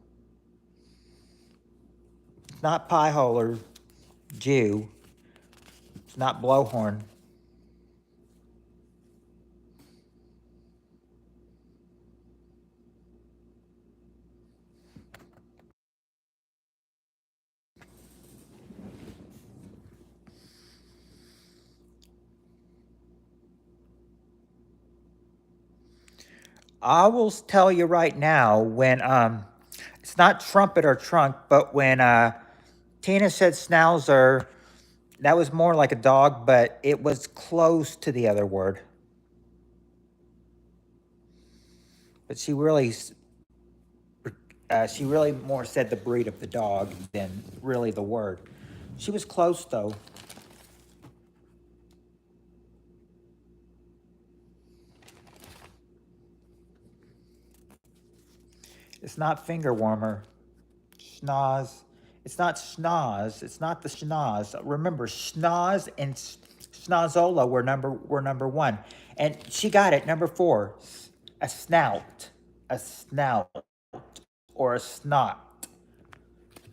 It's not pie hole or Jew. It's not blowhorn. I will tell you right now when it's not trumpet or trunk, but when Tina said schnauzer, that was more like a dog, but it was close to the other word. But she really more said the breed of the dog than really the word. She was close though. It's not finger warmer. Schnoz. It's not schnoz. It's not the schnoz. Remember, schnoz and schnozola were number one, and she got it. Number 4, a snout, or a snot.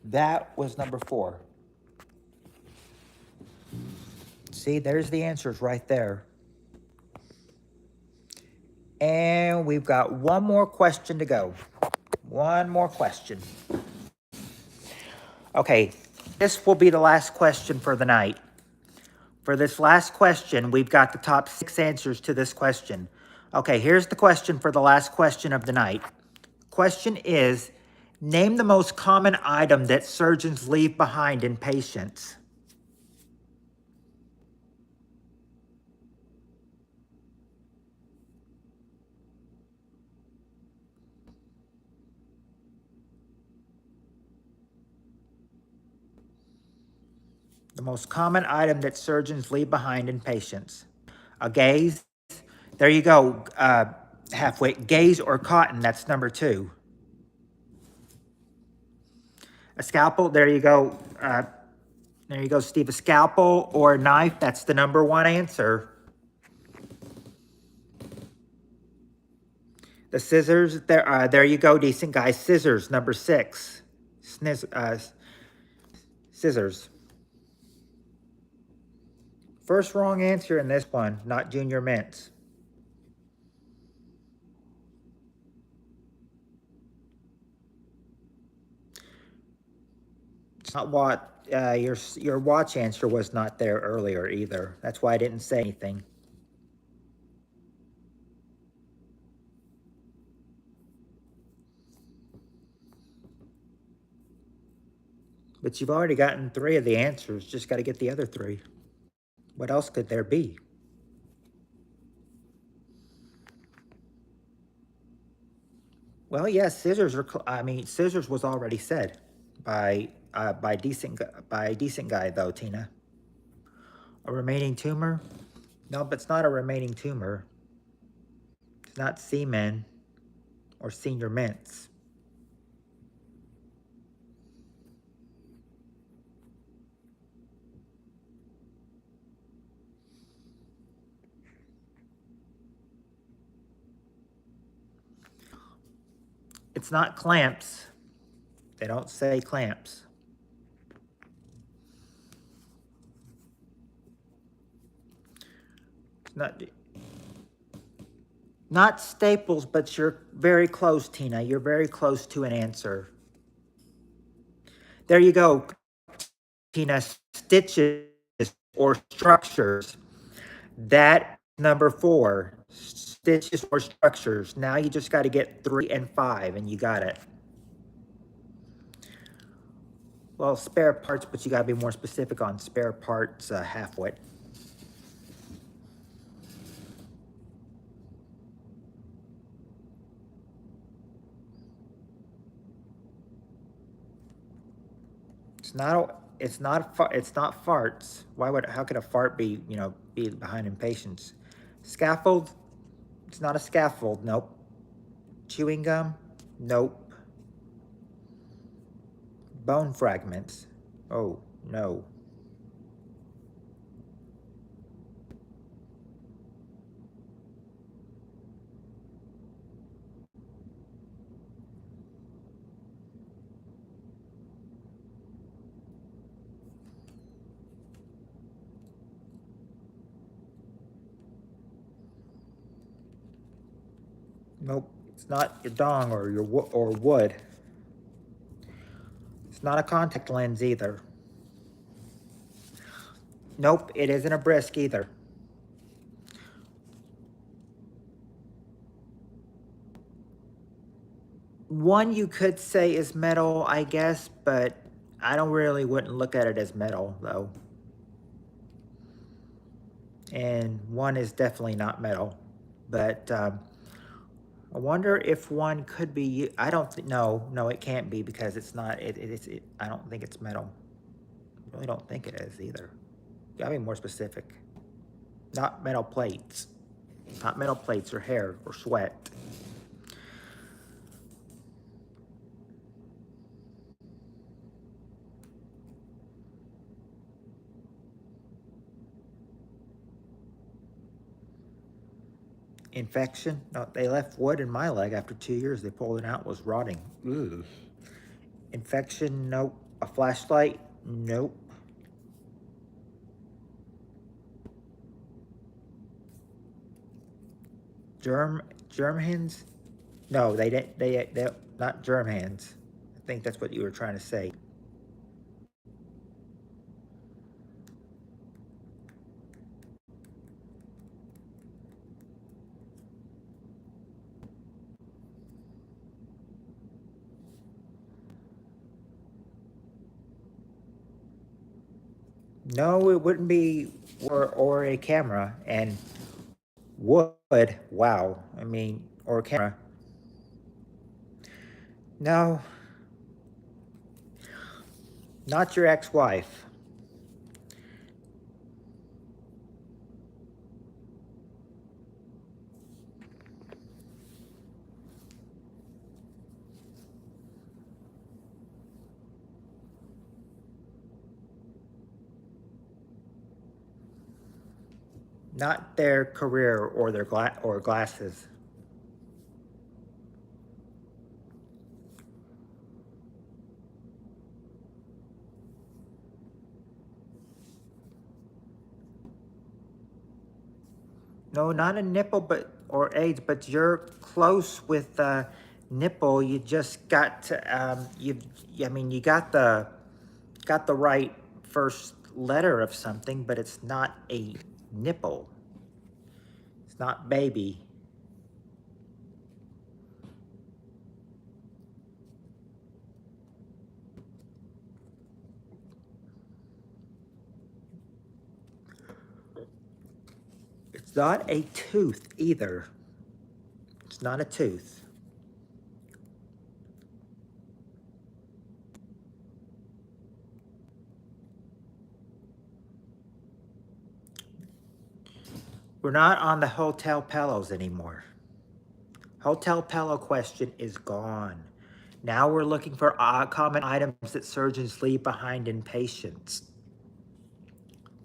That was number 4. See, there's the answers right there. And we've got one more question to go. One more question. Okay, this will be the last question for the night. For this last question, we've got the top 6 answers to this question. Okay, here's the question for the last question of the night. Question is, name the most common item that surgeons leave behind in patients. The most common item that surgeons leave behind in patients. A gaze. There you go. Halfway. Gaze or cotton. That's number 2. A scalpel. There you go. There you go, Steve. A scalpel or a knife. That's the number 1 answer. The scissors. There you go, decent guy. Scissors. Number 6. Scissors. First wrong answer in this one, not Junior Mints. It's not what your watch answer was not there earlier either. That's why I didn't say anything. But you've already gotten 3 of the answers. Just got to get the other 3. What else could there be? Well, yes, scissors are. Scissors was already said by decent guy though, Tina. A remaining tumor? No, but it's not a remaining tumor. It's not semen or senior mints. It's not clamps. They don't say clamps. Not, not staples, but you're very close, Tina. You're very close to an answer. There you go, Tina. Stitches or structures. That number 4. Stitches or structures. Now you just got to get 3 and 5, and you got it. Well, spare parts, but you got to be more specific on spare parts, halfwit. It's not farts. How could a fart be, be behind impatience? Scaffold? It's not a scaffold. Nope. Chewing gum? Nope. Bone fragments? Oh, no. Nope. It's not your dong or your or wood. It's not a contact lens either. Nope, it isn't a brisk either. One you could say is metal, I guess, but I don't really wouldn't look at it as metal though. And one is definitely not metal, but I wonder if one could be. I don't think. No, it can't be because it's not. I don't think it's metal. I really don't think it is either. Gotta be more specific. Not metal plates. Not metal plates or hair or sweat. Infection? No, they left wood in my leg after 2 years. They pulled it out. It was rotting. Ugh. Infection? Nope. A flashlight? Nope. Germ hands? No, they didn't. They not germ hands. I think that's what you were trying to say. No, it wouldn't be or a camera and wood. Wow. I mean, or a camera. No, not your ex-wife. Not their career or their glasses. No, not a nipple, but or AIDS, but you're close with nipple. You just got to you. I mean, you got the right first letter of something, but it's not a nipple. It's not baby. It's not a tooth either. It's not a tooth. We're not on the hotel pillows anymore. Hotel pillow question is gone. Now we're looking for common items that surgeons leave behind in patients.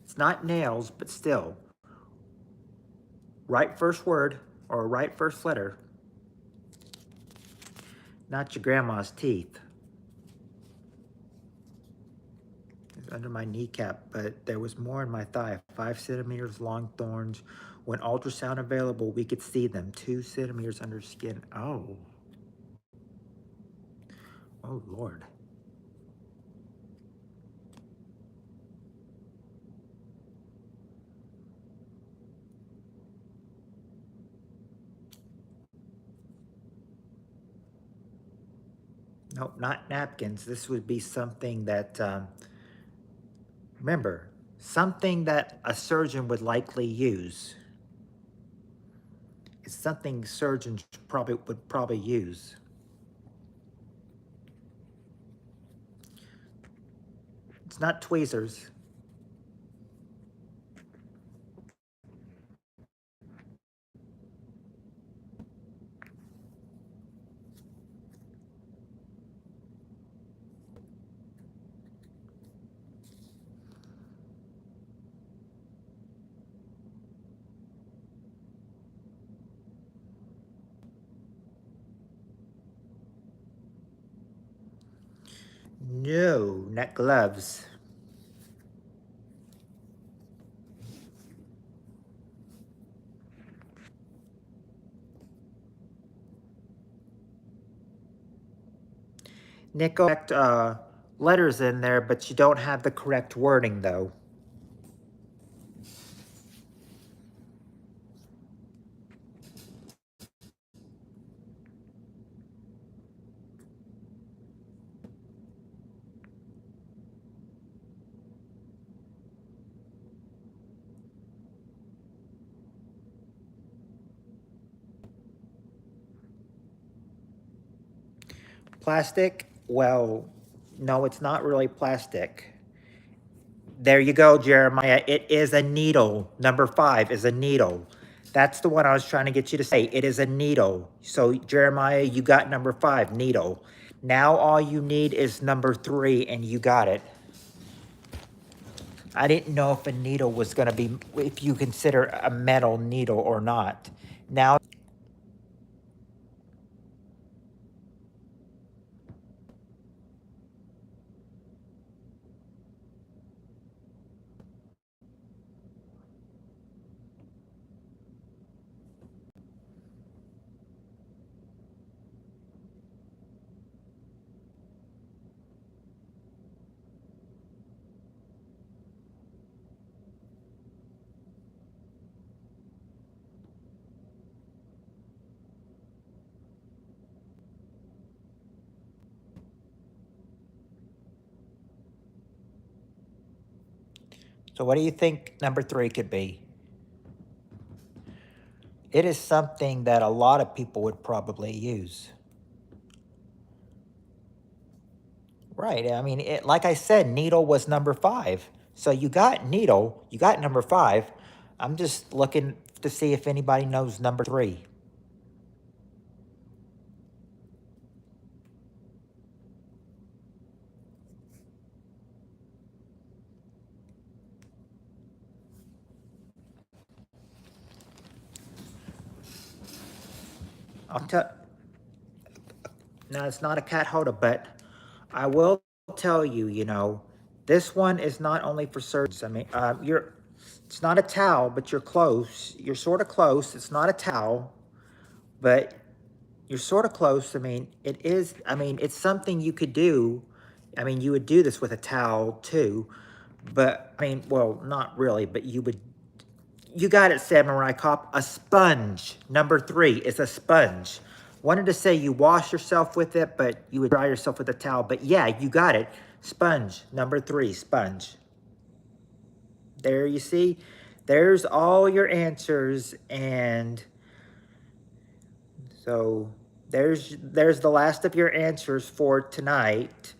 It's not nails, but still. Right first word or right first letter. Not your grandma's teeth. It's under my kneecap, but there was more in my thigh. 5 centimeters long thorns When ultrasound available, we could see them 2 centimeters under skin. Oh. Oh, Lord. Nope, not napkins. This would be something that, remember, something that a surgeon would likely use. It's something surgeons would probably use. It's not tweezers. No, not gloves. Nickel, letters in there, but you don't have the correct wording, though. Plastic? Well, no, it's not really plastic. There you go, Jeremiah. It is a needle. Number 5 is a needle. That's the one I was trying to get you to say. It is a needle. So, Jeremiah, you got number 5, needle. Now all you need is number 3, and you got it. I didn't know if a needle was going to be, if you consider a metal needle or not. Now, so what do you think number 3 could be? It is something that a lot of people would probably use. Right. I mean, like I said, needle was number 5. So you got needle, you got number 5. I'm just looking to see if anybody knows number 3. I'll tell. No, it's not a cat holder, but I will tell you, this one is not only for surgeons. I mean, it's not a towel, but you're close. You're sort of close. It's not a towel, but you're sort of close. I mean, it's something you could do. I mean, you would do this with a towel too, but I mean, well, not really, but you got it, Samurai Cop. A sponge. Number 3 is a sponge. Wanted to say you wash yourself with it, but you would dry yourself with a towel. But yeah, you got it. Sponge. Number 3, sponge. There you see. There's all your answers. And so there's the last of your answers for tonight,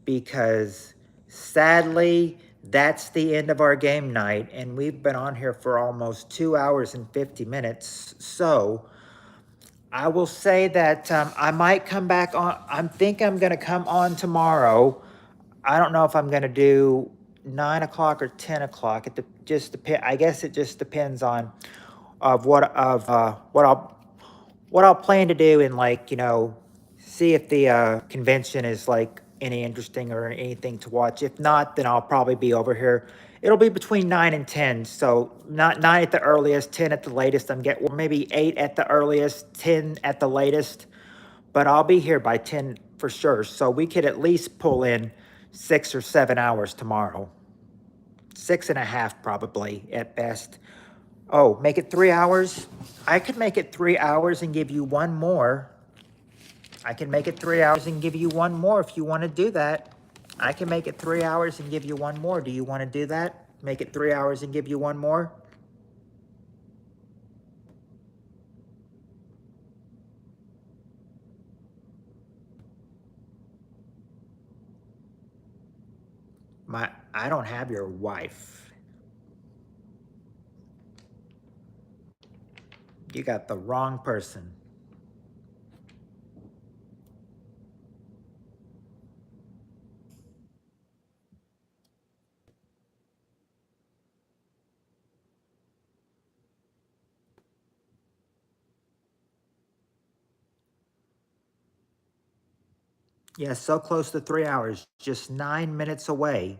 because sadly, that's the end of our game night, and we've been on here for almost 2 hours and 50 minutes. So I will say that I might come back on. I think I'm going to come on tomorrow. I don't know if I'm going to do 9 o'clock or 10 o'clock. Just depends. I guess it just depends on what I'll plan to do, and see if the convention is like any interesting or anything to watch. If not, then I'll probably be over here It'll be between 9 and 10. So not 9 at the earliest, 10 at the latest. Or maybe 8 at the earliest, 10 at the latest. But I'll be here by 10 for sure. So we could at least pull in 6 or 7 hours tomorrow. 6.5 probably at best. Oh, make it 3 hours? I could make it 3 hours and give you one more. I can make it 3 hours and give you one more if you want to do that. I can make it 3 hours and give you one more. Do you want to do that? Make it 3 hours and give you one more? I don't have your wife. You got the wrong person. Yeah, so close to 3 hours, just 9 minutes away.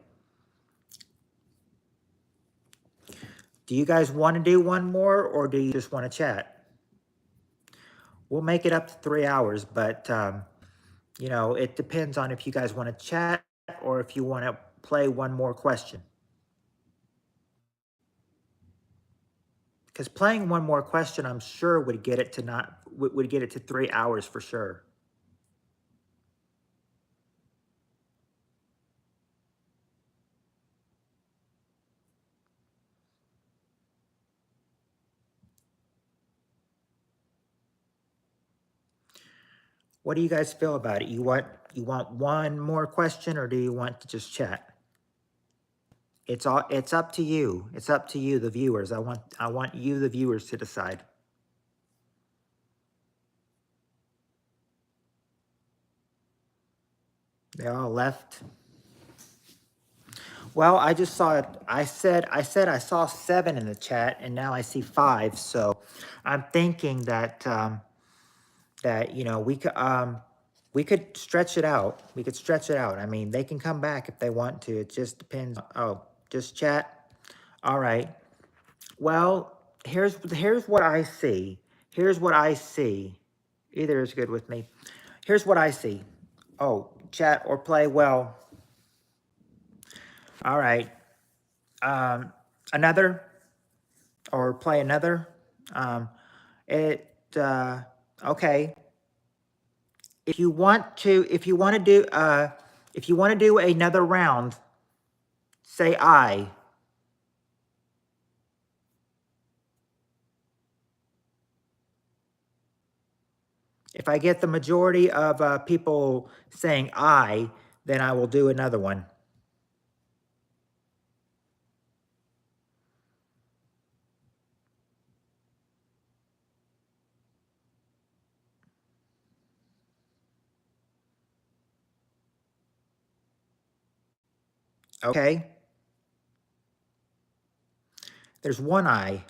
Do you guys want to do one more, or do you just want to chat? We'll make it up to 3 hours, but you know, it depends on if you guys want to chat or if you want to play one more question. Because playing one more question, I'm sure would get it to 3 hours for sure. What do you guys feel about it? You want one more question, or do you want to just chat? It's up to you. It's up to you, the viewers. I want you, the viewers, to decide. They all left. Well, I just saw it. I said I saw 7 in the chat, and now I see 5. So I'm thinking that that you know we could stretch it out. We could stretch it out. I mean, they can come back if they want to. It just depends. Oh, just chat. All right. Well, here's what I see. Here's what I see. Either is good with me. Here's what I see. Oh, chat or play. Well, all right. Another or play another. Um, it okay. If you want to, if you want to do another round, say I. If I get the majority of people saying I, then I will do another one. Okay. There's one I.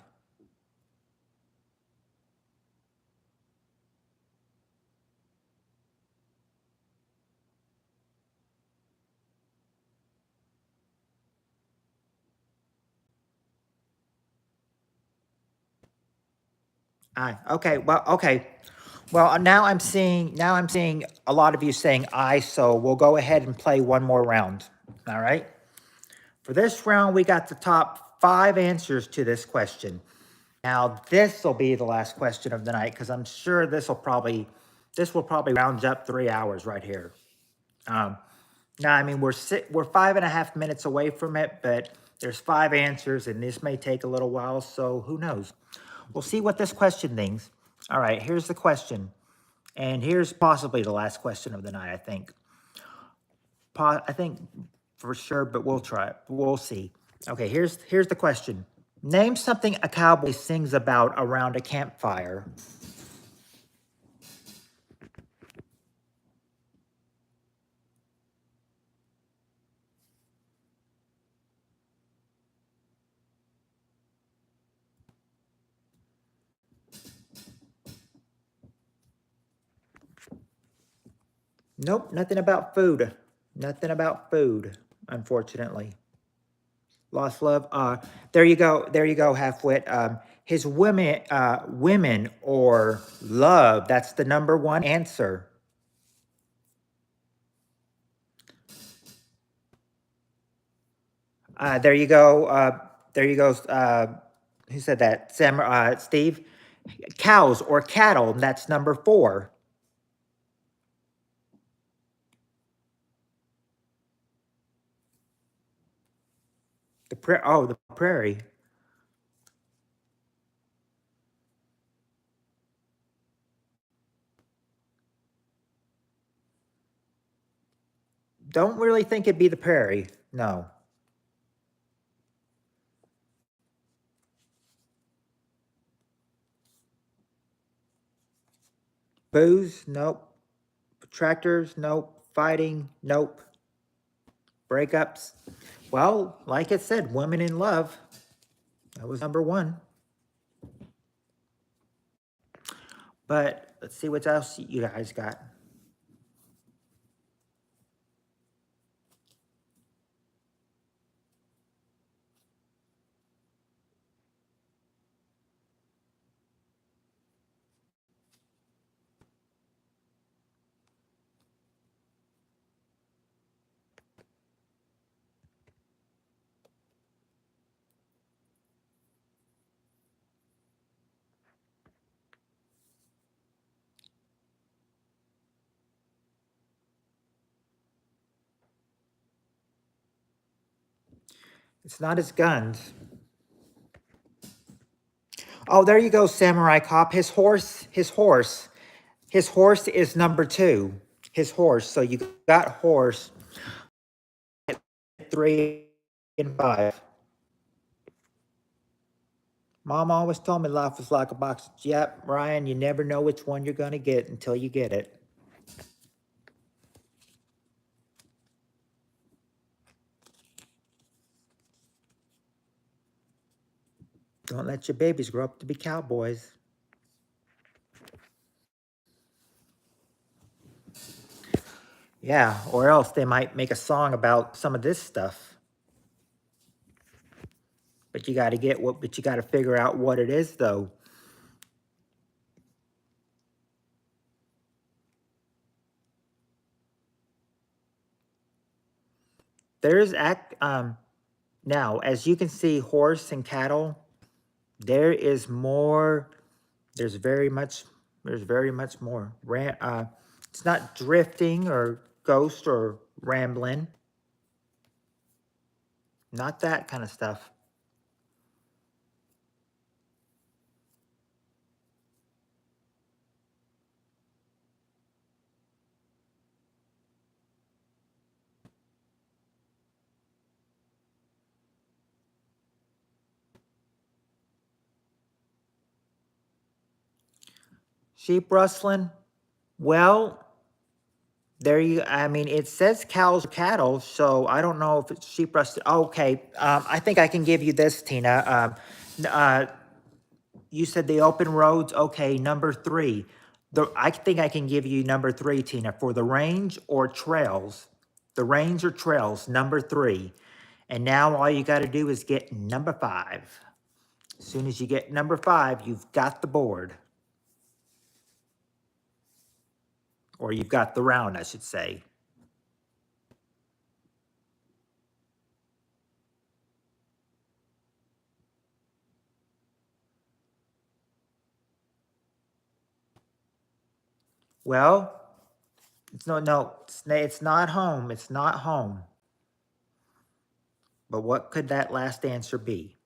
I. Okay. Well. Okay. Well, now I'm seeing a lot of you saying I. So we'll go ahead and play one more round. All right. For this round, we got the top 5 answers to this question. Now, this will be the last question of the night because I'm sure this will probably round up 3 hours right here. Now, I mean, we're 5.5 minutes away from it, but there's 5 answers, and this may take a little while, so who knows? We'll see what this question thinks. All right, here's the question, and here's possibly the last question of the night, I think. I think for sure, but we'll try it. We'll see. Okay, here's the question. Name something a cowboy sings about around a campfire. Nope, nothing about food. Nothing about food, unfortunately. Lost love. There you go. There you go, Halfwit. His women or love. That's the number one answer. There you go. There you go. Who said that? Steve. Cows or cattle. That's number 4. The prairie. Don't really think it'd be the prairie. No. Booze? Nope. Tractors? Nope. Fighting? Nope. Breakups? Well, like I said, women in love. That was number 1. But let's see what else you guys got. It's not his guns. Oh, there you go, Samurai Cop. His horse is number 2. His horse. So you got horse 3 and 5. Mom always told me life was like a box. Yep, Ryan, you never know which one you're gonna get until you get it. Don't let your babies grow up to be cowboys. Yeah, or else they might make a song about some of this stuff. But you got to figure out what it is, though. There's now, as you can see, horse and cattle. There is more. There's very much more. It's not drifting or ghost or rambling. Not that kind of stuff. Sheep rustling. Well, I mean, it says cows or cattle, so I don't know if it's sheep rustling. Okay, I think I can give you this, Tina. You said the open roads. Okay, number 3. I think I can give you number 3, Tina, for the range or trails. The range or trails, number 3. And now all you got to do is get number 5. As soon as you get number 5, you've got the board. Or you've got the round, I should say. Well, it's not home. It's not home. But what could that last answer be?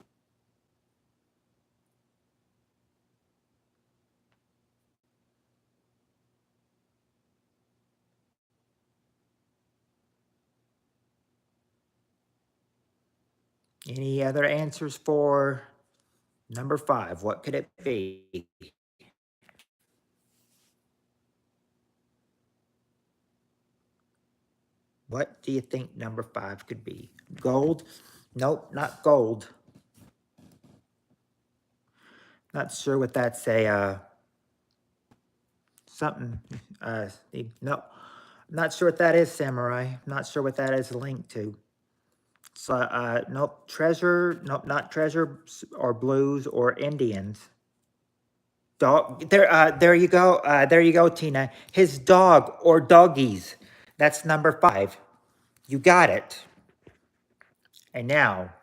Any other answers for number 5? What could it be? What do you think number 5 could be? Gold? Nope, not gold. Not sure what that's something. No, not sure what that is, Samurai. Not sure what that is linked to. Nope, treasure, nope, not treasure or blues or Indians. Dog, there you go, Tina. His dog or doggies. That's number 5. You got it. And now,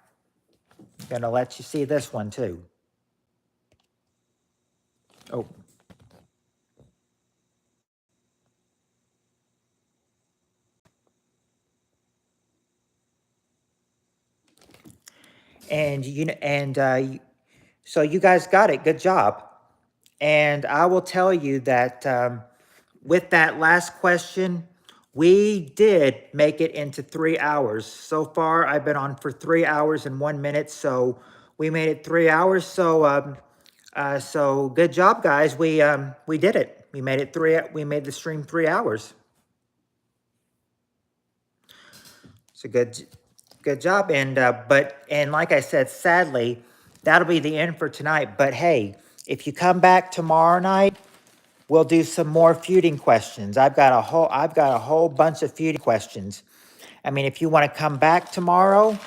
I'm gonna let you see this one too. Oh. And so you guys got it. Good job. And I will tell you that with that last question, we did make it into 3 hours. So far, I've been on for 3 hours and 1 minute. So we made it 3 hours. So good job, guys. We did it. We made it we made the stream 3 hours. So good job. And and like I said, sadly, that'll be the end for tonight. But hey, if you come back tomorrow night, we'll do some more feuding questions. I've got a whole bunch of feuding questions. I mean, if you want to come back tomorrow,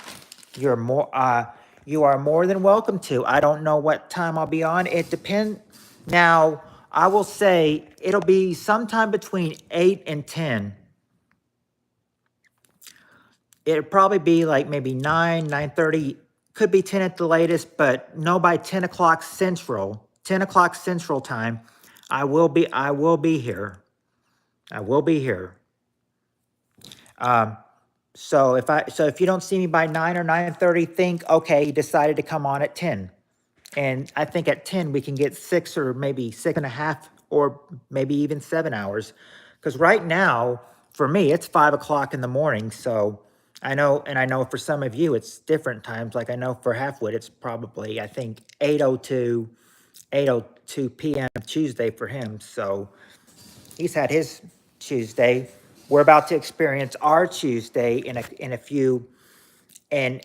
you are more than welcome to. I don't know what time I'll be on. It depends. Now, I will say it'll be sometime between 8 and 10. It'll probably be like maybe 9:30, could be 10 at the latest, but no, by 10 o'clock Central, 10 o'clock Central time, I will be here. I will be here. So if you don't see me by 9 or 9:30, think, okay, you decided to come on at 10. And I think at 10, we can get 6 or maybe 6.5 or maybe even 7 hours. Because right now, for me, it's 5 o'clock in the morning. So I know for some of you, it's different times. Like I know for Halfwood, it's probably, I think, 8:02 p.m. Tuesday for him. So he's had his Tuesday. We're about to experience our Tuesday in a few, and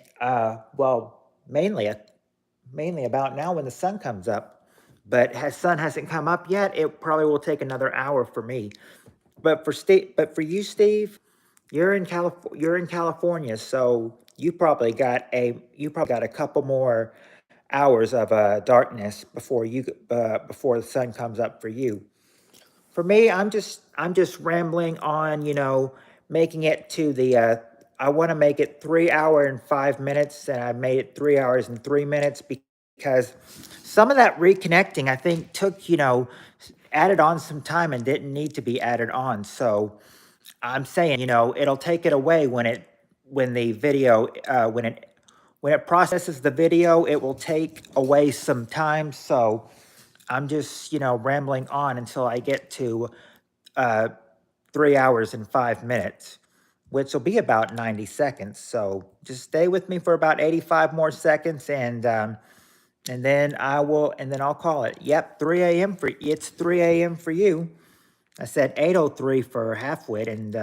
well, mainly about now when the sun comes up. But sun hasn't come up yet. It probably will take another hour for me. But for you, Steve, you're in California, so you probably got a couple more hours of darkness before before the sun comes up for you. For me, I'm just rambling on, making it to the I want to make it 3 hour and 5 minutes, and I made it 3 hours and 3 minutes because some of that reconnecting I think took, added on some time and didn't need to be added on. So I'm saying, it'll take it away when the video when it processes the video, it will take away some time. So I'm just, rambling on until I get to 3 hours and 5 minutes, which will be about 90 seconds. So just stay with me for about 85 more seconds, and then I'll call it. Yep, 3 a.m. It's 3 a.m. for you. I said 8:03 for Halfwit, and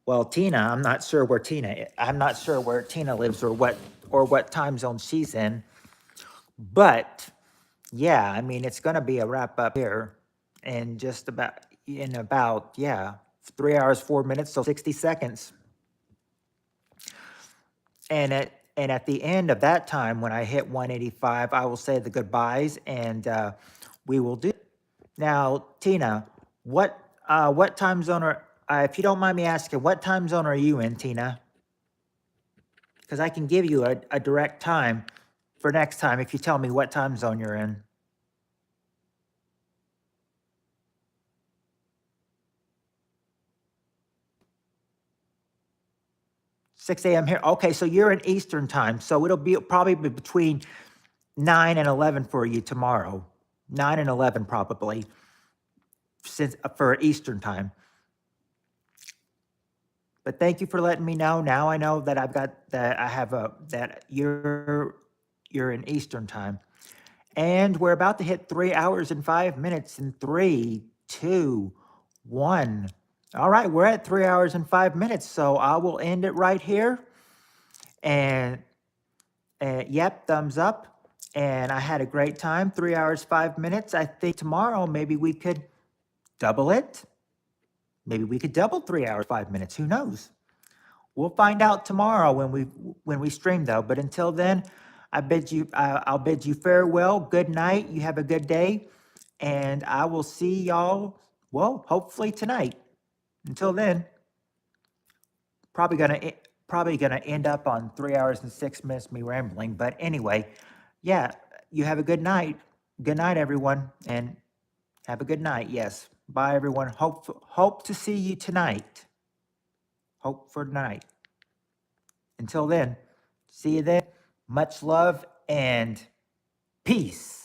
well, Tina, I'm not sure where Tina lives or what time zone she's in, but yeah, I mean, it's going to be a wrap up here in just about, 3 hours, 4 minutes, so 60 seconds. And at the end of that time, when I hit 185, I will say the goodbyes, and we will do. Now, Tina, what time zone if you don't mind me asking, what time zone are you in, Tina? Because I can give you a direct time for next time if you tell me what time zone you're in. 6 a.m. here. Okay, so you're in Eastern time. So it'll probably be between 9 and 11 for you tomorrow. 9 and 11 probably, for Eastern time. But thank you for letting me know. Now I know that that you're in Eastern time. And we're about to hit 3 hours and 5 minutes in 3, 2, 1. All right, we're at 3 hours and 5 minutes, so I will end it right here. And yep, thumbs up. And I had a great time, 3 hours, 5 minutes. I think tomorrow maybe we could double it. Maybe we could double 3 hours, 5 minutes. Who knows? We'll find out tomorrow when we stream though. But until then, I'll bid you farewell. Good night. You have a good day, and I will see y'all. Well, hopefully tonight. Until then, probably gonna end up on 3 hours and 6 minutes me rambling. But anyway, yeah, you have a good night. Good night, everyone, and have a good night. Yes, bye, everyone. Hope to see you tonight. Hope for tonight. Until then, see you then. Much love and peace.